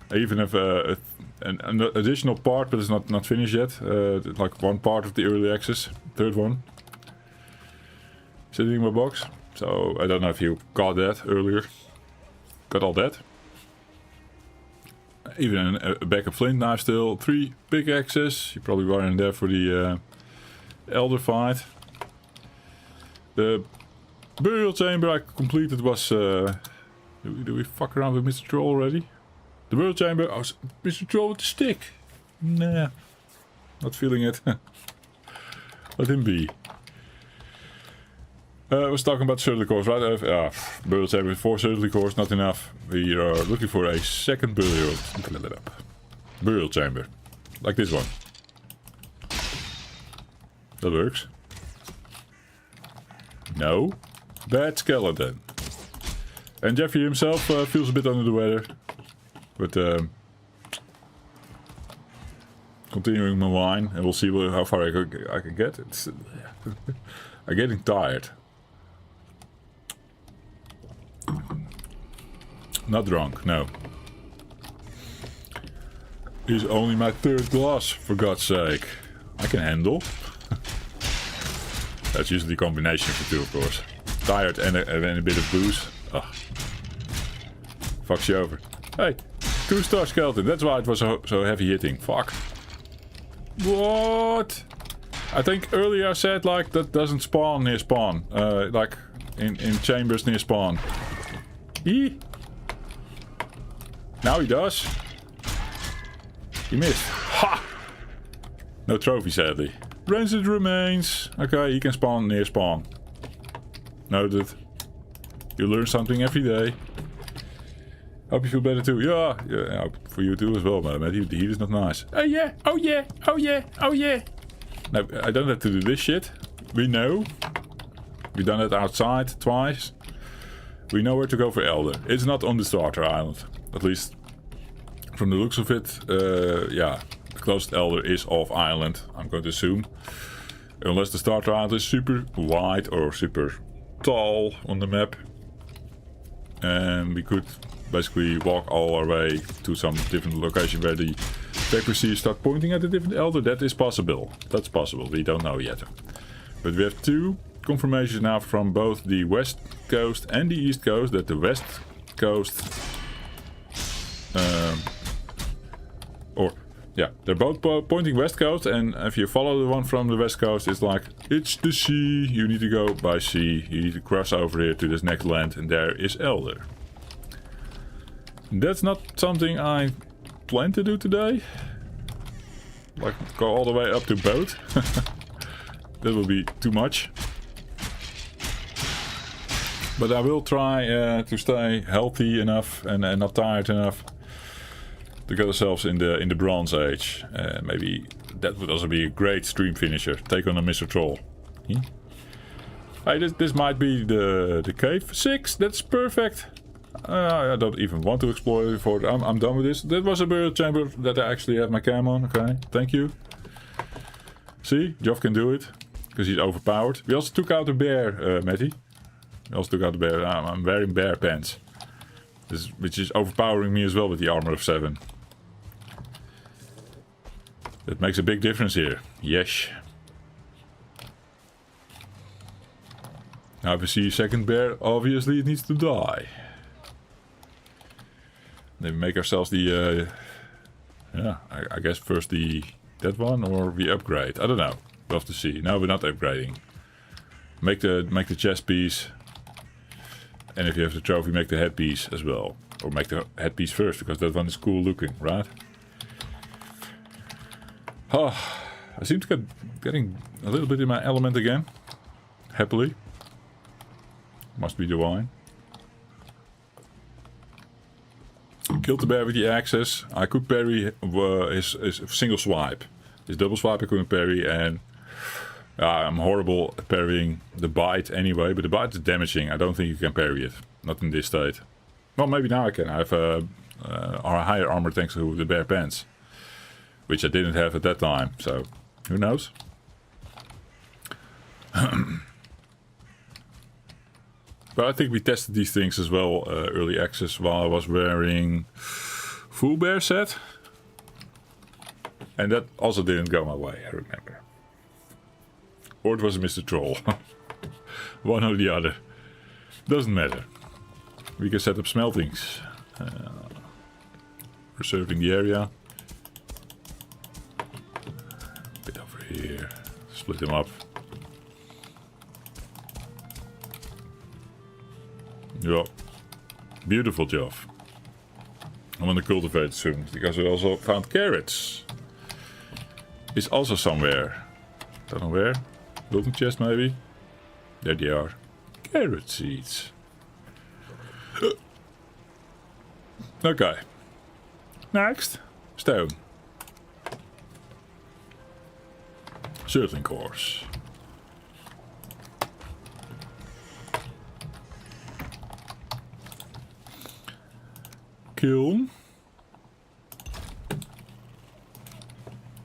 I even have an additional part, but it's not finished yet. Like one part of the early access, third one. Sitting in my box. So I don't know if you got that earlier. Got all that. Even a bag of flint knife still. 3 pickaxes. You probably were in there for the elder fight. The burial chamber I completed was... do we fuck around with Mr. Troll already? The burial chamber... Oh, Mr. Troll with the stick. Nah. Not feeling it. Let him be. I was talking about certainty cores, right? Burial chamber with 4 certainty cores, not enough. We are looking for a second burial chamber. Like this one. That works. No. Bad skeleton. And Jeffrey himself feels a bit under the weather. But continuing my wine, and we'll see how far I can get. It's, I'm getting tired. Not drunk, no. It's only my 3rd glass, for God's sake. I can handle. That's usually a combination of the two, of course. Tired and a bit of booze. Ugh. Fucks you over. Hey, 2-star skeleton. That's why it was so heavy hitting. Fuck. What? I think earlier I said like that doesn't spawn near spawn. Like in chambers near spawn. Eee. Now he does. He missed. Ha! No trophy, sadly. Rancid remains. Okay, he can spawn near spawn. Noted. You learn something every day. Hope you feel better too. Yeah, for you too as well, man. The heat is not nice. Oh yeah, oh yeah, oh yeah, oh yeah. No, I don't have to do this shit. We know. We've done it outside twice. We know where to go for Elder. It's not on the starter island. At least from the looks of it, yeah. The closest Elder is off island, I'm going to assume. Unless the starter island is super wide or super tall on the map. And we could basically walk all our way to some different location where the Vegvisir start pointing at a different Elder. That is possible. That's possible. We don't know yet. But we have 2 confirmations now from both the west coast and the east coast that the west coast... yeah, they're both pointing west coast, and if you follow the one from the west coast, it's like, it's the sea, you need to go by sea, you need to cross over here to this next land, and there is Elder. That's not something I plan to do today. Like, go all the way up to boat. That will be too much. But I will try to stay healthy enough and not tired enough to get ourselves in the Bronze Age. Maybe that would also be a great stream finisher. Take on a Mr. Troll. Hey, this might be the cave. 6, that's perfect. I don't even want to explore it before I'm done with this. That was a burial chamber that I actually have my cam on. Okay, thank you. See, Joff can do it because he's overpowered. We also took out the bear, Matty. We also took out the bear. I'm wearing bear pants, which is overpowering me as well with the armor of 7. That makes a big difference here. Yes. Now if we see a second bear, obviously it needs to die. Then we make ourselves the... yeah, I guess first that one, or we upgrade. I don't know. We'll have to see. No, we're not upgrading. Make the chest piece. And if you have the trophy, make the headpiece as well. Or make the headpiece first, because that one is cool looking, right? Oh, I seem to getting a little bit in my element again. Happily. Must be the wine. Killed the bear with the axes. I could parry his single swipe. His double swipe I couldn't parry, and I'm horrible at parrying the bite anyway, but the bite is damaging. I don't think you can parry it. Not in this state. Well, maybe now I can. I have higher armor thanks to the bear pants, which I didn't have at that time, so who knows? But I think we tested these things as well, early access, while I was wearing full bear set. And that also didn't go my way, I remember. Or it was a Mr. Troll. One or the other. Doesn't matter. We can set up smeltings. Reserving the area. Bit over here. Split them up. Yeah. Beautiful job. I'm gonna cultivate soon, because we also found carrots. It's also somewhere. Don't know where. Building chest maybe. There they are. Carrot seeds. Okay. Next. Stone. Certain course. Kiln.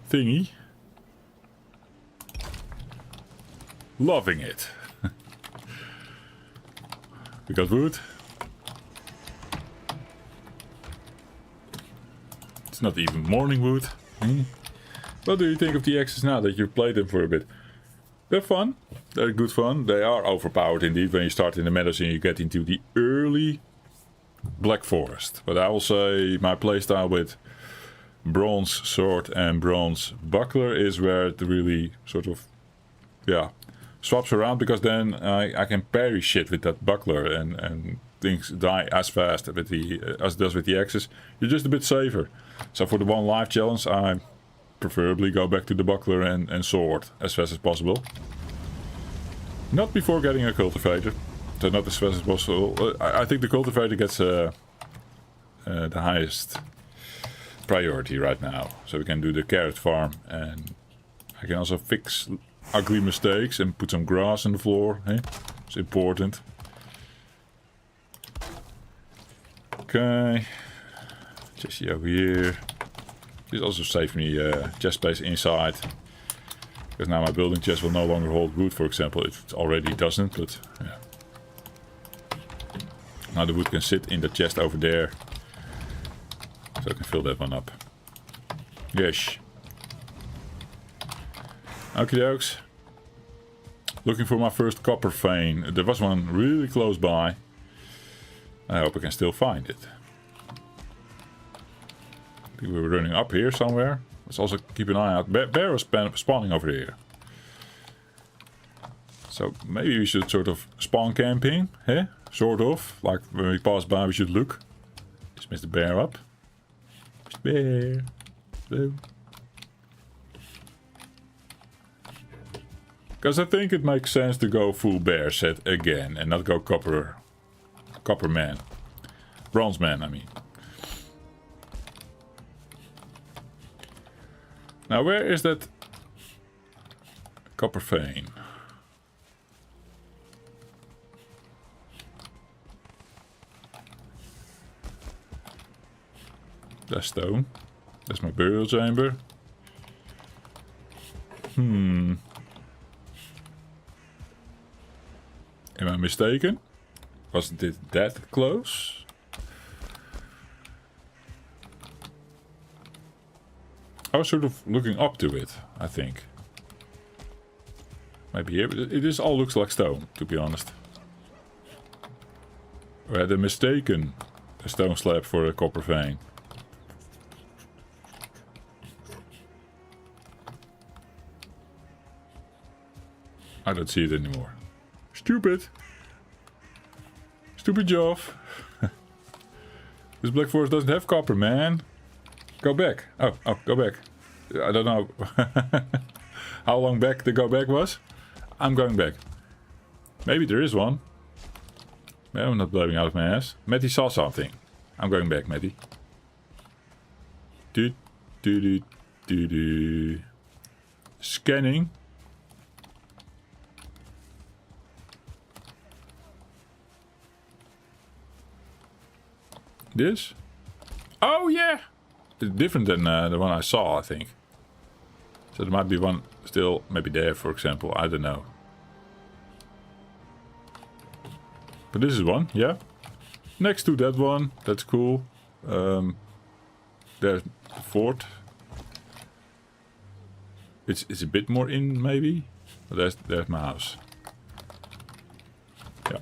Thingy. Loving it. We got wood. It's not even morning wood. What do you think of the axes now that you've played them for a bit? They're fun. They're good fun. They are overpowered indeed when you start in the meadows and you get into the early Black Forest. But I will say my playstyle with bronze sword and bronze buckler is where it really sort of, yeah, swaps around, because then I can parry shit with that buckler and things die as fast with the as it does with the axes. You're just a bit safer. So for the 1 life challenge, I preferably go back to the buckler and sword as fast as possible. Not before getting a cultivator. So not as fast as possible. I think the cultivator gets the highest priority right now. So we can do the carrot farm, and I can also fix ugly mistakes and put some grass on the floor. Eh? It's important. Okay. Chest over here. This also saves me chest space inside. Because now my building chest will no longer hold wood, for example. It already doesn't, but yeah. Now the wood can sit in the chest over there. So I can fill that one up. Yes. Okie dokes. Looking for my first copper vein. There was one really close by. I hope I can still find it. I think we were running up here somewhere. Let's also keep an eye out. Bear was spawning over here. So maybe we should sort of spawn camping, eh? Sort of. Like when we pass by we should look. Just missed the bear up. Bear. Hello. Because I think it makes sense to go full bear set again and not go copper man. Bronze man, I mean. Now where is that copper vein? That's stone. That's my burial chamber. Am I mistaken? Wasn't it that close? I was sort of looking up to it, I think. Maybe here, but it all looks like stone, to be honest. Or had I mistaken a stone slab for a copper vein? I don't see it anymore. Stupid. Stupid job. This Black Forest doesn't have copper, man. Go back. Oh, go back. I don't know how long back the go back was. I'm going back. Maybe there is one. I'm not blowing out of my ass. Matty saw something. I'm going back, Matty. Do do do do do. Scanning. This? Oh yeah! It's different than the one I saw, I think. So there might be one still, maybe there, for example. I don't know. But this is one, yeah. Next to that one, that's cool. There's the fort. It's a bit more in, maybe. But there's my house. Yeah.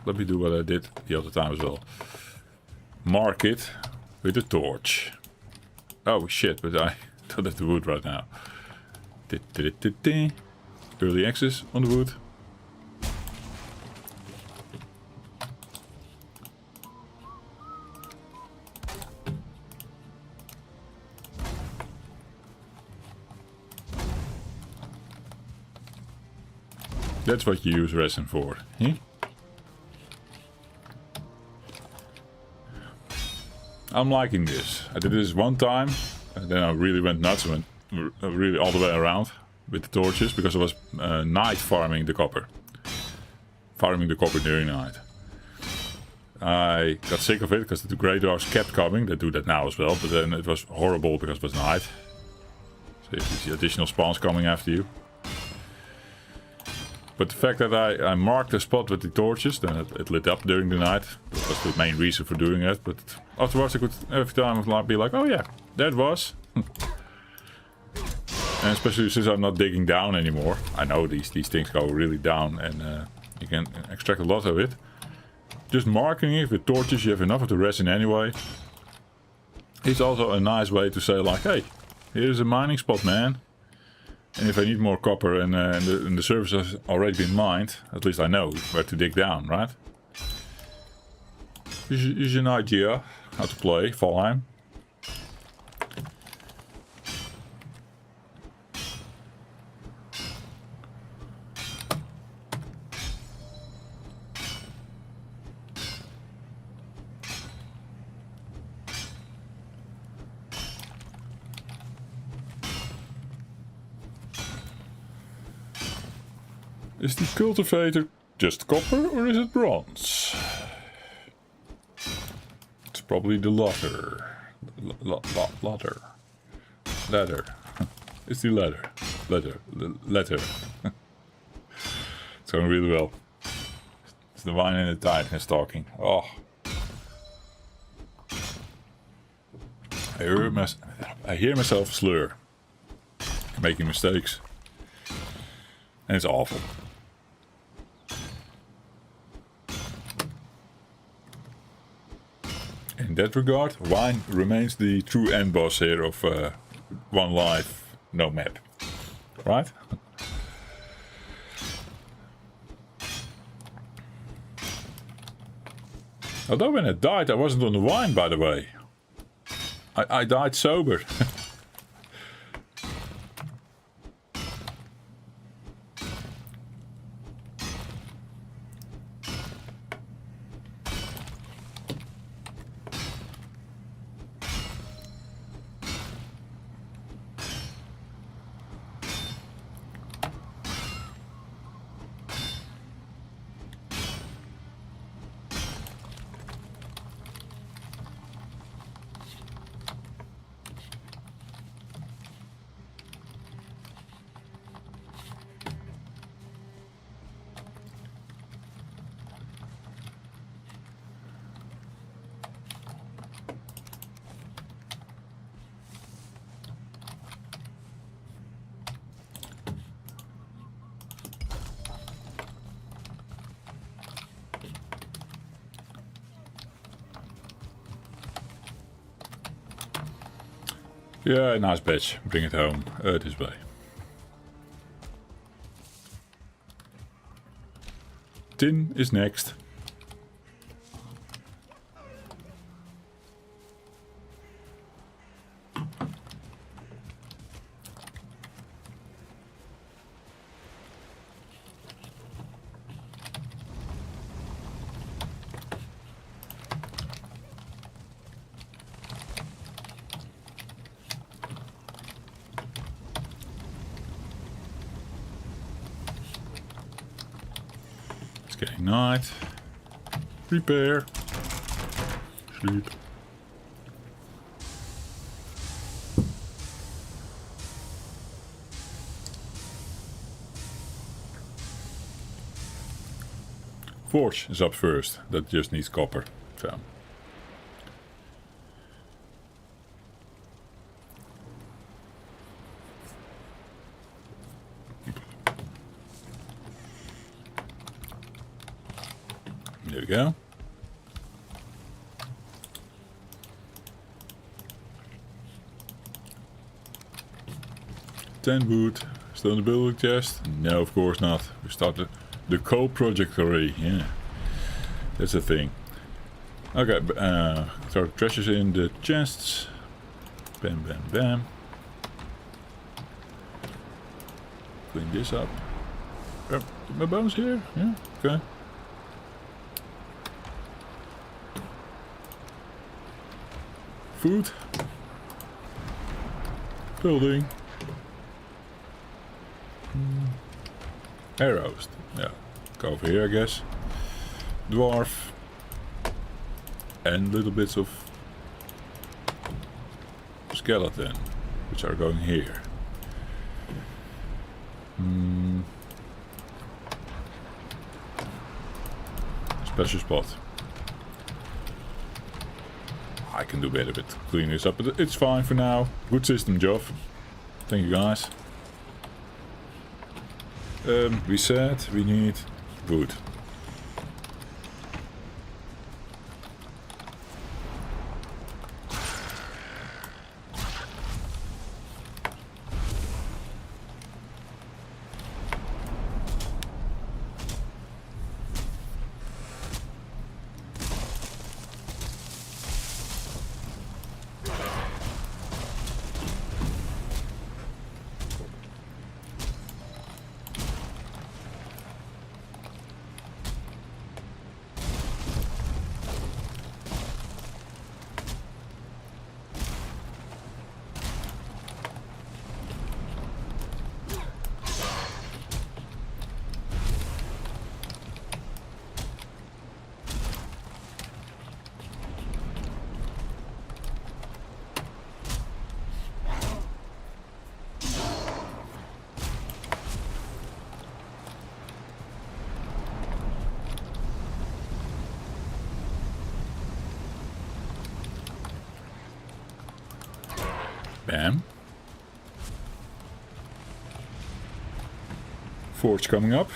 Let me do what I did the other time as well. Mark it with a torch. Oh shit, but I don't have the wood right now. Early access on the wood. That's what you use resin for. Eh? I'm liking this. I did this one time, and then I really went nuts and went really all the way around with the torches because I was night farming the copper. Farming the copper during the night. I got sick of it because the grey dwarfs kept coming. They do that now as well, but then it was horrible because it was night. So you see additional spawns coming after you. But the fact that I marked the spot with the torches, then it lit up during the night. That was the main reason for doing it. But afterwards I could every time be like, oh yeah, there it was. And especially since I'm not digging down anymore. I know these things go really down and you can extract a lot of it. Just marking it with torches, you have enough of the resin anyway. It's also a nice way to say like, hey, here's a mining spot, man. And if I need more copper and the surface has already been mined, at least I know where to dig down, right? Is an idea how to play Valheim. Is the cultivator just copper or is it bronze? It's probably the latter. Ladder. It's the ladder. Letter. It's going really well. It's the wine and the tightness talking. Oh. I hear myself slur. Making mistakes. And it's awful. In that regard, wine remains the true end boss here of One Life No Map. Right? Although when I died, I wasn't on the wine, by the way. I died sober. Yeah, nice batch. Bring it home this way. Tin is next. getting night. Prepare. Sleep. Forge is up first. That just needs copper. So. There we go. Ten wood. Still in the building chest? No, of course not. We started the coal project already. Yeah, that's a thing. Okay, throw the treasures in the chests. Bam, bam, bam. Clean this up. My bones here? Yeah, okay. Food. Building. Arrows. Yeah. Go over here, I guess. Dwarf. And little bits of skeleton, which are going here. Special spot. I can do better with cleaning this up, but it's fine for now. Good system job. Thank you guys. We said we need wood. Bam. Forge coming up.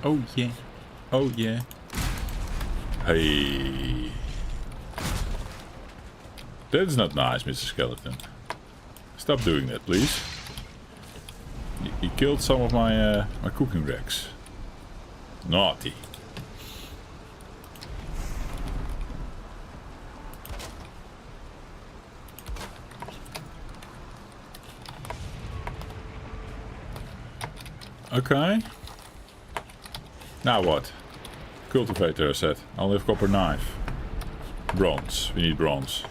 Oh yeah. Oh yeah. Hey. That's not nice, Mr. Skeleton. Stop doing that, please. He killed some of my my cooking racks. Naughty. Okay. Now what? Cultivator, I said. I only have copper knife. Bronze. We need bronze.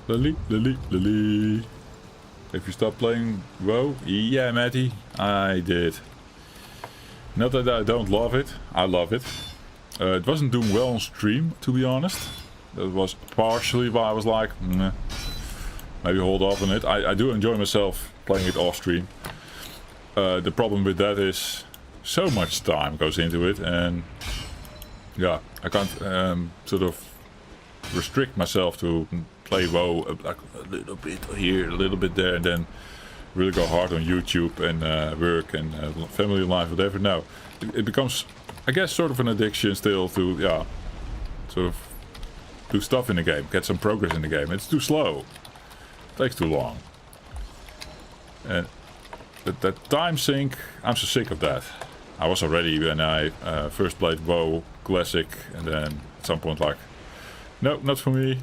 Lily, Lily, Lily. If you stop playing WoW? Yeah, Matty, I did. Not that I don't love it. I love it. It wasn't doing well on stream, to be honest. That was partially why I was like, nah, maybe hold off on it. I do enjoy myself playing it off stream. The problem with that is so much time goes into it, and yeah, I can't sort of restrict myself to play WoW like a little bit here, a little bit there, and then really go hard on YouTube and work and family life, whatever. No, it becomes, I guess, sort of an addiction still to, yeah, sort of do stuff in the game, get some progress in the game. It's too slow. It takes too long. And that time sink, I'm so sick of that. I was already when I first played WoW Classic, and then at some point like, no, not for me.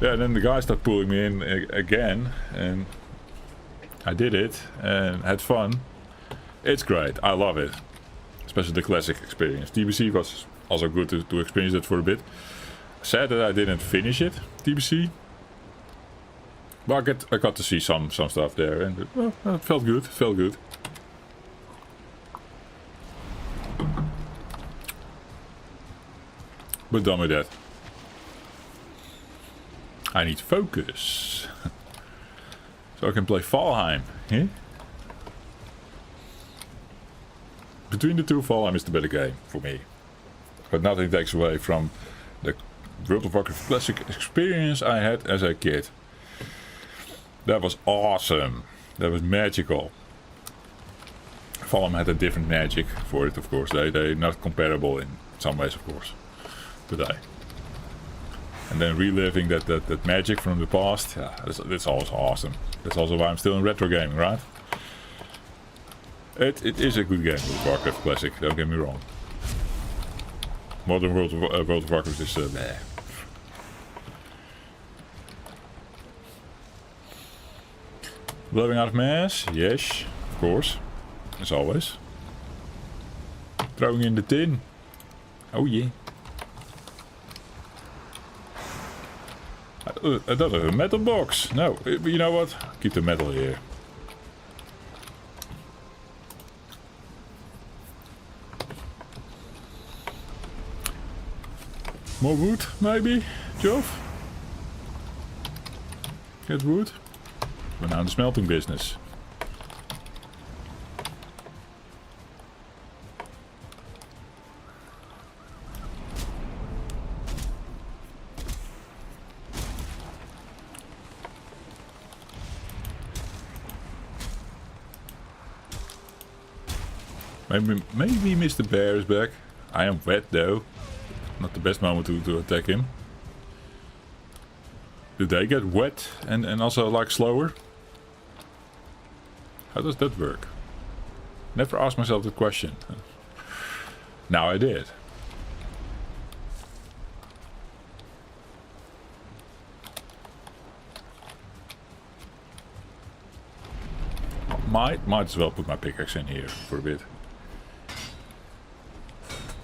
Yeah, and then the guy started pulling me in again, and I did it and had fun. It's great. I love it. Especially the classic experience. TBC was also good to experience it for a bit. Sad that I didn't finish it, TBC. But I got to see some stuff there, and it felt good. It felt good. But done with that. I need focus. So I can play Valheim. Eh? Between the two, Valheim is the better game for me. But nothing takes away from the World of Warcraft classic experience I had as a kid. That was awesome. That was magical. Valheim had a different magic for it, of course. They're not comparable in some ways, of course. But and then reliving that magic from the past, yeah, that's always awesome. That's also why I'm still in retro gaming, right? It is a good game, World of Warcraft Classic, don't get me wrong. Modern World of Warcraft is meh. Blowing out of mass? Yes, of course. As always. Throwing in the tin. Oh yeah. I don't have a metal box. No, you know what? Keep the metal here. More wood, maybe? Jove? Get wood? We're now in the smelting business. Maybe Mr. Bear is back. I am wet though. Not the best moment to attack him. Do they get wet and also like slower? How does that work? Never asked myself that question. Now I did. Might as well put my pickaxe in here for a bit.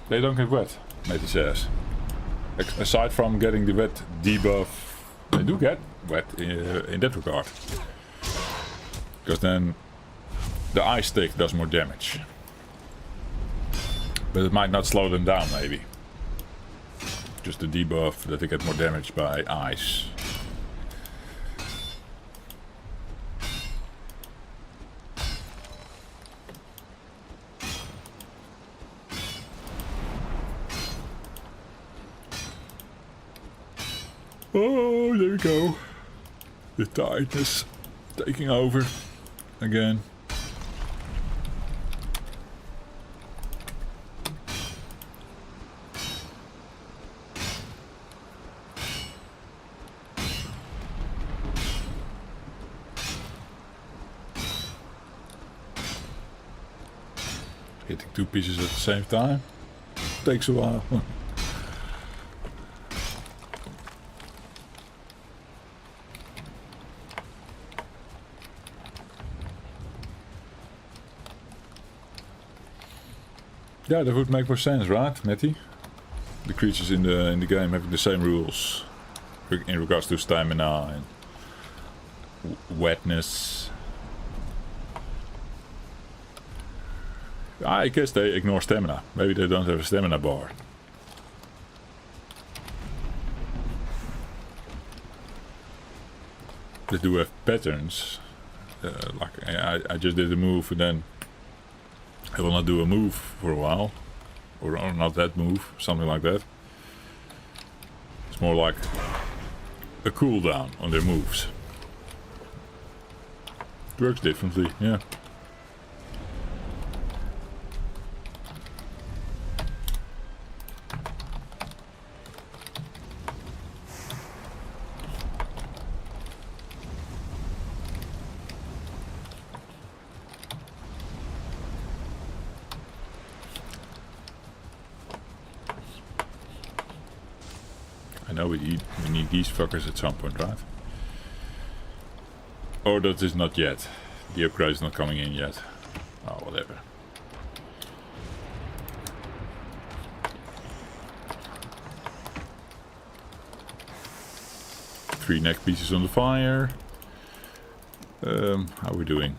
They don't get wet, Matty says. Aside from getting the wet debuff, they do get wet in that regard. Because then the ice stick does more damage. But it might not slow them down, maybe. Just the debuff that they get more damage by ice. Oh, there we go. The tiredness taking over again. Hitting two pieces at the same time takes a while. Yeah, that would make more sense, right, Matty? The creatures in the game having the same rules in regards to stamina and wetness. I guess they ignore stamina. Maybe they don't have a stamina bar. They do have patterns. Like I just did a move and then I will not do a move for a while. Or not that move, something like that. It's more like a cooldown on their moves. It works differently, yeah. know we need these fuckers at some point, right? Or that is not yet. The upgrade is not coming in yet. Oh, whatever. Three neck pieces on the fire. How are we doing?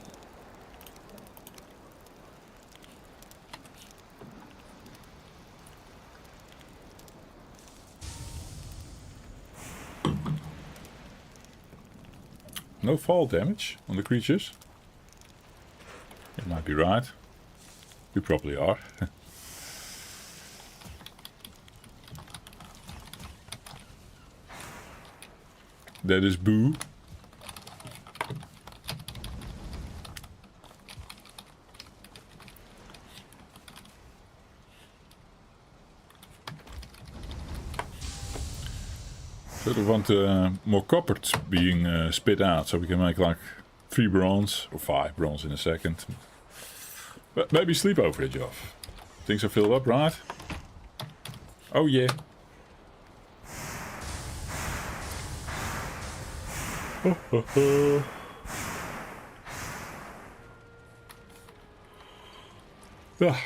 No fall damage on the creatures. It might be right. We probably are. That is Boo. Sort of want more copper being spit out, so we can make like 3 bronze or 5 bronze in a second. But maybe sleep overage off. Things are filled up, right? Oh yeah. Ah.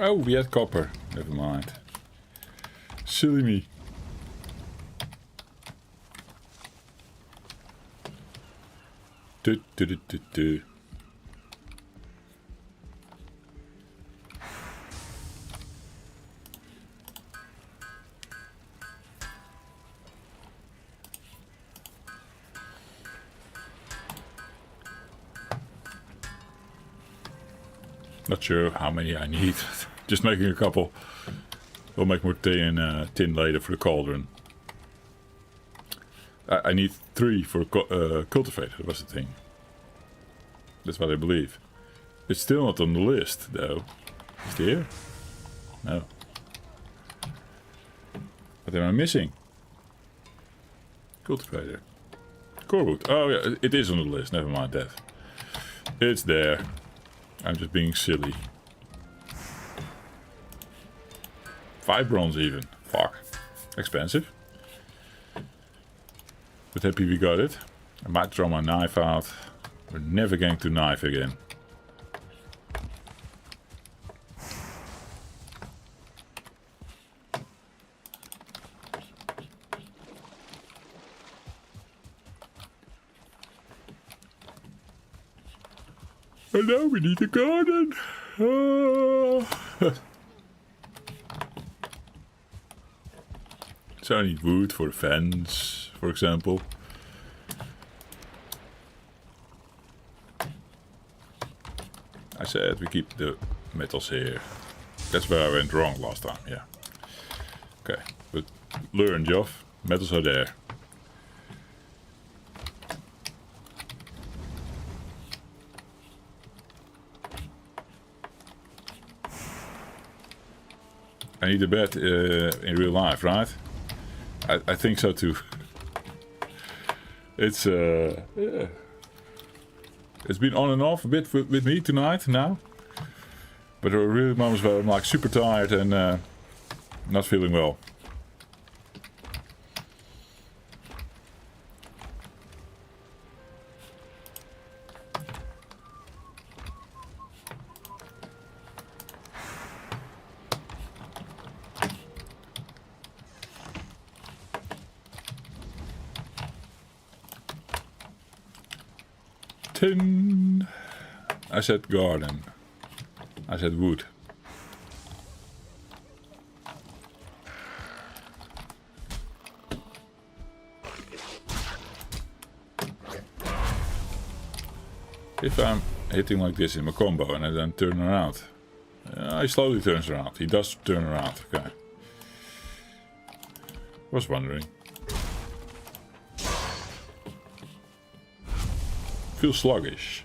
Oh, we had copper. Never mind. Silly me. Do. Not sure how many I need. Just making a couple. We'll make more tin later for the cauldron. I need 3 for cultivator. That was the thing. That's what I believe. It's still not on the list, though. Is it here? No. What am I missing? Cultivator. Corewood. Oh yeah, it is on the list. Never mind that. It's there. I'm just being silly. 5 bronze even. Fuck. Expensive. But happy we got it. I might throw my knife out. We're never going to knife again. And now we need a garden. So I need wood for a fence, for example. I said we keep the metals here. That's where I went wrong last time, yeah. Okay, but learn, Joff. Metals are there. I need a bed in real life, right? I think so too. It's yeah. It's been on and off a bit with me tonight now. But there are really moments where I'm like super tired and not feeling well. Tin. I said garden. I said wood. If I'm hitting like this in my combo and I then turn around. He slowly turns around. He does turn around. Okay. Was wondering. Feels sluggish.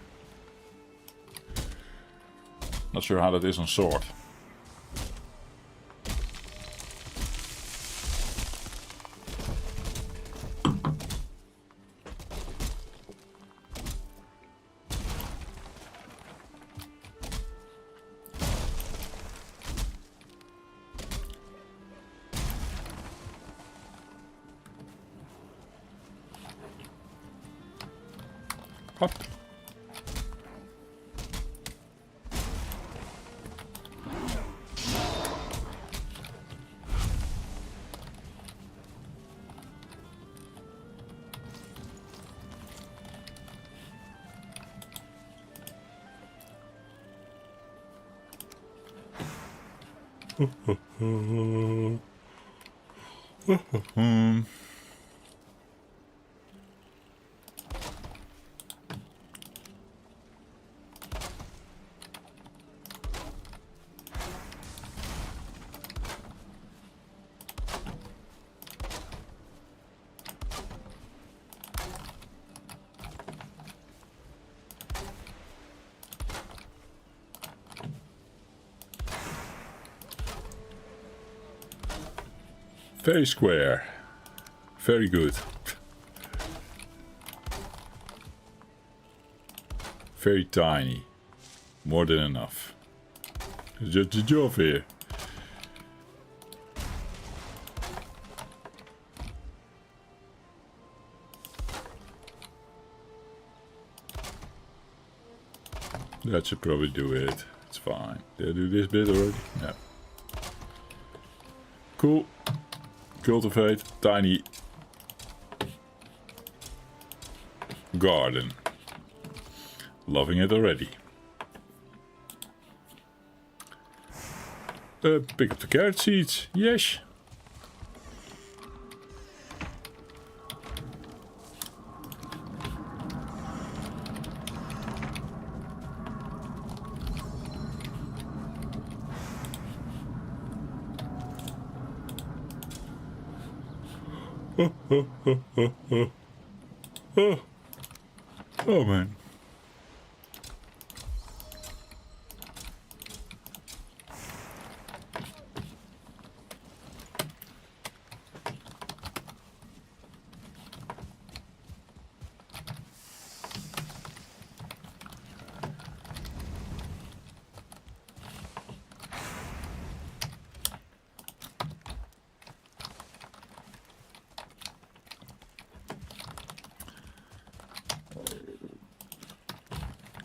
Not sure how that is on sword. Hop. Very square. Very good. Very tiny. More than enough. It's just a job here. That should probably do it. It's fine. Did I do this bit already? No. Cool. Cultivate tiny garden. Loving it already. Pick up the carrot seeds. Yes. Oh man.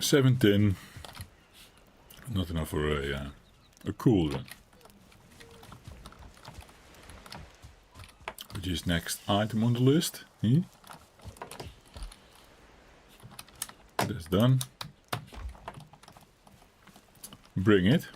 $17. Not enough for a cool run. Which is next item on the list. That's done. Bring it.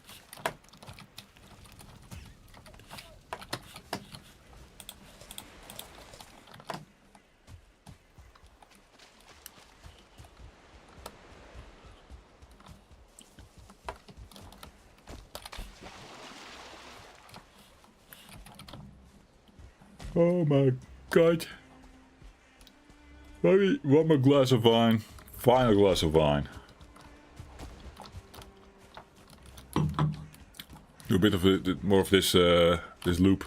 Oh my god. Maybe one more glass of wine. Final glass of wine. Do a bit of more of this this loop.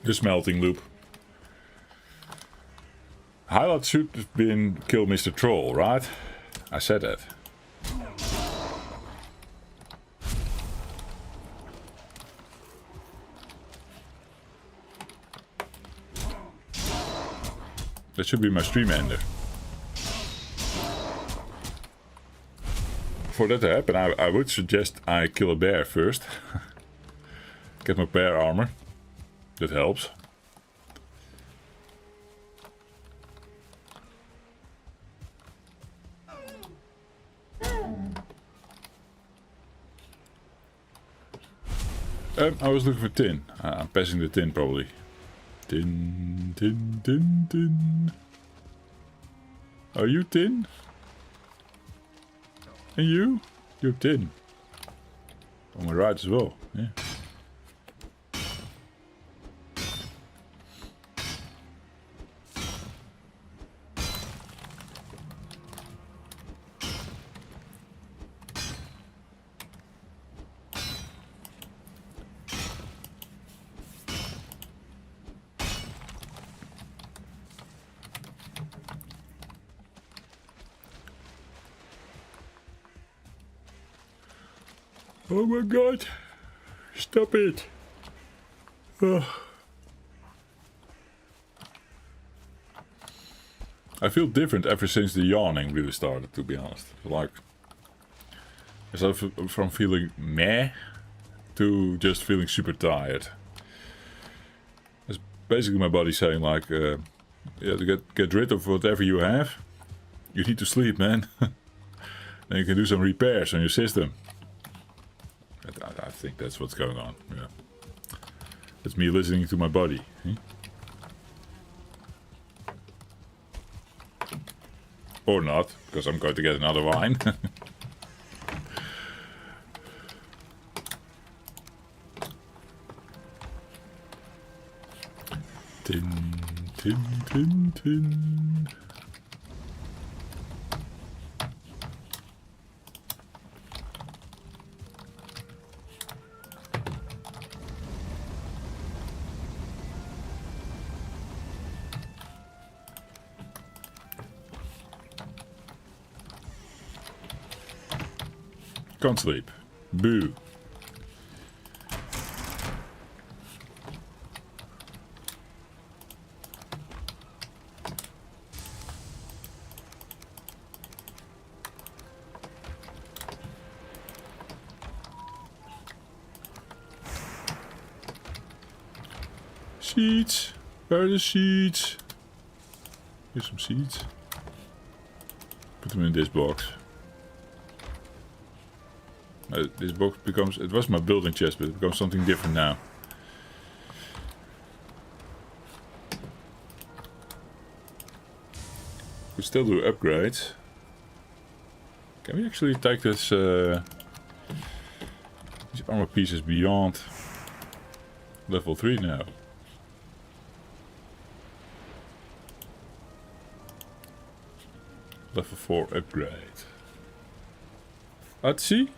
The smelting loop. Highlight should have been kill Mr. Troll, right? I said that. That should be my stream ender. For that to happen, I would suggest I kill a bear first. Get my bear armor. That helps. I was looking for tin. I'm passing the tin probably. Tin, tin, tin, tin. Are you tin? And you? You're tin. On my right as well, yeah. Oh my god. Stop it. Ugh. I feel different ever since the yawning really started, to be honest. Like, from feeling meh to just feeling super tired. It's basically my body saying like, yeah, to get rid of whatever you have, you need to sleep, man. Then you can do some repairs on your system. I think that's what's going on, yeah. That's me listening to my body. Or not, because I'm going to get another wine. Tin, tin, tin, tin. Can't sleep. Boo. Seeds. Where are the seeds? Here's some seeds. Put them in this box. This box becomes... It was my building chest, but it becomes something different now. We still do upgrades. Can we actually take this... these armor pieces beyond level 3 now? Level 4 upgrade. Let's see.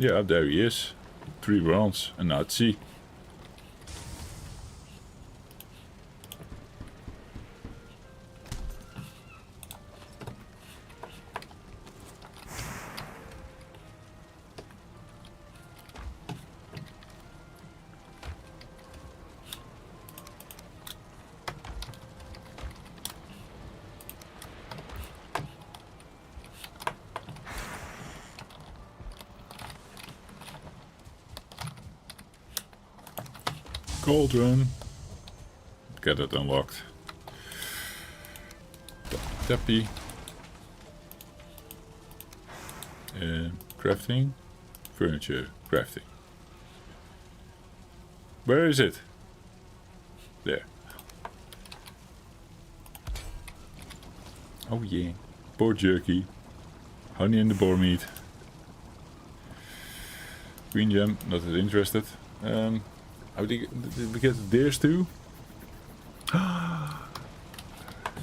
Yeah, there he is. 3 bronze and Nazi. Cauldron. Get it unlocked. Tappy. Crafting. Furniture. Crafting. Where is it? There. Oh yeah. Boar jerky. Honey in the boar meat. Green gem. Not as interested. How did we get the deers too?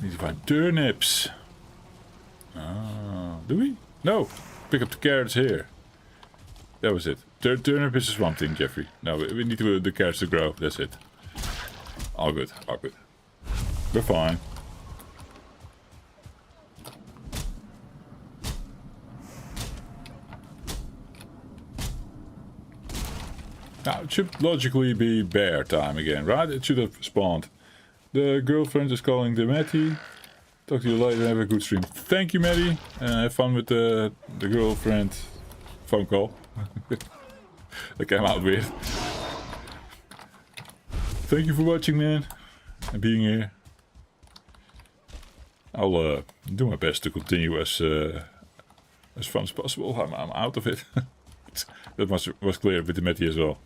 Need to find turnips. Ah, do we? No. Pick up the carrots here. That was it. Turnip is a swamp thing, Jeffrey. No, we need the carrots to grow. That's it. All good. All good. We're fine. Now, it should logically be bear time again, right? It should have spawned. The girlfriend is calling the Matty. Talk to you later, have a good stream. Thank you, Matty. Have fun with the girlfriend phone call. That came out weird. Thank you for watching, man. And being here. I'll do my best to continue as as fun as possible. I'm out of it. That was clear with the Matty as well.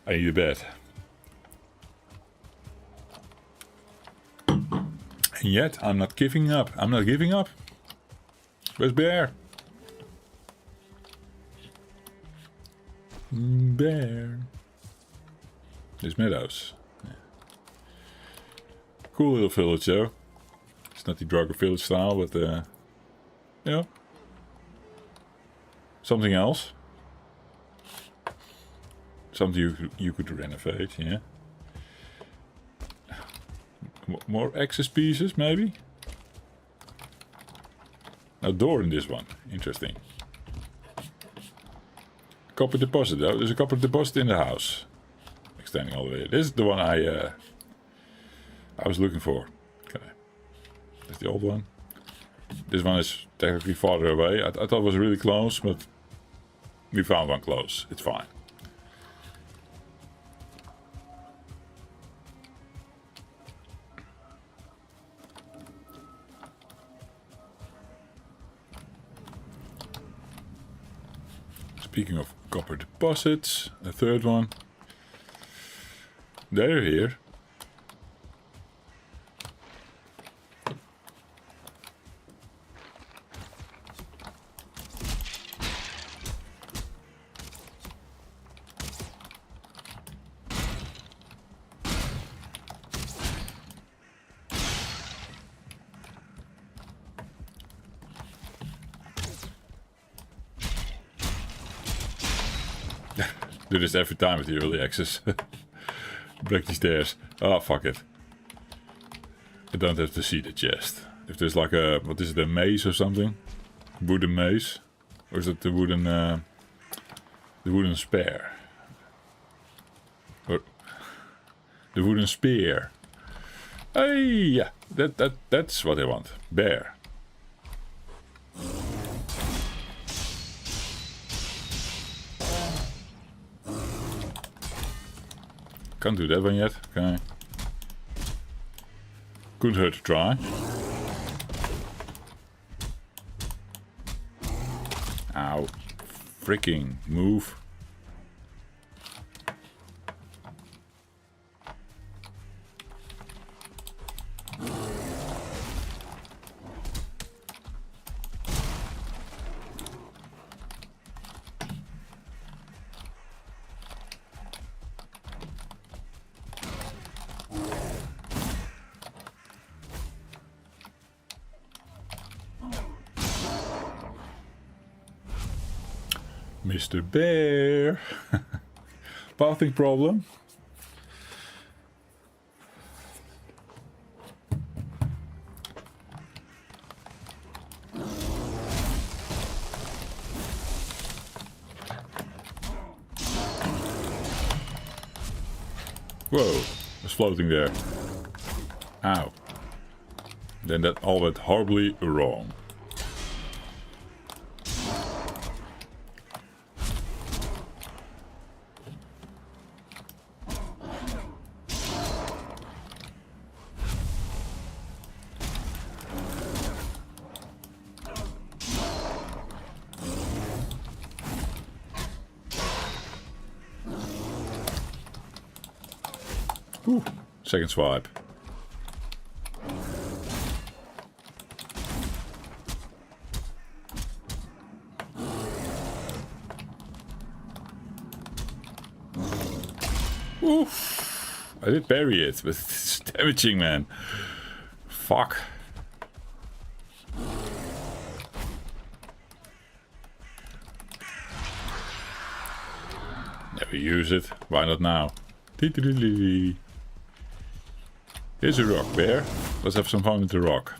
I need a bed. And yet, I'm not giving up. I'm not giving up. Where's Bear? Bear. There's Meadows. Yeah. Cool little village though. It's not the Drago village style, but you know, something else. Something you could renovate, yeah. More access pieces, maybe? No door in this one. Interesting. Copper deposit though. There's a copper deposit in the house. Extending all the way. This is the one I was looking for. Okay. That's the old one. This one is technically farther away. I thought it was really close, but we found one close. It's fine. Speaking of copper deposits, a third one. They're here. Do this every time with the early access. Break these stairs. Oh, fuck it. I don't have to see the chest. If there's like a, what is it, a maze or something? Wooden maze? Or is it the wooden spear? Or the wooden spear? Hey, yeah, that's what I want. Bear. Can't do that one yet. Okay. Couldn't hurt to try. Ow. Freaking move. Mr. Bear. Pathing problem. Whoa, was floating there. Ow. Then that all went horribly wrong. Ooh, second swipe. Oof. I did parry it, but it's damaging, man. Fuck. Never use it. Why not now? Here's a rock, Bear. Let's have some fun with the rock.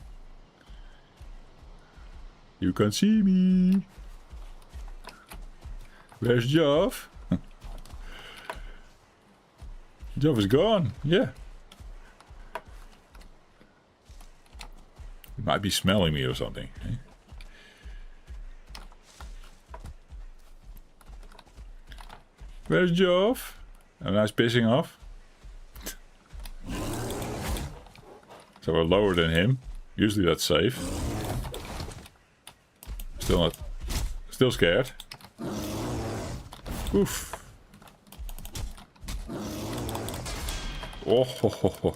You can't see me. Where's Jov? Jov is gone. Yeah. He might be smelling me or something. Eh? Where's Jov? A nice pissing off. So we're lower than him. Usually that's safe. Still scared. Oof. Oh, ho, ho, ho.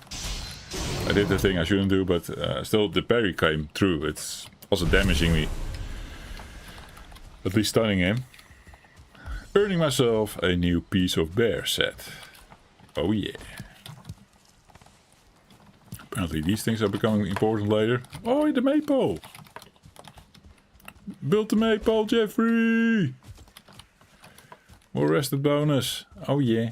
I did the thing I shouldn't do, but still the parry came through. It's also damaging me. At least stunning him. Earning myself a new piece of bear set. Oh yeah. Apparently these things are becoming important later. Oh, the maypole! Build the maypole, Jeffrey! More rested bonus. Oh yeah.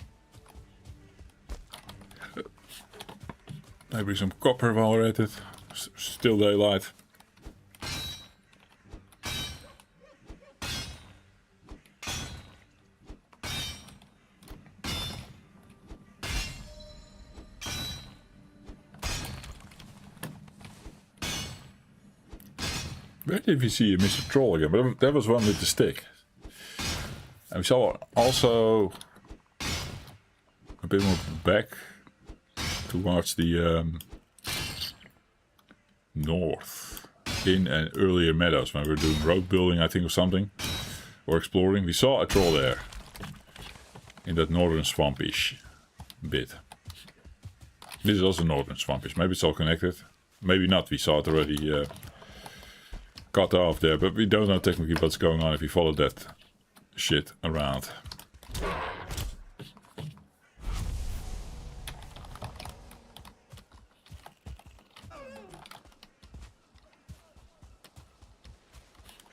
Maybe some copper while we're at it. Still daylight. Where did we see a Mr. Troll again? But that was one with the stick. And we saw also a bit more back towards the north in an earlier meadows when we were doing road building, I think, or something, or exploring. We saw a troll there in that northern swampish bit. This is also northern swampish. Maybe it's all connected. Maybe not. We saw it already cut off there, but we don't know technically what's going on if we follow that shit around.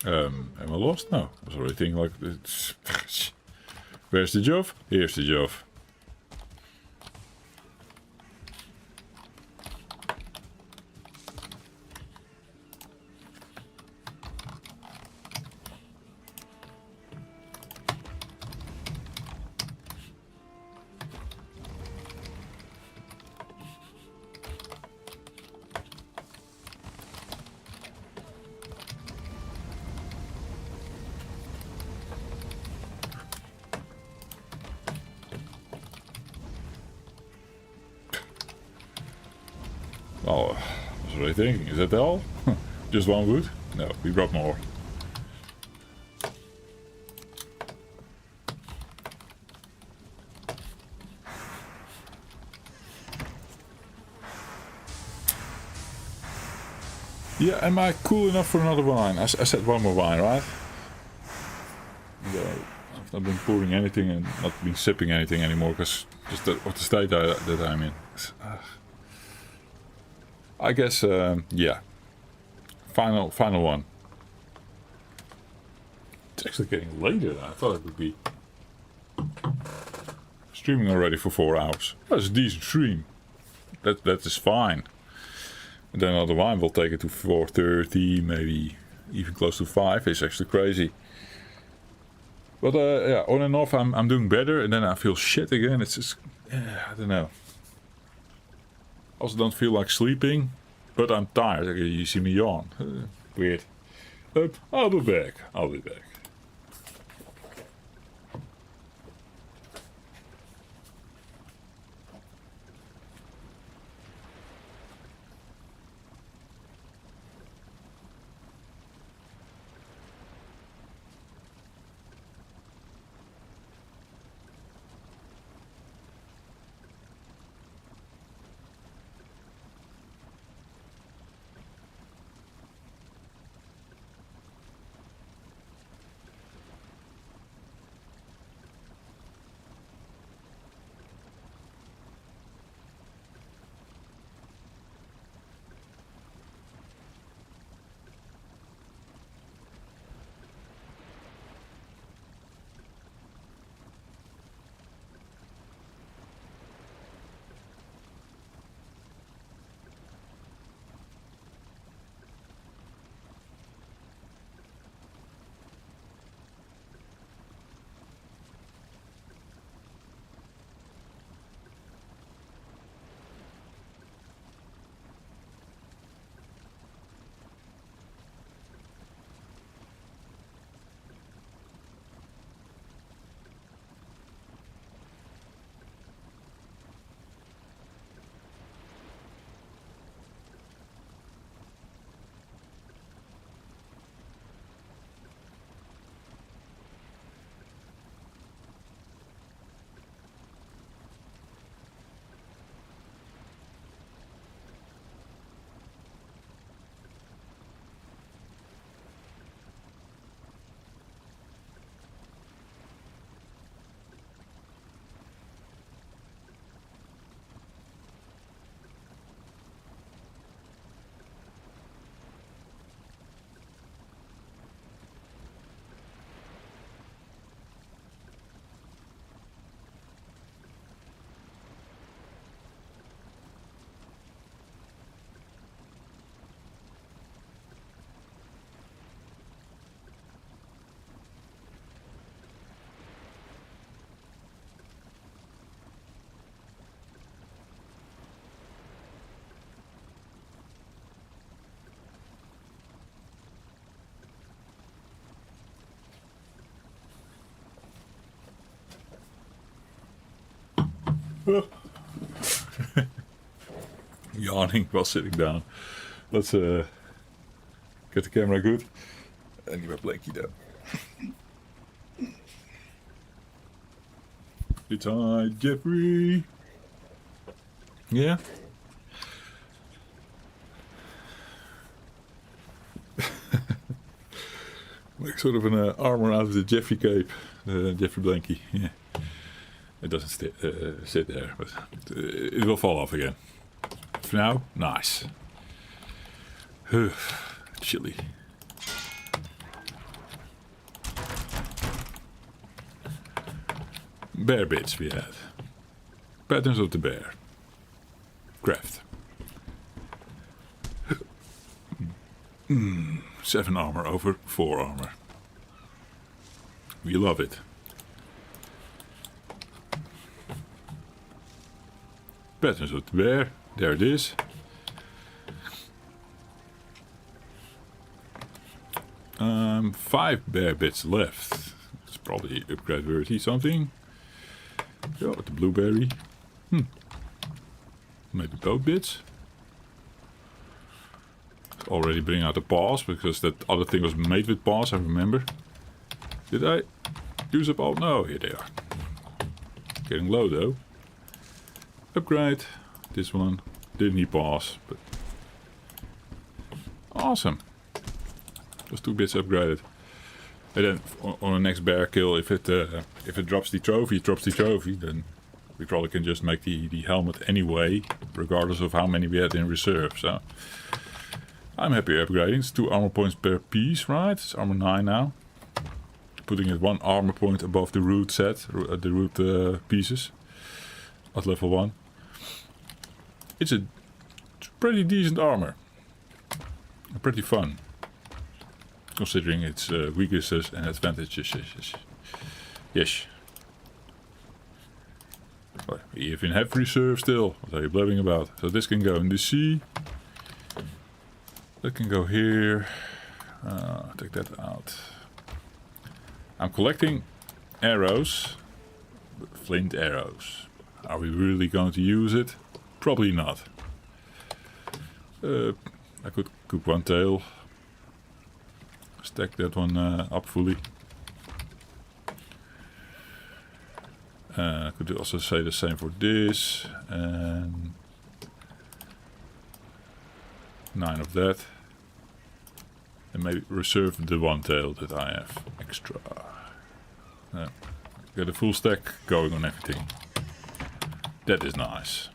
Am I lost? No. I was already thinking like, it's where's the job? Here's the job. Oh, I was already thinking, is that all? Just one wood? No, we brought more. Yeah, am I cool enough for another wine? I said one more wine, right? No, I've not been pouring anything and not been sipping anything anymore because just of the state that I'm in. I guess, yeah. Final one. It's actually getting later than I thought it would be. Streaming already for 4 hours. That's a decent stream. That is fine. And then another wine will take it to 4:30, maybe even close to 5. It's actually crazy. But yeah, on and off I'm doing better, and then I feel shit again. It's just, I don't know. Also don't feel like sleeping, but I'm tired. You see me yawn. Weird. But I'll be back. I'll be back. Yawning while sitting down. Let's get the camera good. En die blankie daar. It's hi, Jeffrey. Yeah. Like sort of an armor out of the Jeffrey cape, Jeffrey blankie. Yeah. It doesn't sit there, but it will fall off again. For now, nice. Chilly. Bear bits we had. Patterns of the bear. Craft. 7 armor over 4 armor. We love it. Patterns of the bear. There it is. Five bear bits left. It's probably upgrade worthy something. Yeah, with the blueberry. Maybe both bits. Already bring out the paws because that other thing was made with paws, I remember. Did I use up all? No, here they are. Getting low though. Upgrade. This one didn't need paws, but awesome. Those 2 bits upgraded. And then on the next bear kill, if it drops the trophy, then we probably can just make the helmet anyway, regardless of how many we had in reserve. So I'm happy upgrading. It's 2 armor points per piece, right? It's armor 9 now. Putting it 1 armor point above the root set, the root pieces at level 1. It's a pretty decent armor. Pretty fun. Considering its weaknesses and advantages. Yes. Well, we even have reserve still. What are you blabbing about? So this can go in the sea. That can go here. Take that out. I'm collecting arrows. Flint arrows. Are we really going to use it? Probably not. I could cook one tail. Stack that one up fully. Could also say the same for this. And 9 of that. And maybe reserve the one tail that I have extra. Get a full stack going on everything. That is nice.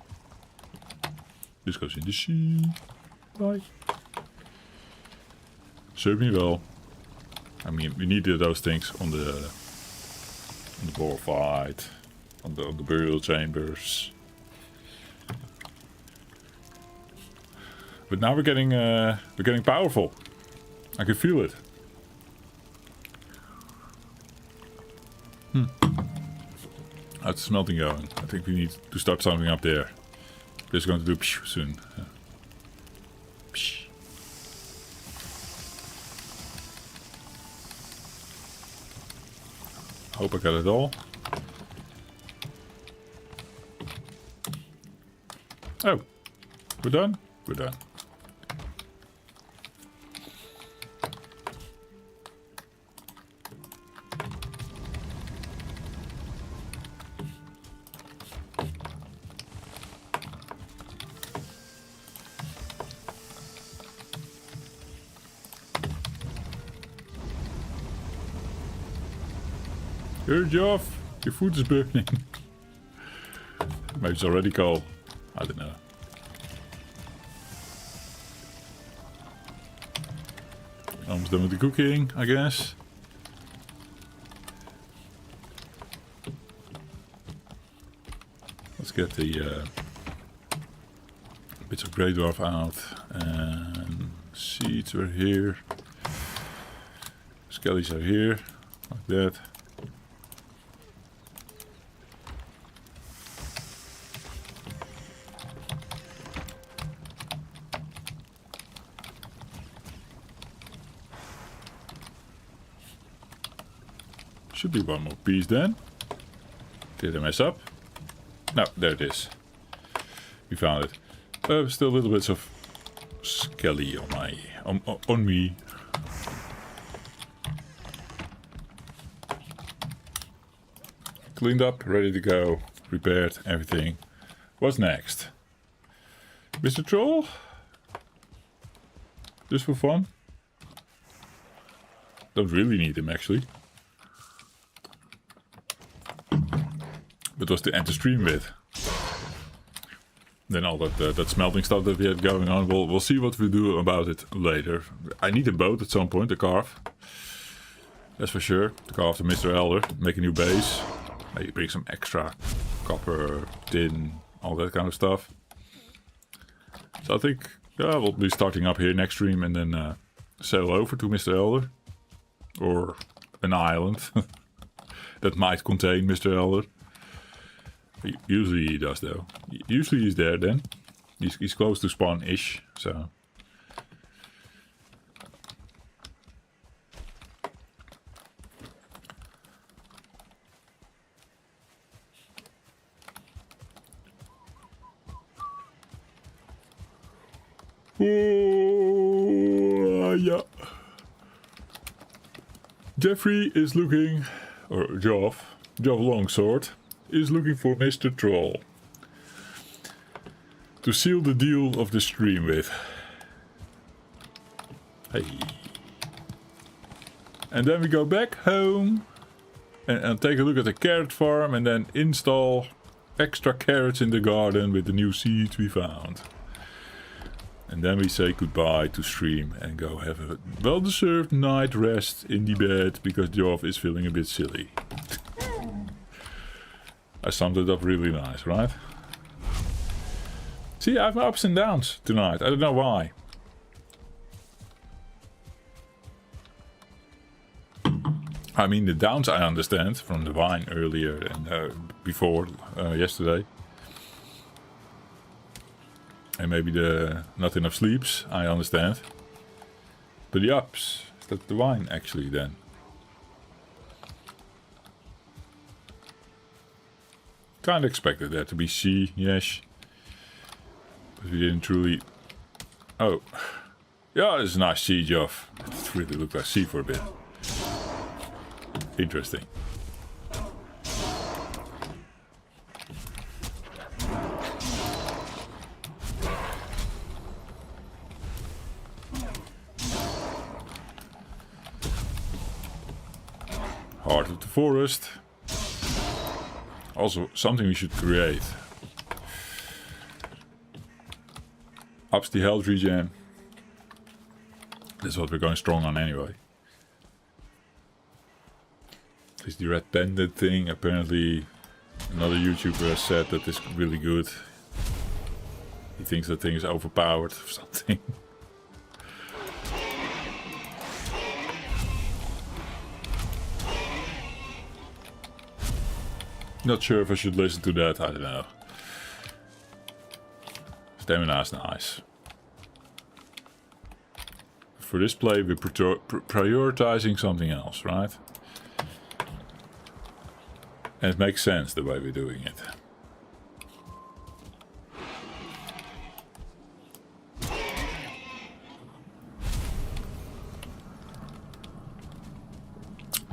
This goes in the sea. Bye. Serve me well. I mean, we needed those things on the boar fight, on the burial chambers. But now we're getting powerful. I can feel it. How's the smelting going? I think we need to start something up there. This is going to do psh soon. Psh. Hope I got it all. Oh, we're done? We're done. Turn you off. Your food is burning. Maybe it's already cold. I don't know. Almost done with the cooking, I guess. Let's get the bits of grey dwarf out. And seeds are here. Skellies are here. Like that. Should be one more piece then. Did I mess up? No, there it is. We found it. Still little bits of skelly on my on me. Cleaned up, ready to go, repaired, everything. What's next? Mr. Troll? Just for fun? Don't really need him actually. But was to enter stream with. Then all that smelting stuff that we had going on, we'll see what we do about it later. I need a boat at some point to carve. That's for sure. To carve to Mr. Elder, make a new base. Maybe bring some extra copper, tin, all that kind of stuff. So I think we'll be starting up here next stream and then sail over to Mr. Elder. Or an island that might contain Mr. Elder. Usually he does though. Usually he's there then. He's close to spawn-ish, so. Oh, yeah. Jeffrey is looking, or Joff Longsword, is looking for Mr. Troll to seal the deal of the stream with. Hey. And then we go back home and take a look at the carrot farm and then install extra carrots in the garden with the new seeds we found. And then we say goodbye to stream and go have a well-deserved night rest in the bed because Joff is feeling a bit silly. I summed it up really nice, right? See, I have my ups and downs tonight. I don't know why. I mean, the downs I understand from the wine earlier and before yesterday. And maybe the not enough sleeps, I understand. But the ups, that's the wine actually then. Kind of expected there to be sea, yes. But we didn't truly... Oh. Yeah, it's a nice sea, Joff. It really looked like sea for a bit. Interesting. Heart of the forest. Also something we should create. Ups the health regen. That's what we're going strong on anyway. This the red bandit thing. Apparently another YouTuber has said that it's really good. He thinks that thing is overpowered or something. Not sure if I should listen to that, I don't know. Stamina is nice. For this play we're prioritizing something else, right? And it makes sense the way we're doing it.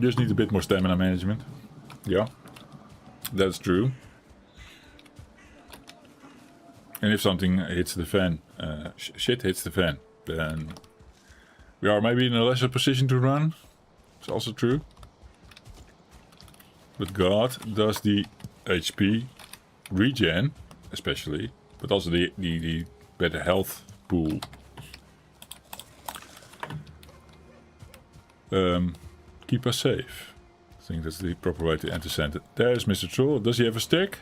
Just need a bit more stamina management. Yeah. That's true. And if something hits the fan, shit hits the fan, then we are maybe in a lesser position to run. It's also true. But God does the HP regen, especially, but also the better health pool. Keep us safe. I think that's the proper way to enter center. There's Mr. Troll. Does he have a stick?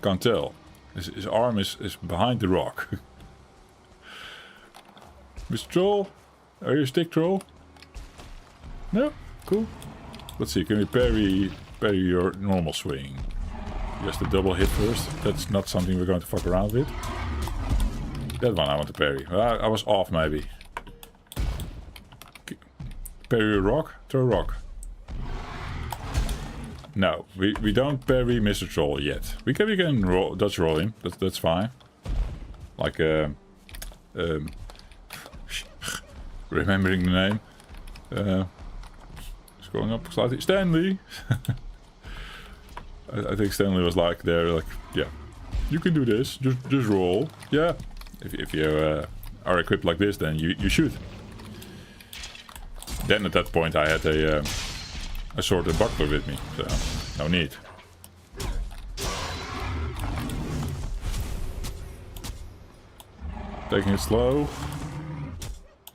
Can't tell. His arm is behind the rock. Mr. Troll? Are you a stick troll? No? Cool. Let's see, can we parry your normal swing? Just a double hit first. That's not something we're going to fuck around with. That one I want to parry. I was off maybe. Parry a rock? Throw a rock. No, we don't parry Mr. Troll yet. We can roll, dodge roll him. That's fine. Like remembering the name. Scrolling up slightly. Stanley. I think Stanley was like there, like, yeah, you can do this. Just roll. Yeah. If you are equipped like this, then you shoot. Then at that point I had a sword and buckler with me, so no need. Taking it slow.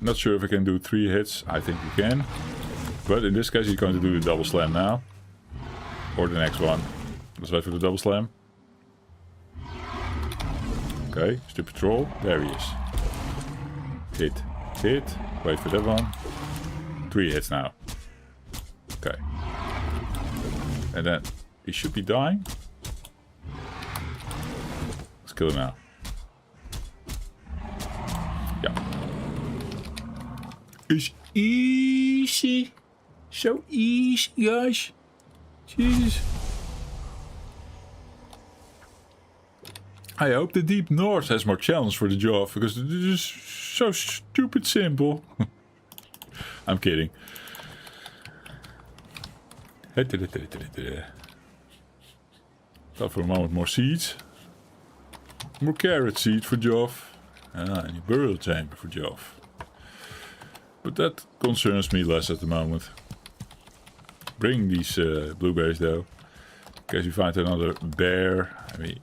Not sure if I can do 3 hits. I think you can. But in this case he's going to do the double slam now. Or the next one. Let's wait for the double slam. Okay, stupid troll. There he is. Hit. Hit. Wait for that one. 3 hits now. Okay. And then he should be dying. Let's kill him now. Yeah. It's easy. So easy, guys. Jesus. I hope the Deep North has more challenge for the job, because it is so stupid simple. I'm kidding. Thought for a moment more seeds. More carrot seed for Joff. And a burial chamber for Joff. But that concerns me less at the moment. Bring these blueberries though. In case we find another bear. I mean,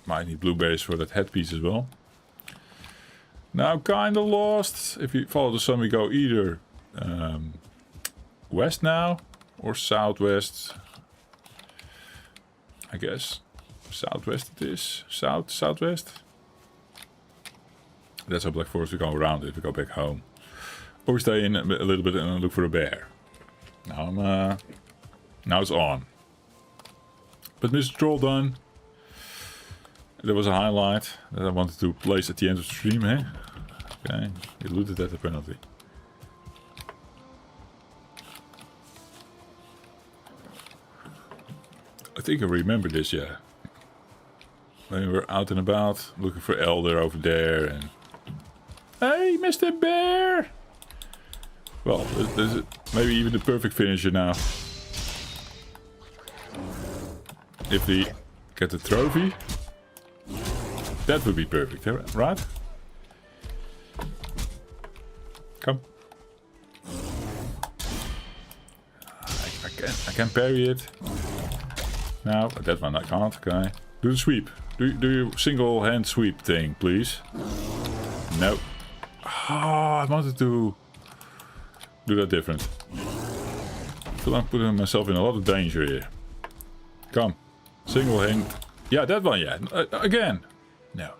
might need blueberries for that headpiece as well. Now kinda lost. If you follow the sun we go either west now or southwest. I guess. Southwest it is. Southwest. That's how Black Forest we go around it. We go back home. Or we stay in a little bit and look for a bear. Now now it's on. But Mr. Troll done. There was a highlight that I wanted to place at the end of the stream, eh? Okay, he looted at the penalty. I think I remember this, yeah. When we were out and about, looking for Elder over there and... Hey, Mr. Bear! Well, this is maybe even the perfect finisher now. If we get the trophy, that would be perfect, right? Come. I can parry it. Now, that one I can't, okay. Do the sweep. Do your single hand sweep thing, please. No. Oh, I wanted to do that different. I feel I'm putting myself in a lot of danger here. Come. Single hand. Yeah, that one, yeah. Again. No.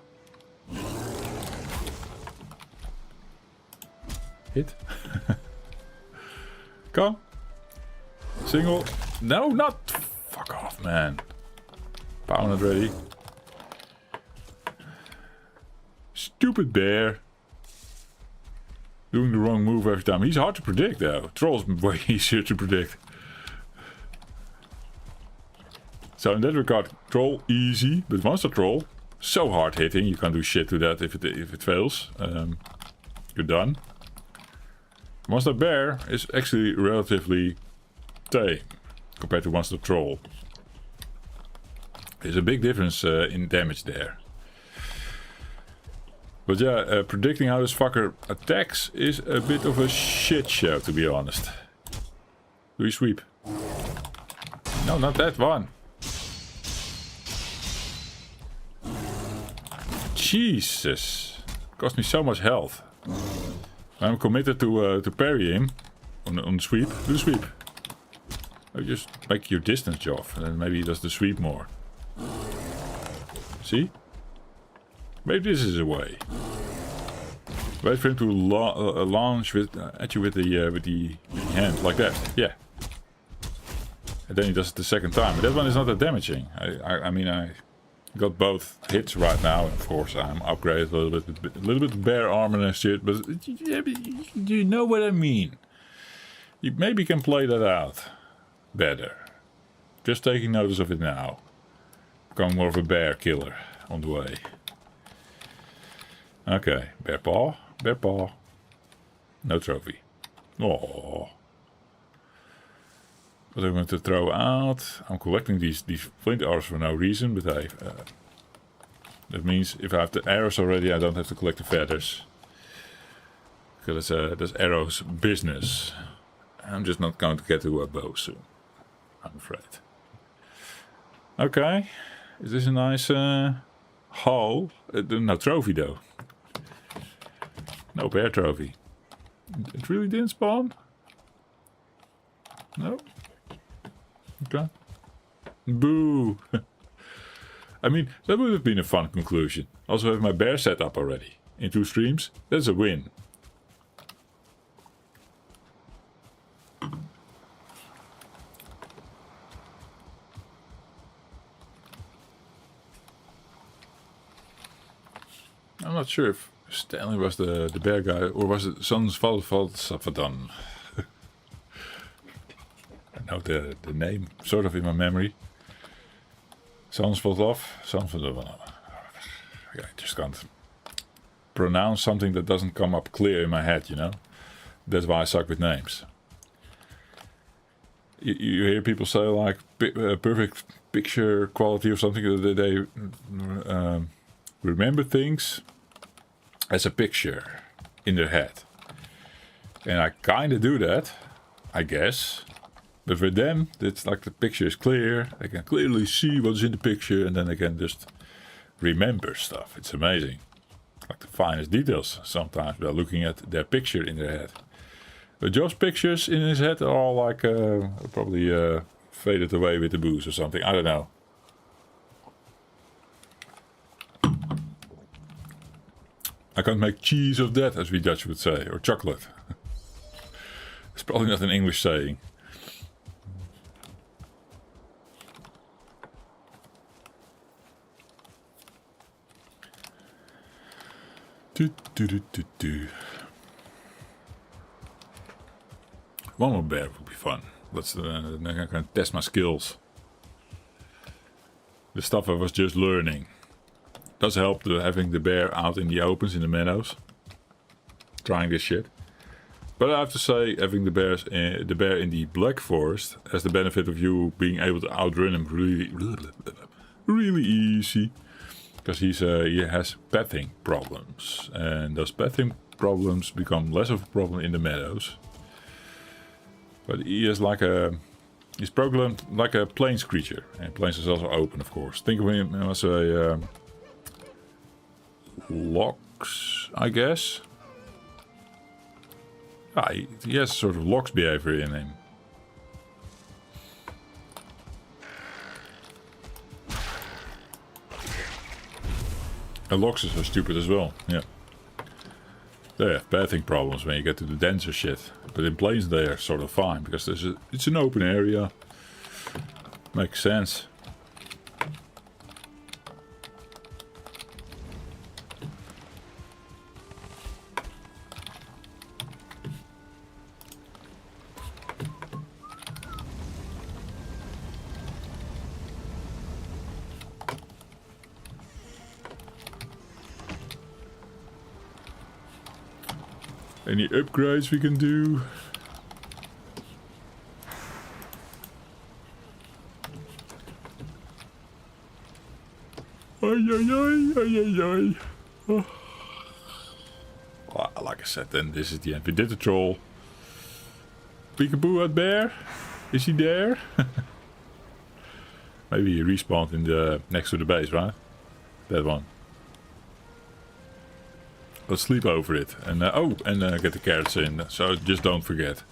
Hit. Come. Single. No, not. Fuck off, man. Pound it ready. Stupid bear. Doing the wrong move every time. He's hard to predict though. Troll's way easier to predict. So in that regard, Troll easy, but Monster Troll, so hard hitting. You can't do shit to that if it fails. You're done. Monster Bear is actually relatively tame compared to Monster Troll. There's a big difference in damage there. But yeah, predicting how this fucker attacks is a bit of a shit show, to be honest. Do you sweep? No, not that one. Jesus. Cost me so much health. I'm committed to parry him on the sweep. Do the sweep. Or just make your distance off, and then maybe he does the sweep more. See? Maybe this is a way. Wait for him to launch at you with the hand like that. Yeah. And then he does it the second time. But that one is not that damaging. I mean, I got both hits right now. And of course, I'm upgraded a little bit bear armor and shit. But you know what I mean. You maybe can play that out better. Just taking notice of it now. Becoming more of a bear killer on the way. Okay, bear paw, bear paw. No trophy. Oh. What I'm going to throw out. I'm collecting these flint arrows for no reason, but that means if I have the arrows already, I don't have to collect the feathers. Because that's arrows business. I'm just not going to get to a bow soon, I'm afraid. Okay, is this a nice haul? No trophy though. No bear trophy. It really didn't spawn? No? Okay. Boo! I mean, that would have been a fun conclusion. Also have my bear set up already. In 2 streams, that's a win. I'm not sure if Stanley was the bear guy or was it Sans Valsafadan. I know the name sort of in my memory. Sans Valsaf, Sans Valsaf. I just can't pronounce something that doesn't come up clear in my head, you know. That's why I suck with names. You hear people say like perfect picture quality or something, that they remember things as a picture in their head. And I kind of do that, I guess. But for them, it's like the picture is clear. They can clearly see what's in the picture and then they can just remember stuff. It's amazing. Like the finest details sometimes by looking at their picture in their head. But Joe's pictures in his head are all like probably faded away with the booze or something. I don't know. I can't make cheese of that, as we Dutch would say, or chocolate. It's probably not an English saying. One more bear would be fun. Then I can test my skills. The stuff I was just learning. Does help having the bear out in the opens, in the meadows. Trying this shit. But I have to say, having the bear in the Black Forest has the benefit of you being able to outrun him really easy. Because he has pathing problems. And those pathing problems become less of a problem in the meadows. But he is he's programmed like a plains creature. And plains is also open, of course. Think of him as a lox, I guess. Ah, he has sort of lox behavior in him. And loxes are stupid as well, yeah. They have pathing problems when you get to the denser shit. But in plains they are sort of fine, because it's an open area. Makes sense. Any upgrades we can do? Oh. Well, like I said, then this is the end. We did the troll. Peekaboo at bear? Is he there? Maybe he respawned in the next to the base, right? That one. Let's sleep over it. And get the carrots in. So just don't forget.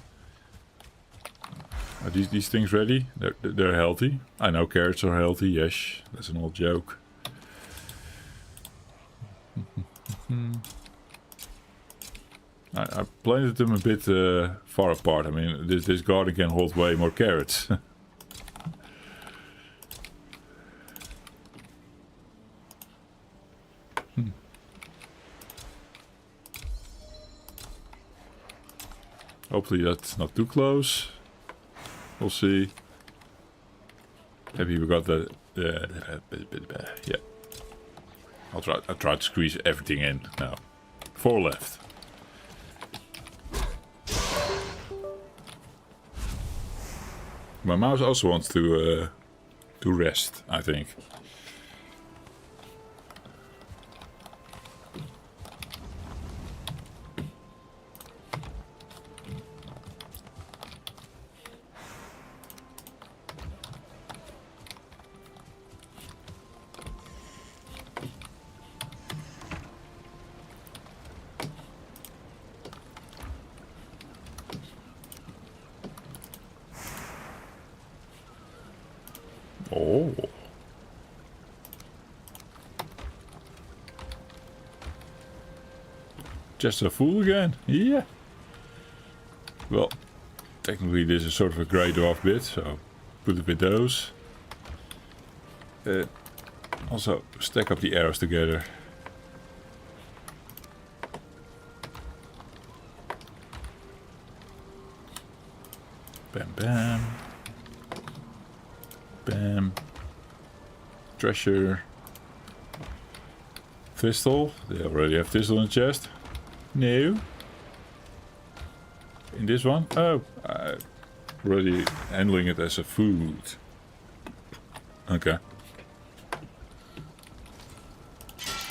Are these things ready? They're healthy. I know carrots are healthy. Yes, that's an old joke. I planted them a bit far apart. I mean, this garden can hold way more carrots. Hopefully that's not too close. We'll see. Maybe we got the yeah. I'll try to squeeze everything in now. 4 left. My mouse also wants to rest, I think. Oh. Just a fool again? Yeah. Well, technically this is sort of a grey dwarf bit, so put it with those. Also, stack up the arrows together. Bam bam. Bam. Treasure. Thistle. They already have thistle in the chest. No. In this one? Oh. Already handling it as a food. Okay.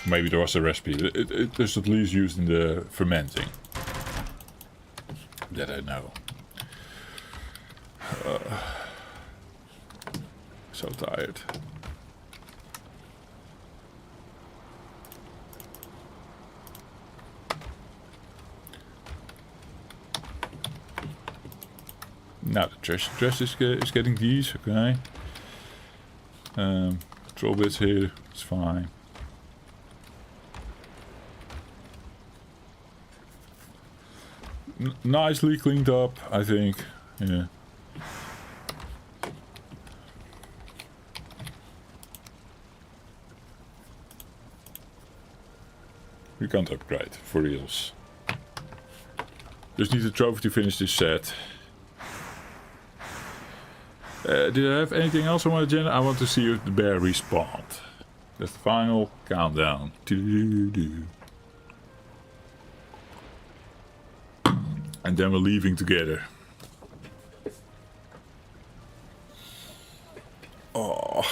Maybe there was a recipe. It is at least used in the fermenting. That I know. So tired. Now the trash is getting these, okay. Troll bits here, it's fine. Nicely cleaned up, I think. Yeah. We can't upgrade, for reals. Just need a trophy to finish this set. Did I have anything else on my agenda? I want to see if the bear respawned. That's the final countdown. And then we're leaving together. Oh.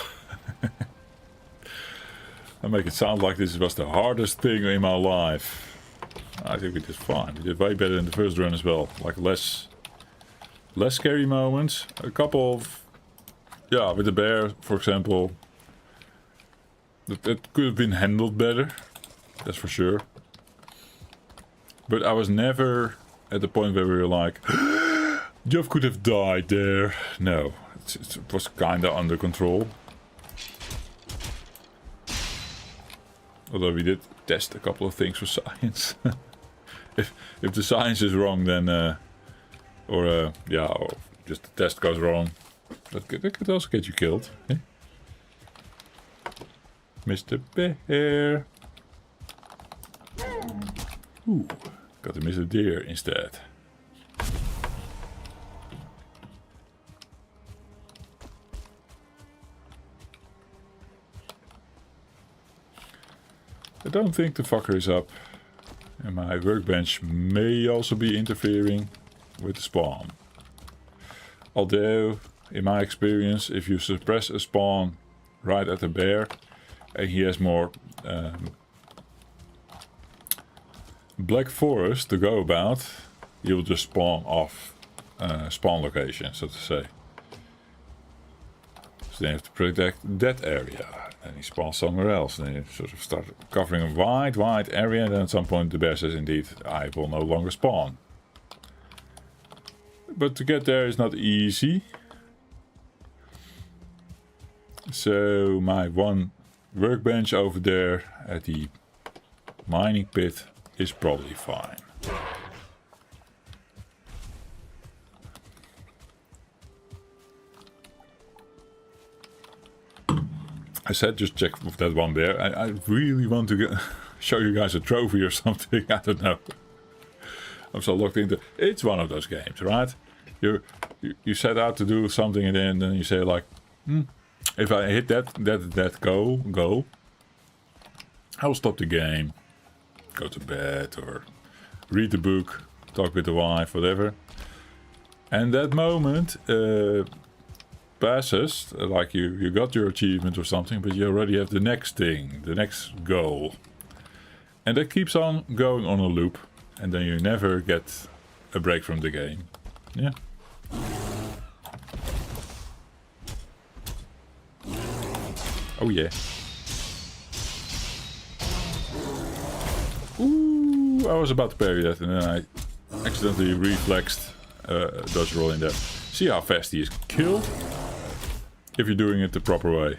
I make it sound like this was the hardest thing in my life. I think we did fine. We did way better than the first run as well. Like less scary moments. A couple of, yeah, with the bear, for example. That could have been handled better. That's for sure. But I was never at the point where we were like, Jeff could have died there. No, it was kinda under control. Although we did test a couple of things for science. if the science is wrong, then or just the test goes wrong, that could also get you killed. Eh? Mr. Bear. Ooh, got to Mr. Deer instead. I don't think the fucker is up, and my workbench may also be interfering with the spawn. Although, in my experience, if you suppress a spawn right at the bear, and he has more black forest to go about, he'll just spawn off spawn location, so to say. So then you have to protect that area. And he spawns somewhere else, and then you sort of start covering a wide area, and then at some point the bear says, indeed, I will no longer spawn. But to get there is not easy. So my one workbench over there at the mining pit is probably fine. I said just check with that one bear. I really want to show you guys a trophy or something. I don't know. I'm so locked into. It's one of those games, right? You set out to do something, and then you say like, If I hit that go, I will stop the game, go to bed, or read the book, talk with the wife, whatever. And that moment passes, like you got your achievement or something, but you already have the next thing, the next goal. And that keeps on going on a loop, and then you never get a break from the game. Yeah. Oh yeah. Ooh, I was about to parry that, and then I accidentally reflexed dodge roll in there. See how fast he is killed? If you're doing it the proper way.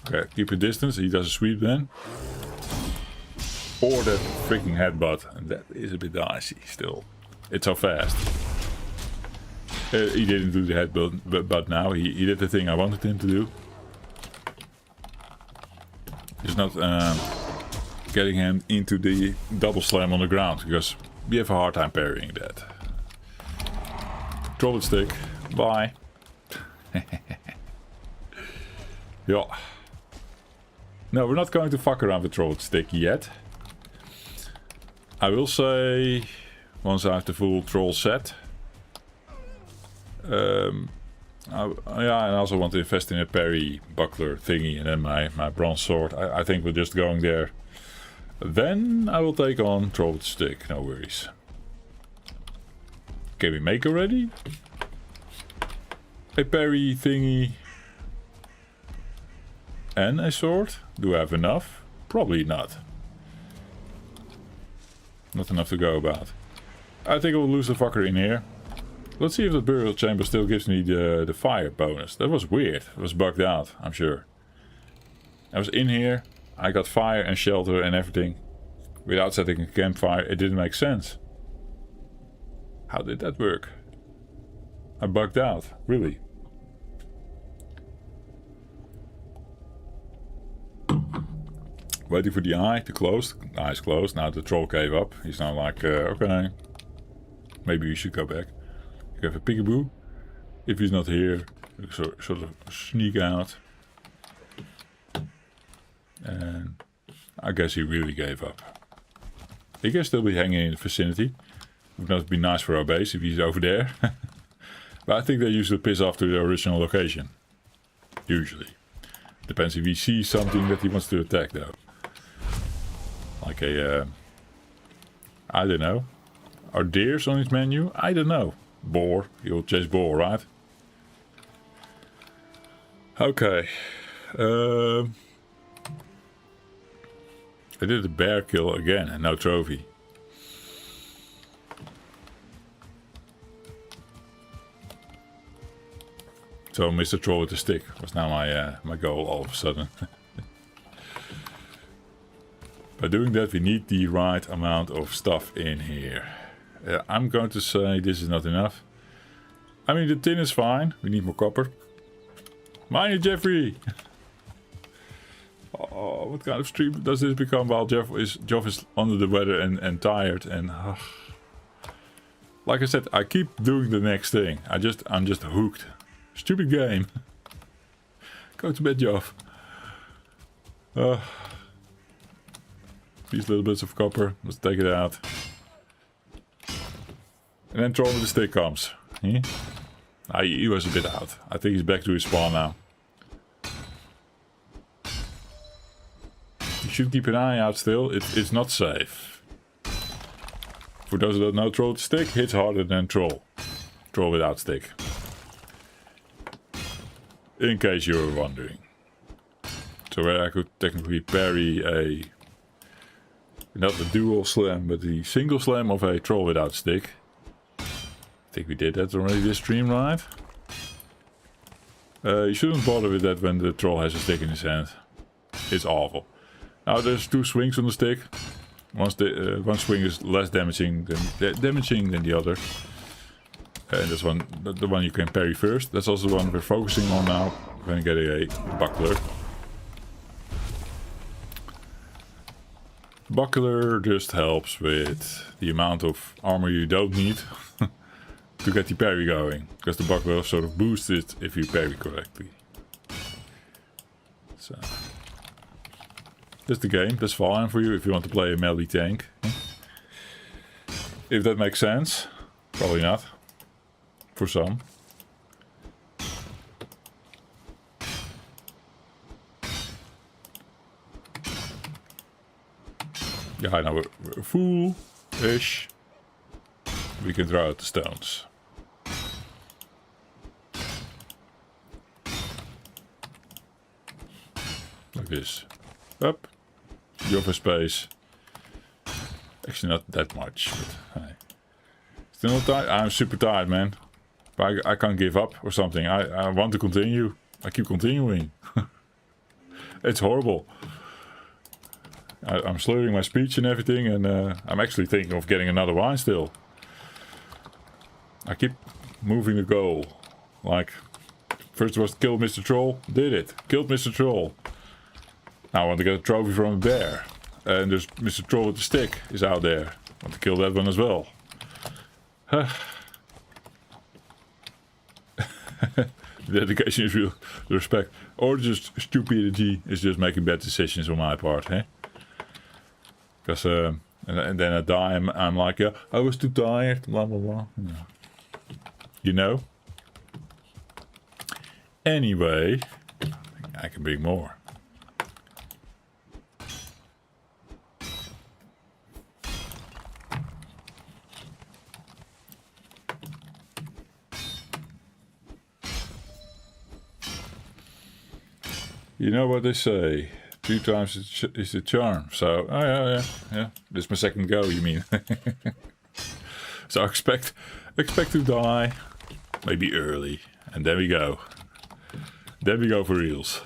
Okay, keep your distance. He does a sweep then. Or that freaking headbutt. And that is a bit dicey still. It's so fast. He didn't do the headbutt, but now he did the thing I wanted him to do. Just not getting him into the double slam on the ground, because we have a hard time parrying that. Troll stick. Bye. Yeah. No, we're not going to fuck around with troll stick yet. I will say, once I have the full troll set. Yeah, and I also want to invest in a parry buckler thingy and then my bronze sword. I think we're just going there. Then I will take on troll with stick, no worries. Can we make already a parry thingy and a sword? Do I have enough? Probably not. Not enough to go about. I think I will lose the fucker in here. Let's see if the burial chamber still gives me the fire bonus. That was weird. It was bugged out, I'm sure. I was in here. I got fire and shelter and everything. Without setting a campfire, it didn't make sense. How did that work? I bugged out, really. Waiting for the eye to close. The eye's closed. Now the troll gave up. He's now like, okay. Maybe we should go back. You have a peekaboo. If he's not here, sort of sneak out. And I guess he really gave up. He can still be hanging in the vicinity. Would not be nice for our base if he's over there. But I think they usually piss off to the original location. Usually. Depends if he sees something that he wants to attack though. Like a, I don't know. Are deers on his menu? I don't know. Boar. He'll chase boar, right? Okay. I did a bear kill again and no trophy. So Mr. Troll with the stick was now my goal all of a sudden. By doing that we need the right amount of stuff in here. I'm going to say this is not enough. I mean the tin is fine, we need more copper. Mine it, Jeffrey! Oh, what kind of stream does this become while Geoff is under the weather and tired and... Like I said, I keep doing the next thing. I'm just hooked. Stupid game. Go to bed, Geoff. These little bits of copper. Let's take it out. And then Troll with the stick comes. He was a bit out. I think he's back to his spawn now. You should keep an eye out still. It's not safe. For those who don't know, Troll with the stick hits harder than Troll. Troll without stick. In case you were wondering. So where I could technically parry not the dual slam, but the single slam of a troll without stick. I think we did that already this stream, right? You shouldn't bother with that when the troll has a stick in his hand. It's awful. Now there's two swings on the stick. One swing is less damaging than the other. And that's the one you can parry first. That's also the one we're focusing on now. We're going to get a buckler. Buckler just helps with the amount of armor you don't need. to get the parry going, because the buckler sort of boosts it if you parry correctly. So that's the game. That's fine for you if you want to play a melee tank. If that makes sense. Probably not. For some. Yeah, I know we're fool-ish. We can throw out the stones. Like this. Up. You offer space. Actually not that much, but hey. Still not tired? I'm super tired, man. But I can't give up or something. I want to continue. I keep continuing. It's horrible. I'm slurring my speech and everything, and I'm actually thinking of getting another wine still. I keep moving the goal. Like, first was kill Mr. Troll, did it. Killed Mr. Troll. Now I want to get a trophy from a bear. And there's Mr. Troll with the stick is out there. I want to kill that one as well. Dedication is real respect. Or just stupidity is just making bad decisions on my part, eh? Because, and then I die, I'm like, yeah, I was too tired, blah, blah, blah. Yeah. You know? Anyway, I can bring more. You know what they say? 2 times is the charm. So, oh yeah. This is my second go, you mean? So expect to die, maybe early, and there we go. There we go for reals.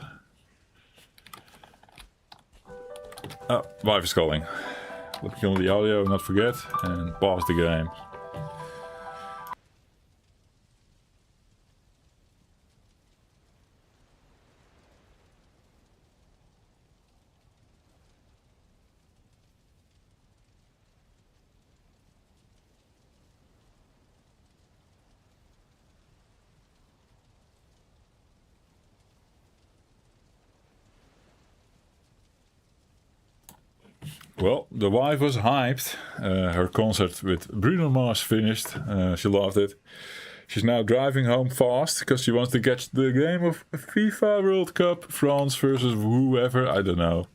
Oh, wife is calling. Let me kill the audio, not forget, and pause the game. Well, the wife was hyped. Her concert with Bruno Mars finished. She loved it. She's now driving home fast because she wants to catch the game of FIFA World Cup, France versus whoever, I don't know.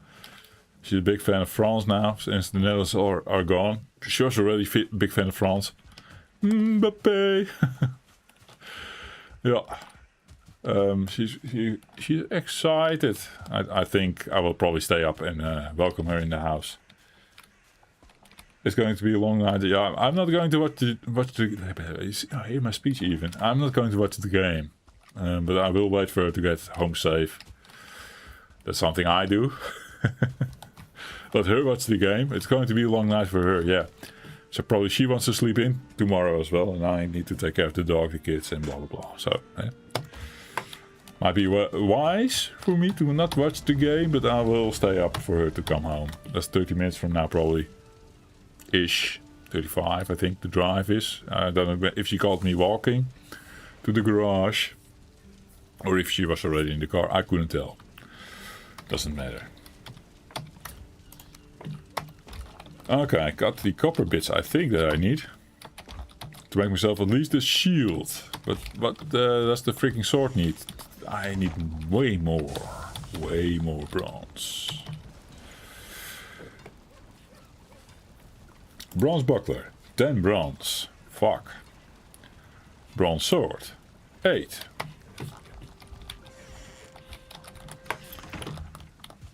She's a big fan of France now, since the Netherlands are gone. She was already a big fan of France. Mbappé! Yeah. She's excited. I think I will probably stay up and welcome her in the house. It's going to be a long night. Yeah, I'm not going to watch the I hear my speech even. I'm not going to watch the game, but I will wait for her to get home safe. That's something I do. Let her watch the game. It's going to be a long night for her. Yeah. So probably she wants to sleep in tomorrow as well, and I need to take care of the dog, the kids, and blah blah blah. So. Might be wise for me to not watch the game, but I will stay up for her to come home. That's 30 minutes from now, probably. Ish. 35, I think the drive is. I don't know if she called me walking to the garage, or if she was already in the car. I couldn't tell. Doesn't matter. Okay, I got the copper bits I think that I need to make myself at least a shield. But what does the freaking sword need? I need way more bronze. Bronze buckler, 10 bronze. Fuck. Bronze sword, 8.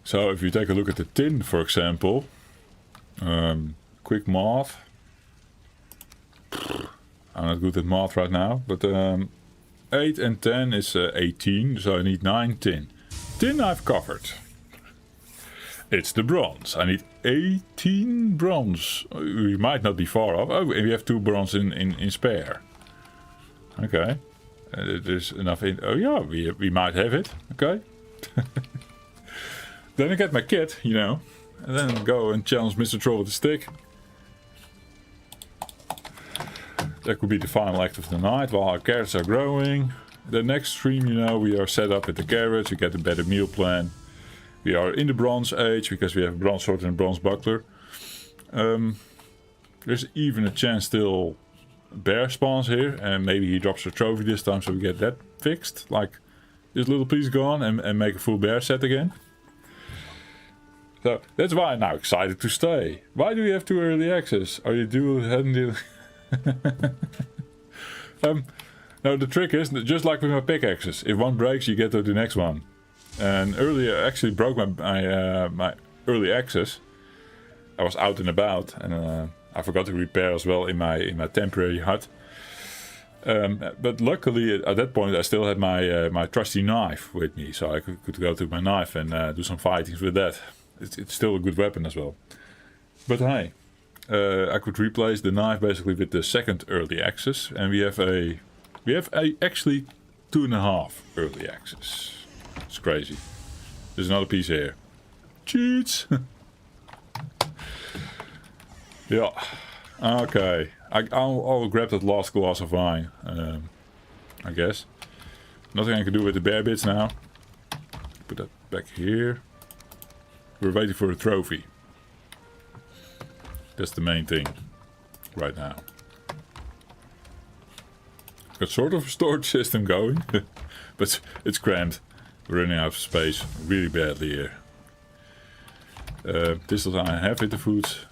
So if you take a look at the tin, for example, quick math. I'm not good at math right now, but 8 and 10 is 18, so I need 9 tin. Tin I've covered. It's the bronze. I need 18 bronze. We might not be far off. Oh, we have 2 bronze in spare. Okay. There's enough in... Oh yeah, we might have it. Okay. Then I get my kit, you know. And then go and challenge Mr. Troll with the stick. That could be the final act of the night while our carrots are growing. The next stream, you know, we are set up with the carrots, we get a better meal plan. We are in the Bronze Age because we have a bronze sword and a bronze buckler. There's even a chance still bear spawns here, and maybe he drops a trophy this time so we get that fixed. Like this little piece gone and make a full bear set again. So that's why I'm now excited to stay. Why do you have 2 early access? Are you dual-handed? No, the trick is, just like with my pickaxes, if one breaks you get to the next one. And earlier I actually broke my early access. I was out and about and I forgot to repair as well in my temporary hut. But luckily at that point I still had my trusty knife with me, so I could go to my knife and do some fightings with that. It's still a good weapon as well. But hey, I could replace the knife basically with the second early access, and we have actually 2.5 early access. It's crazy. There's another piece here. Cheats. Yeah. Okay. I'll grab that last glass of wine. I guess. Nothing I can do with the bear bits now. Put that back here. We're waiting for a trophy. That's the main thing right now. Got sort of a storage system going, but it's crammed. We're running out of space really badly here. This is I have with the foods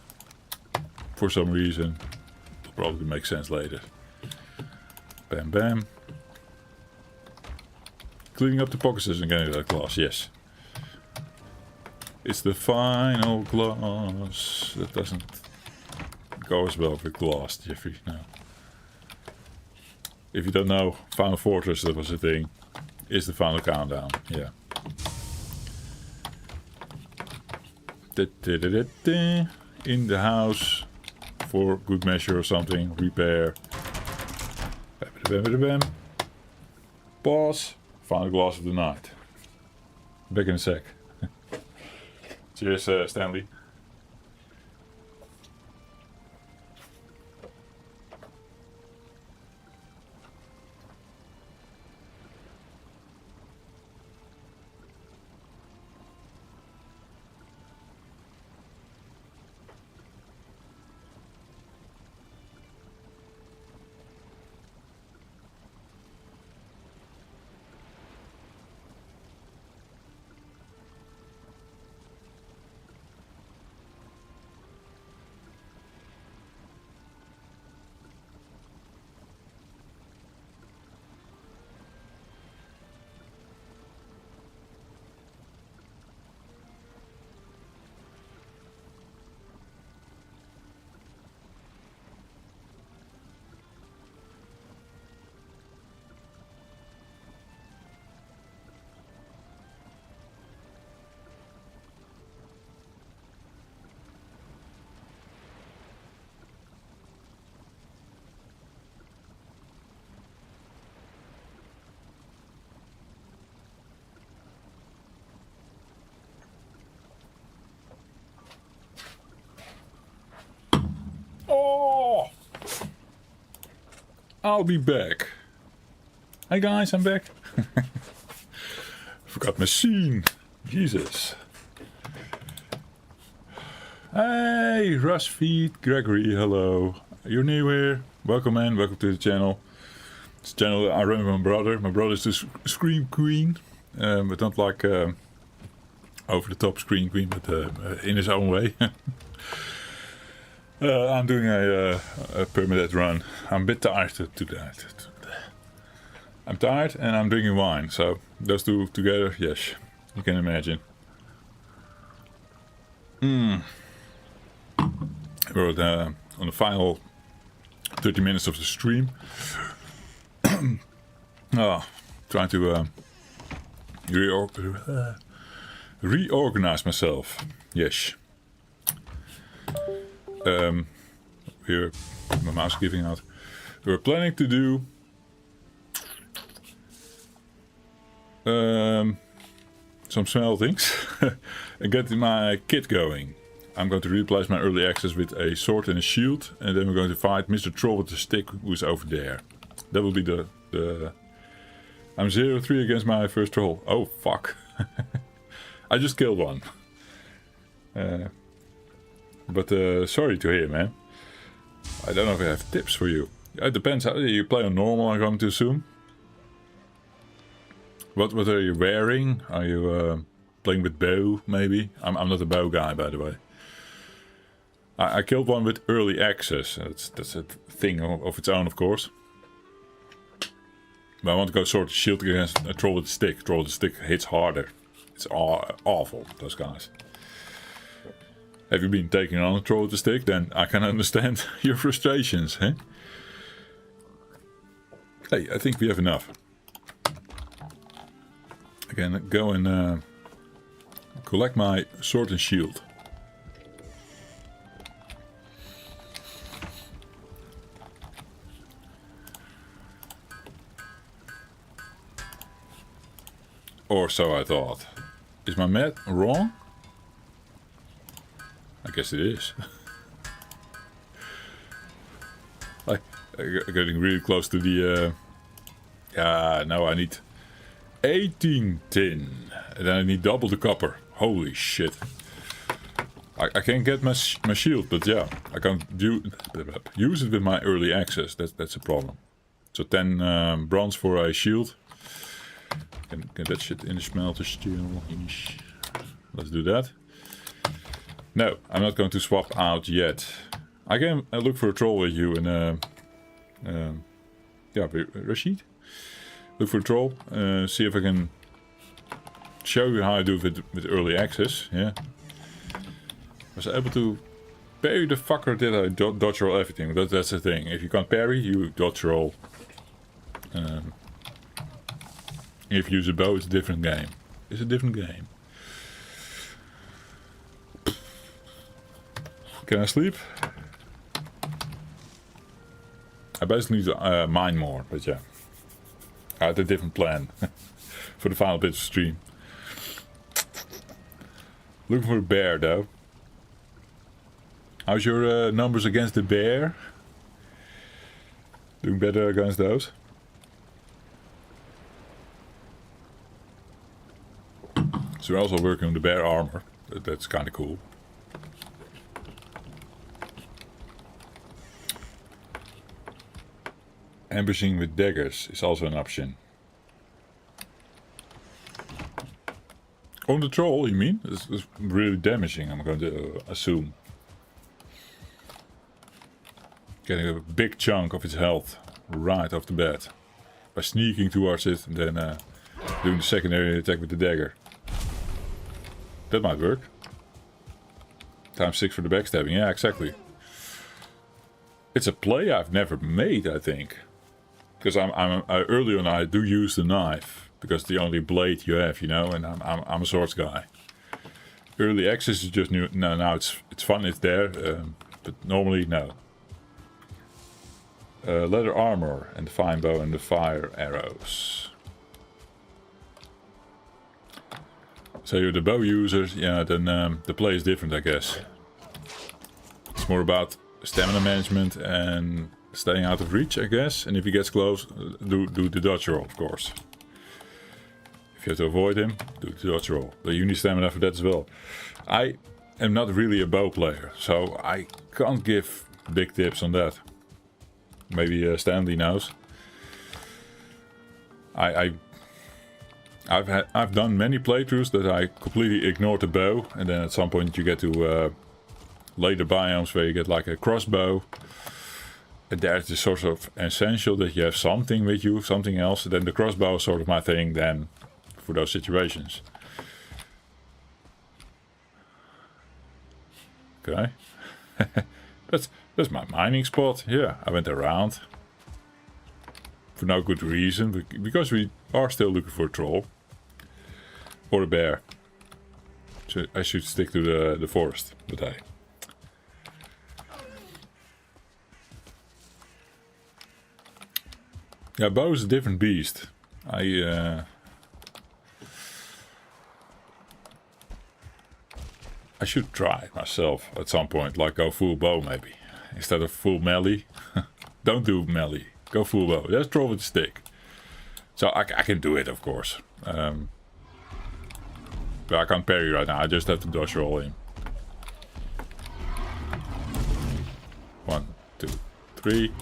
for some reason. It'll probably make sense later. Bam bam. Cleaning up the pockets and getting that glass, yes. It's the final glass. That doesn't go as well with glass, Jeffrey. No. If you don't know, Final Fortress, that was a thing, is the final countdown. Yeah. In the house for good measure or something. Repair. Pause. Final glass of the night. Back in a sec. Cheers, Stanley. Oh! I'll be back. Hi guys, I'm back. Forgot my scene. Jesus. Hey, Rushfeed, Gregory, hello. You're new here. Welcome man, welcome to the channel. It's a channel I run with my brother. My brother's the Scream Queen. But not like over the top Scream Queen, but in his own way. I'm doing a permadeath run. I'm a bit tired to do that. I'm tired and I'm drinking wine. So those two together, yes, you can imagine. We're on the final 30 minutes of the stream. Trying to reorganize myself. Yes. Here, my mouse giving out. We're planning to do some smeltings and get my kit going. I'm going to replace my early access with a sword and a shield, and then we're going to fight Mr. Troll with the stick, who's over there. That will be the I'm 0-3 against my first troll. Oh fuck. I just killed one. But sorry to hear, man. I don't know if I have tips for you. It depends how you play on normal, I'm going to assume. What are you wearing? Are you playing with bow, maybe? I'm not a bow guy, by the way. I killed one with early access. That's a thing of its own, of course. But I want to go sword and shield against a troll with a stick. Troll with a stick hits harder. It's awful, those guys. Have you been taking on a troll with a stick? Then I can understand your frustrations, eh? Hey, I think we have enough. I can go and collect my sword and shield. Or so I thought. Is my map wrong? I guess it is. Getting really close to the... no, I need 18 tin. And then I need double the copper. Holy shit. I can get my shield, but yeah, I can't use it with my early access. That's a problem. So 10 bronze for a shield. Can get that shit in the smelter still. Let's do that. No, I'm not going to swap out yet. I can look for a troll with you and yeah, Rashid. Look for a troll. See if I can show you how I do it with early access. Yeah. Was I able to parry the fucker? Did I dodge roll everything? That's the thing. If you can't parry, you dodge roll. If you use a bow, it's a different game. It's a different game. Can I sleep? I basically need to mine more, but yeah. I had a different plan for the final bit of stream. Looking for a bear though. How's your numbers against the bear? Doing better against those? So we're also working on the bear armor. That's kind of cool. Ambushing with daggers is also an option. On the troll, you mean? It's really damaging, I'm going to assume. Getting a big chunk of its health right off the bat. By sneaking towards it and then doing the secondary attack with the dagger. That might work. Times 6 for the backstabbing, yeah, exactly. It's a play I've never made, I think. Because early on I do use the knife. Because the only blade you have, you know, and I'm a swords guy. Early access is just new. No, now it's fun, it's there, but normally no. Leather armor and the fine bow and the fire arrows. So you're the bow user, yeah, then the play is different, I guess. It's more about stamina management and staying out of reach, I guess. And if he gets close, do the dodge roll, of course. If you have to avoid him, do the dodge roll. But you need stamina for that as well. I am not really a bow player, so I can't give big tips on that. Maybe Stanley knows. I've done many playthroughs that I completely ignored the bow, and then at some point you get to later biomes where you get like a crossbow. And there it's sort of essential that you have something with you, something else. Then the crossbow is sort of my thing then for those situations. Okay. That's my mining spot. Yeah, I went around. For no good reason, because we are still looking for a troll. Or a bear. So I should stick to the forest, but hey. Yeah, bow is a different beast. I should try it myself at some point, like go full bow maybe. Instead of full melee. Don't do melee. Go full bow. Just throw with the stick. So I can do it, of course. But I can't parry right now. I just have to dodge roll in. 1, 2, 3.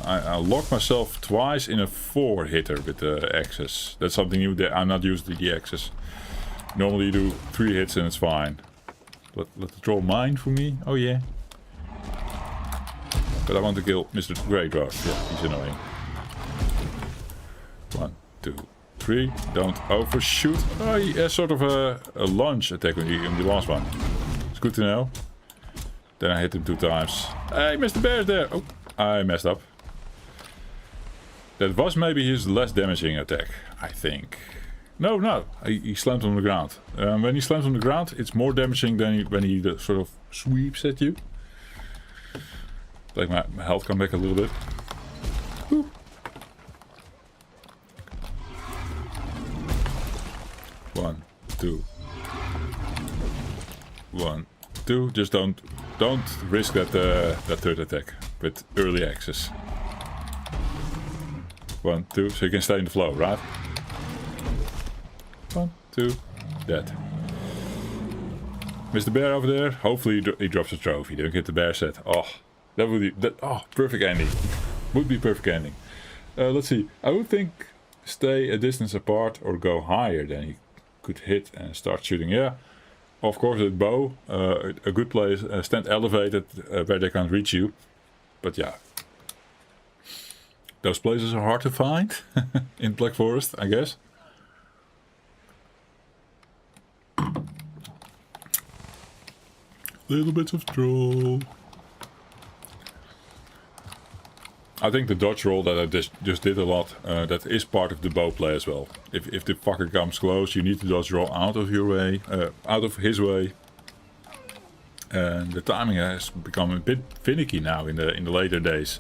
I locked myself twice in a 4-hitter with the axes. That's something new that I'm not used to the axes. Normally you do 3 hits and it's fine. Let the troll mine for me. Oh yeah. But I want to kill Mr. Grey Dwarf. Yeah, he's annoying. 1, 2, 3. Don't overshoot. Oh, he has sort of a launch attack in the last one. It's good to know. Then I hit him 2 times. Hey, Mr. Bear's there. Oh, I messed up. That was maybe his less damaging attack, I think. No. He slammed on the ground. When he slams on the ground, it's more damaging than when he sort of sweeps at you. Like my health come back a little bit. Woo. 1, 2. 1, 2. Just don't risk that third attack with early access. 1, 2. So you can stay in the flow, right? 1, 2. Dead. Mr. Bear over there. Hopefully he drops a trophy. Don't get the bear set. Oh, that would be perfect ending. Would be perfect ending. Let's see. I would think stay a distance apart or go higher than he could hit and start shooting. Yeah, of course with bow, a good place. Stand elevated where they can't reach you. But yeah, those places are hard to find in Black Forest, I guess. Little bits of troll. I think the dodge roll that I just did a lot, that is part of the bow play as well. If the fucker comes close, you need to dodge roll out of your way, out of his way. And the timing has become a bit finicky now in the later days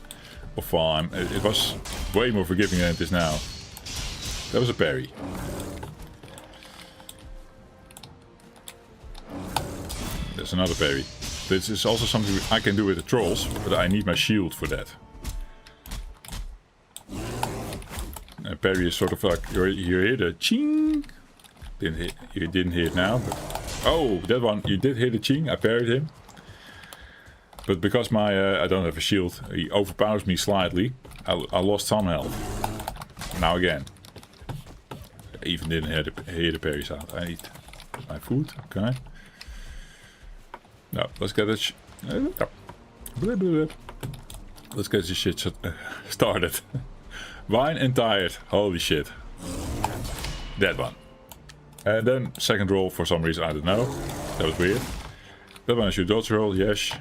of Valheim. It was way more forgiving than it is now. That was a parry. There's another parry. This is also something I can do with the trolls, but I need my shield for that. Parry is sort of like you hear the ching. You didn't hear it now. But, oh, that one you did hear the ching. I parried him, but because my I don't have a shield, he overpowers me slightly. I lost some health. Now again, I even didn't hear the parry sound. I eat my food. Okay. No, let's get it. Let's get this shit started. Wine and tired. Holy shit. That one. And then second roll for some reason, I don't know. That was weird. That one I should dodge roll, yes.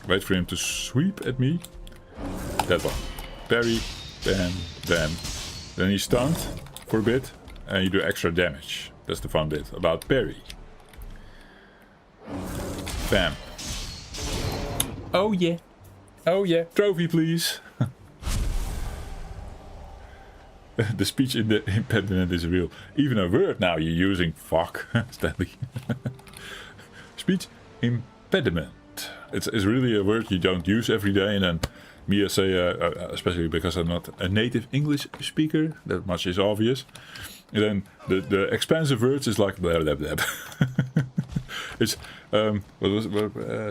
Wait for him to sweep at me. That one. Parry. Bam. Bam. Then he's stunned for a bit. And you do extra damage. That's the fun bit about parry. Bam. Oh yeah. Oh yeah. Trophy please. The speech in the impediment is real. Even a word now you're using. Fuck, Stanley. Speech impediment. It's really a word you don't use every day. And then me, I say, especially because I'm not a native English speaker, that much is obvious. And then the expensive words is like blah blah blah. It's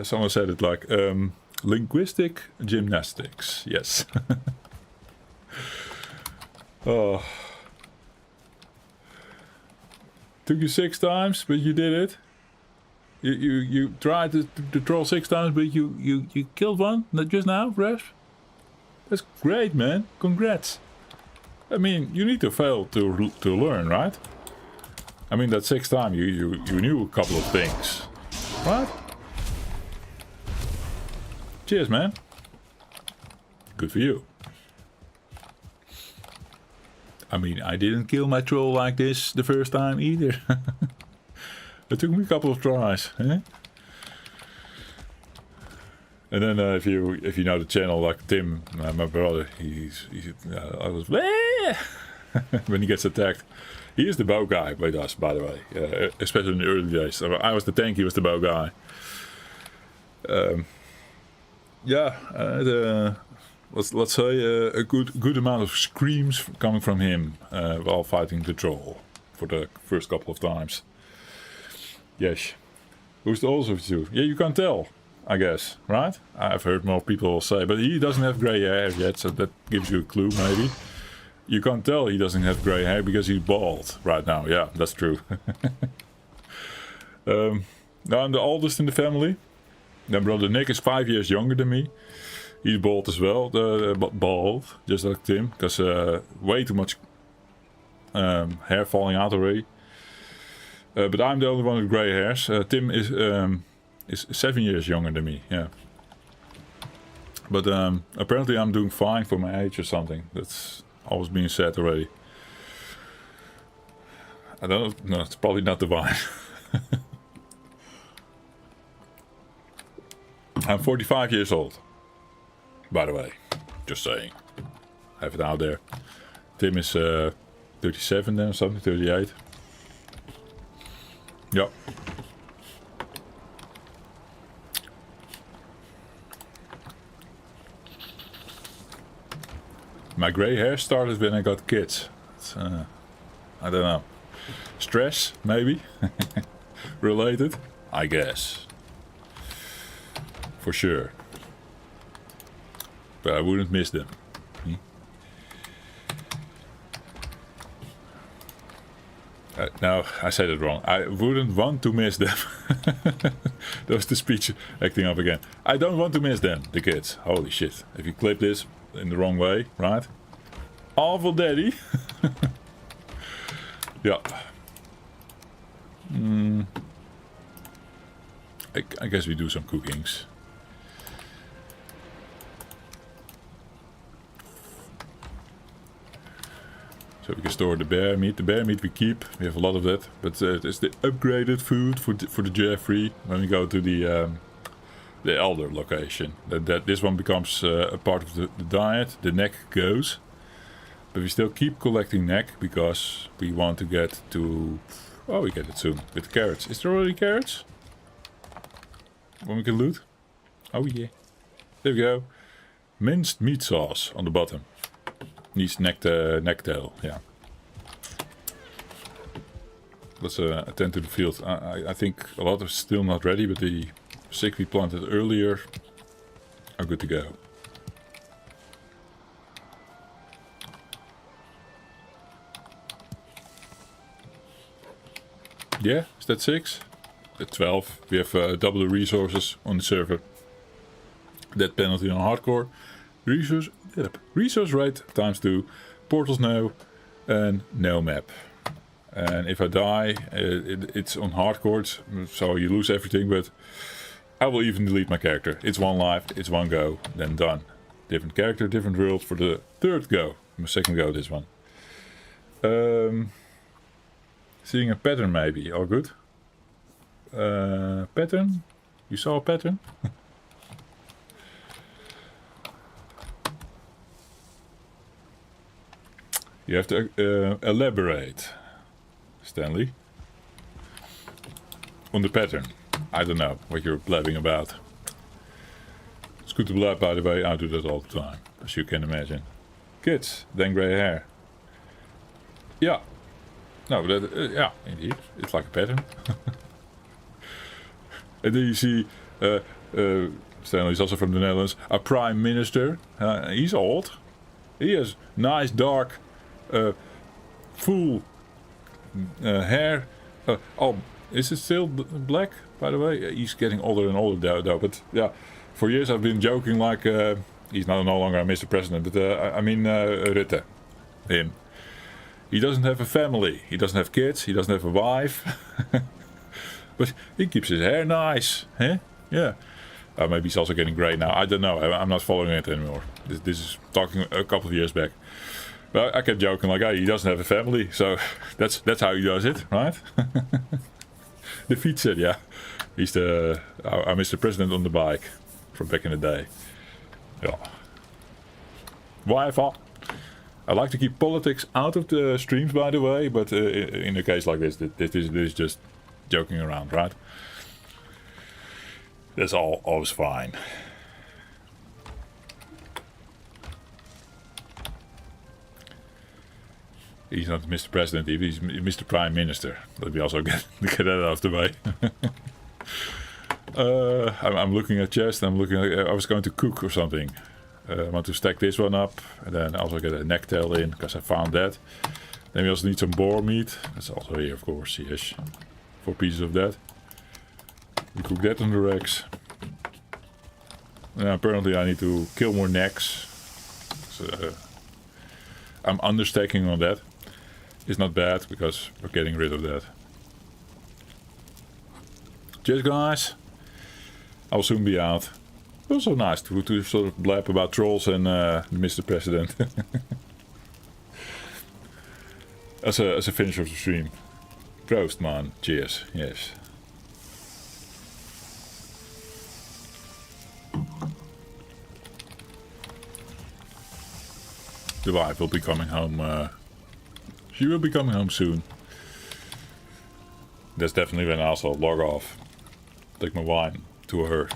someone said it like linguistic gymnastics. Yes. Oh. Took you 6 times, but you did it. You tried to troll 6 times, but you killed one, not just now, Fresh. That's great, man. Congrats. I mean, you need to fail to learn, right? I mean, that 6th time you knew a couple of things, right? Cheers, man. Good for you. I mean, I didn't kill my troll like this the first time either. It took me a couple of tries, eh? And then if you know the channel, like Tim, my brother, I was when he gets attacked. He is the bow guy with us, by the way, especially in the early days. I was the tank, he was the bow guy. Let's say a good amount of screams coming from him while fighting the troll for the first couple of times. Yes. Who's the also two? Yeah, you can't tell, I guess, right? I've heard more people say, but he doesn't have grey hair yet, so that gives you a clue, maybe. You can't tell he doesn't have grey hair because he's bald right now. Yeah, that's true. Now I'm the oldest in the family. Then brother Nick is 5 years younger than me. He's bald as well, bald, just like Tim, because way too much hair falling out already. But I'm the only one with grey hairs. Tim is 7 years younger than me, yeah. But apparently I'm doing fine for my age or something. That's always being said already. I don't know, no, it's probably not the wine. I'm 45 years old, by the way, just saying. Have it out there. Tim is 37 then or something, 38. Yep. My grey hair started when I got kids. It's, I don't know. Stress, maybe? Related? I guess. For sure. But I wouldn't miss them. No, I said it wrong. I wouldn't want to miss them. That was the speech acting up again. I don't want to miss them, the kids. Holy shit. If you clip this in the wrong way, right? Awful daddy. Yeah. I guess we do some cookings. So we can store the bear meat. The bear meat we keep. We have a lot of that. But it's the upgraded food for the Jeffrey when we go to the elder location. This one becomes a part of the diet. The neck goes. But we still keep collecting neck because we want to get to... Oh, we get it soon. With carrots. Is there already carrots? When we can loot? Oh yeah. There we go. Minced meat sauce on the bottom. Needs necktail, yeah. Let's attend to the field. I think a lot is still not ready, but the 6 we planted earlier are good to go. Yeah, is that 6? At 12. We have double the resources on the server. Death penalty on hardcore. Resource rate times 2. Portals no. And no map. And if I die, it's on hardcore, so you lose everything, but I will even delete my character. It's one life, it's one go, then done. Different character, different world for the third go. My second go, this one. Seeing a pattern maybe, all good. Pattern? You saw a pattern? You have to elaborate, Stanley, on the pattern. I don't know what you're blabbing about. It's good to blab, by the way. I do that all the time, as you can imagine. Kids, then grey hair. Yeah. No, that, yeah, indeed. It's like a pattern. And then you see, Stanley's also from the Netherlands, a prime minister. He's old. He has nice dark, full hair. Oh, is it still black, by the way? He's getting older and older though. But yeah, for years I've been joking like he's no longer Mr. President, but I mean Rutte, him. He doesn't have a family. He doesn't have kids. He doesn't have a wife. But he keeps his hair nice, huh? Yeah. Maybe he's also getting grey now. I don't know. I'm not following it anymore. This is talking a couple of years back. But I kept joking like, hey, he doesn't have a family, so that's how he does it, right? The feet said, yeah. He's our Mr. President on the bike from back in the day. Yeah. Wife. I like to keep politics out of the streams, by the way, but in a case like this, this is just joking around, right? That's always fine. He's not Mr. President, he's Mr. Prime Minister. Let me also get that out of the way. I'm looking at chest. I was going to cook or something. I want to stack this one up and then also get a necktail in because I found that. Then we also need some boar meat. That's also here, of course. Yes, 4 pieces of that. We cook that on the racks. And apparently I need to kill more necks. So, I'm understacking on that. It's not bad because we're getting rid of that. Cheers, guys. I'll soon be out. Also nice to sort of blab about trolls and Mr. President. as a finish of the stream. Proost, man. Cheers. Yes. The wife will be coming home. She will be coming home soon. That's definitely when I also log off. Take my wine to her.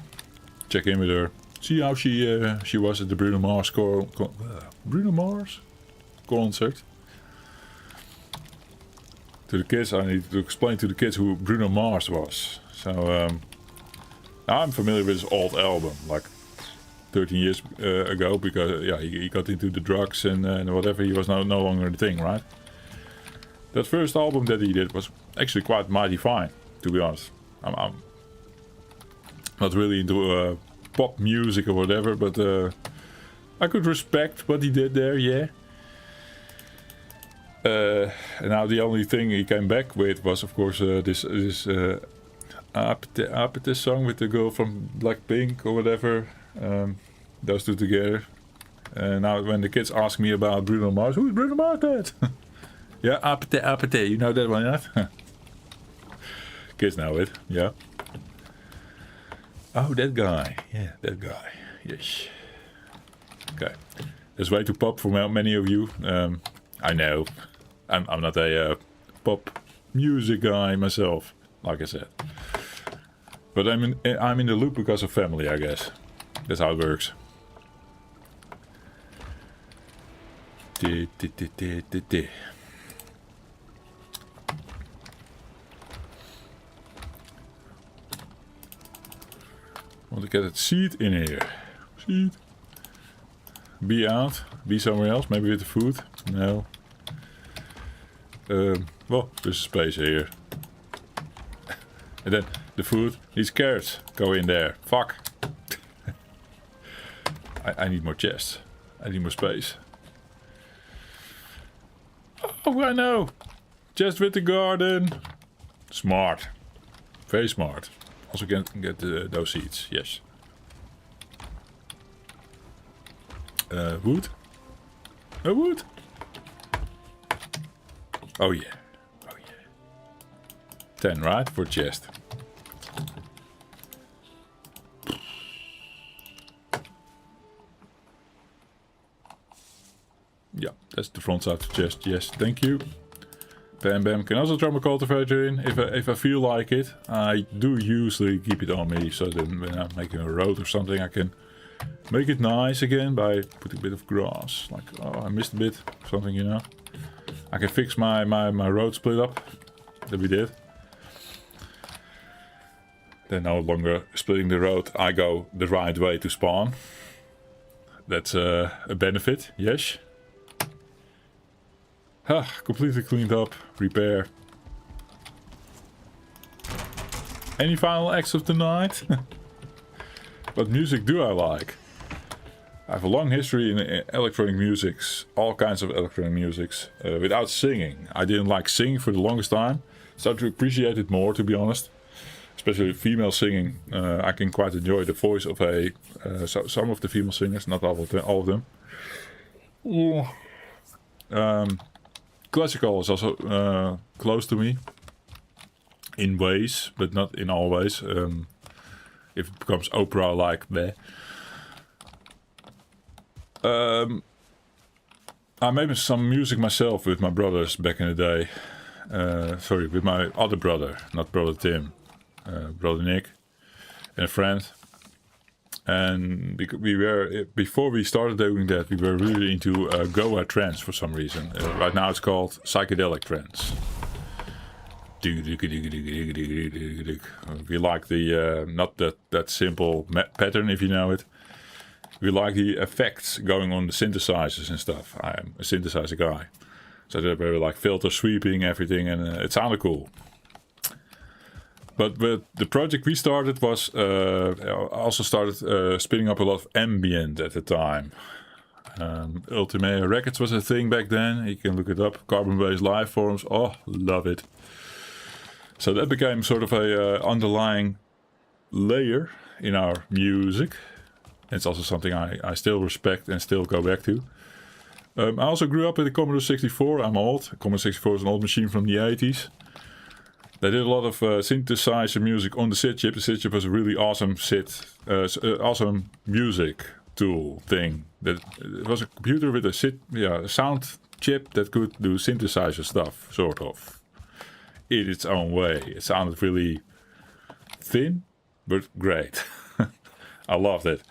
Check in with her. See how she was at the Bruno Mars concert. To the kids, I need to explain to the kids who Bruno Mars was. So I'm familiar with his old album, like 13 years ago, because yeah, he got into the drugs and whatever. He was no longer the thing, right? That first album that he did was actually quite mighty fine, to be honest. I'm not really into pop music or whatever, but I could respect what he did there, yeah. And now the only thing he came back with was, of course, this Eikthyr song with the girl from Blackpink or whatever. Those two together. Now when the kids ask me about Bruno Mars, who's Bruno Mars that? Yeah, Eikthyr, you know that one, yeah? Kids know it, yeah. Oh, that guy. Yeah, that guy. Yes. Okay. That's way too pop for many of you. I know. I'm not a pop music guy myself, like I said. But I'm in the loop because of family, I guess. That's how it works. Want to get that seed in here. Seed. Be out. Be somewhere else. Maybe with the food. No. Well, there's space here. And then the food needs carrots. Go in there. Fuck. I need more chests. I need more space. Oh, I know. Just with the garden. Smart. Very smart. Also can get those seeds, yes. Wood? Wood? Oh yeah. Oh yeah. 10, right? For chest. Yeah, that's the front side of the chest, yes, thank you. Bam Bam can also throw my cultivator in if I feel like it. I do usually keep it on me so that when I'm making a road or something I can make it nice again by putting a bit of grass. Like, oh, I missed a bit, something, you know. I can fix my road split up that we did. Then no longer splitting the road, I go the right way to spawn. That's a benefit, yes. Ah, completely cleaned up. Repair. Any final acts of the night? What music do I like? I have a long history in electronic musics. All kinds of electronic musics. Without singing. I didn't like singing for the longest time. Started to appreciate it more, to be honest. Especially female singing. I can quite enjoy the voice of some of the female singers. Not all of them. Yeah. Classical is also close to me in ways, but not in all ways. If it becomes opera-like, I made some music myself with my brothers back in the day. Sorry, with my other brother, not brother Tim, brother Nick, and a friend. And we were, before we started doing that, we were really into Goa trance for some reason. Right now it's called psychedelic trance. We like the, not that simple pattern if you know it. We like the effects going on the synthesizers and stuff. I am a synthesizer guy. So they were like filter sweeping everything, and it sounded cool. But the project we started was, also started spinning up a lot of ambient at the time. Ultimate Records was a thing back then. You can look it up. Carbon-based live forms. Oh, love it. So that became sort of a underlying layer in our music. It's also something I still respect and still go back to. I also grew up with the Commodore 64. I'm old. Commodore 64 is an old machine from the 80s. They did a lot of synthesizer music on the SID chip. The SID chip was a really awesome awesome music tool thing. It was a computer with a sound chip that could do synthesizer stuff, sort of, in its own way. It sounded really thin, but great. I loved it.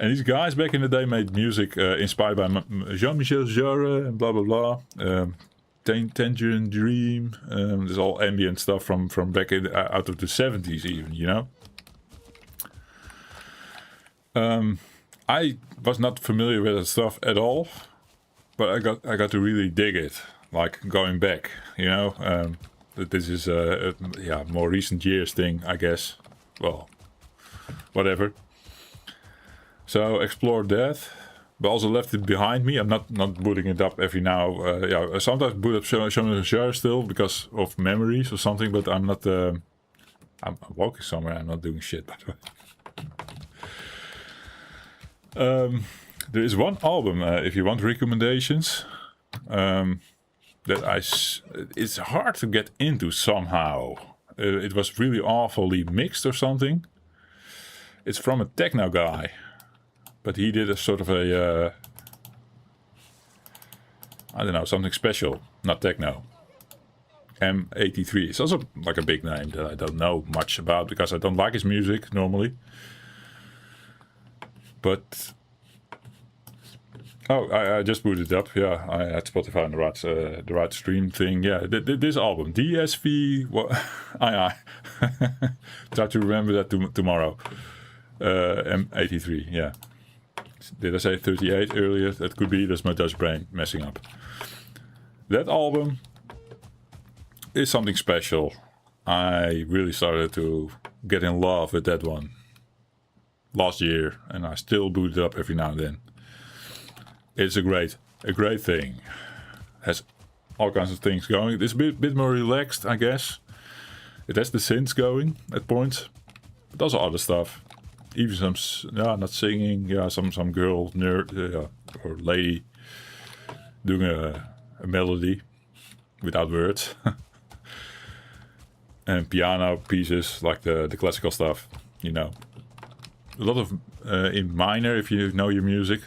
And these guys back in the day made music inspired by Jean-Michel Jarre and blah blah blah. Tangerine Dream. There's all ambient stuff from back out of the 70s even, you know. I was not familiar with that stuff at all, but I got to really dig it, like going back, you know. This is a more recent years thing, I guess. Well, whatever. So explored that, but also left it behind me. I'm not booting it up every now. I sometimes boot up Jean-Michel Jarre still because of memories or something, but I'm not. I'm walking somewhere. I'm not doing shit, by the way. There is one album, if you want recommendations, that it's hard to get into somehow. It was really awfully mixed or something. It's from a techno guy. But he did a sort of a, I don't know, something special, not techno. M83. It's also like a big name that I don't know much about because I don't like his music normally. But, oh, I just booted it up. Yeah, I had Spotify on the right stream thing. Yeah, this album, DSV, what? I try to remember that tomorrow. M83, yeah. Did I say 38 earlier? That could be. That's my Dutch brain messing up. That album is something special. I really started to get in love with that one last year, and I still boot it up every now and then. It's a great thing. Has all kinds of things going. It's a bit more relaxed, I guess. It has the synths going at points, but also other stuff. Even some, not singing, some girl, nerd, or lady doing a melody without words. And piano pieces, like the classical stuff, you know. A lot of in minor, if you know your music,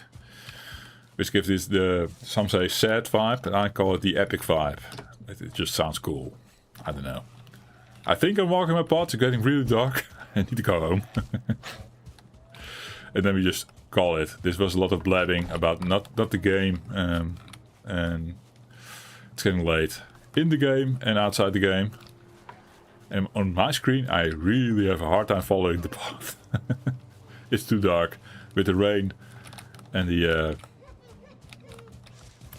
which gives this some say sad vibe, and I call it the epic vibe. It just sounds cool. I don't know. I think I'm walking my path. It's getting really dark. I need to go home. And then we just call it. This was a lot of blabbing about not the game, and it's getting late in the game and outside the game. And on my screen, I really have a hard time following the path. It's too dark with the rain and the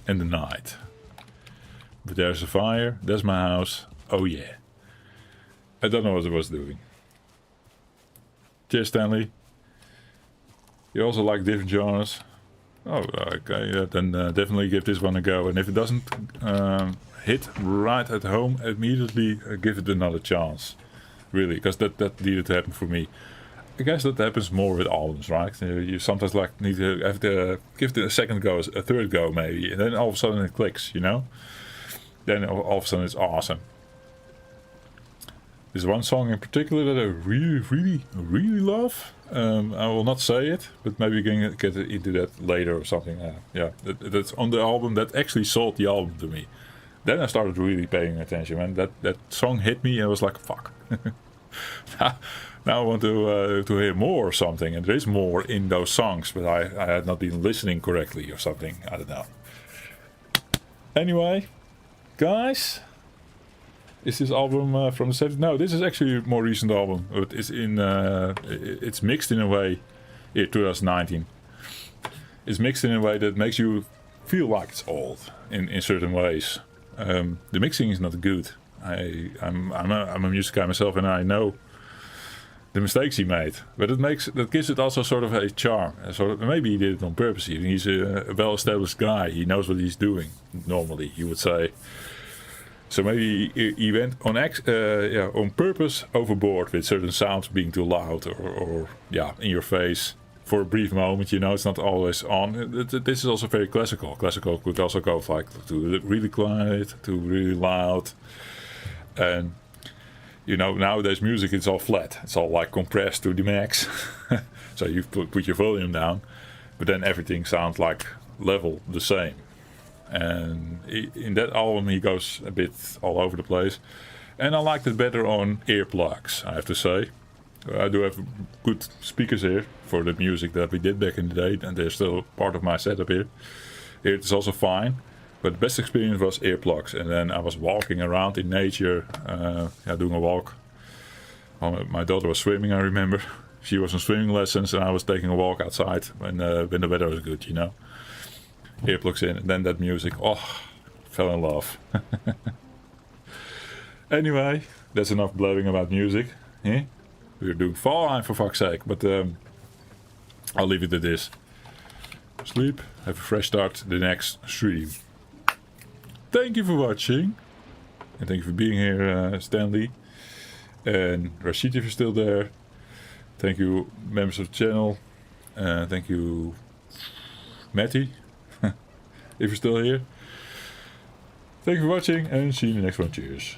night. But there's a fire. There's my house. Oh yeah. I don't know what I was doing. Cheers, Stanley. You also like different genres? Oh, okay, then definitely give this one a go. And if it doesn't hit right at home, immediately give it another chance. Really, because that needed to happen for me. I guess that happens more with albums, right? You sometimes like need to have to give it a second go, a third go maybe, and then all of a sudden it clicks, you know? Then all of a sudden it's awesome. There's one song in particular that I really love. I will not say it, but maybe we can get into that later or something. Yeah, that's on the album that actually sold the album to me. Then I started really paying attention, and that song hit me, and I was like, fuck. Now I want to hear more or something, and there is more in those songs, but I had not been listening correctly or something. I don't know. Anyway, guys, is this album from the 70s? No, this is actually a more recent album. But it's mixed in a way. Here, 2019. It's mixed in a way that makes you feel like it's old in certain ways. The mixing is not good. I'm a music guy myself, and I know the mistakes he made, but that gives it also sort of a charm. Maybe he did it on purpose. He's a well-established guy. He knows what he's doing. Normally, you would say. So maybe he went on purpose overboard with certain sounds being too loud or in your face for a brief moment. It's not always on. This is also very classical. Classical could also go like to really quiet, to really loud, and nowadays music, it's all flat. It's all like compressed to the max. So you put your volume down, but then everything sounds like level the same. And in that album he goes a bit all over the place. And I liked it better on earplugs, I have to say. I do have good speakers here for the music that we did back in the day, and they're still part of my setup here. Here it's also fine. But the best experience was earplugs, and then I was walking around in nature, doing a walk. My daughter was swimming, I remember. She was on swimming lessons, and I was taking a walk outside when the weather was good, Earplugs in, and then that music. Oh, fell in love. Anyway, that's enough blabbing about music. We're doing Valheim for fuck's sake, but I'll leave it at this. Sleep, have a fresh start the next stream. Thank you for watching, and thank you for being here, Stanley, and Rashid if you're still there. Thank you, members of the channel. Thank you, Matty, if you're still here. Thank you for watching, and see you in the next one. Cheers.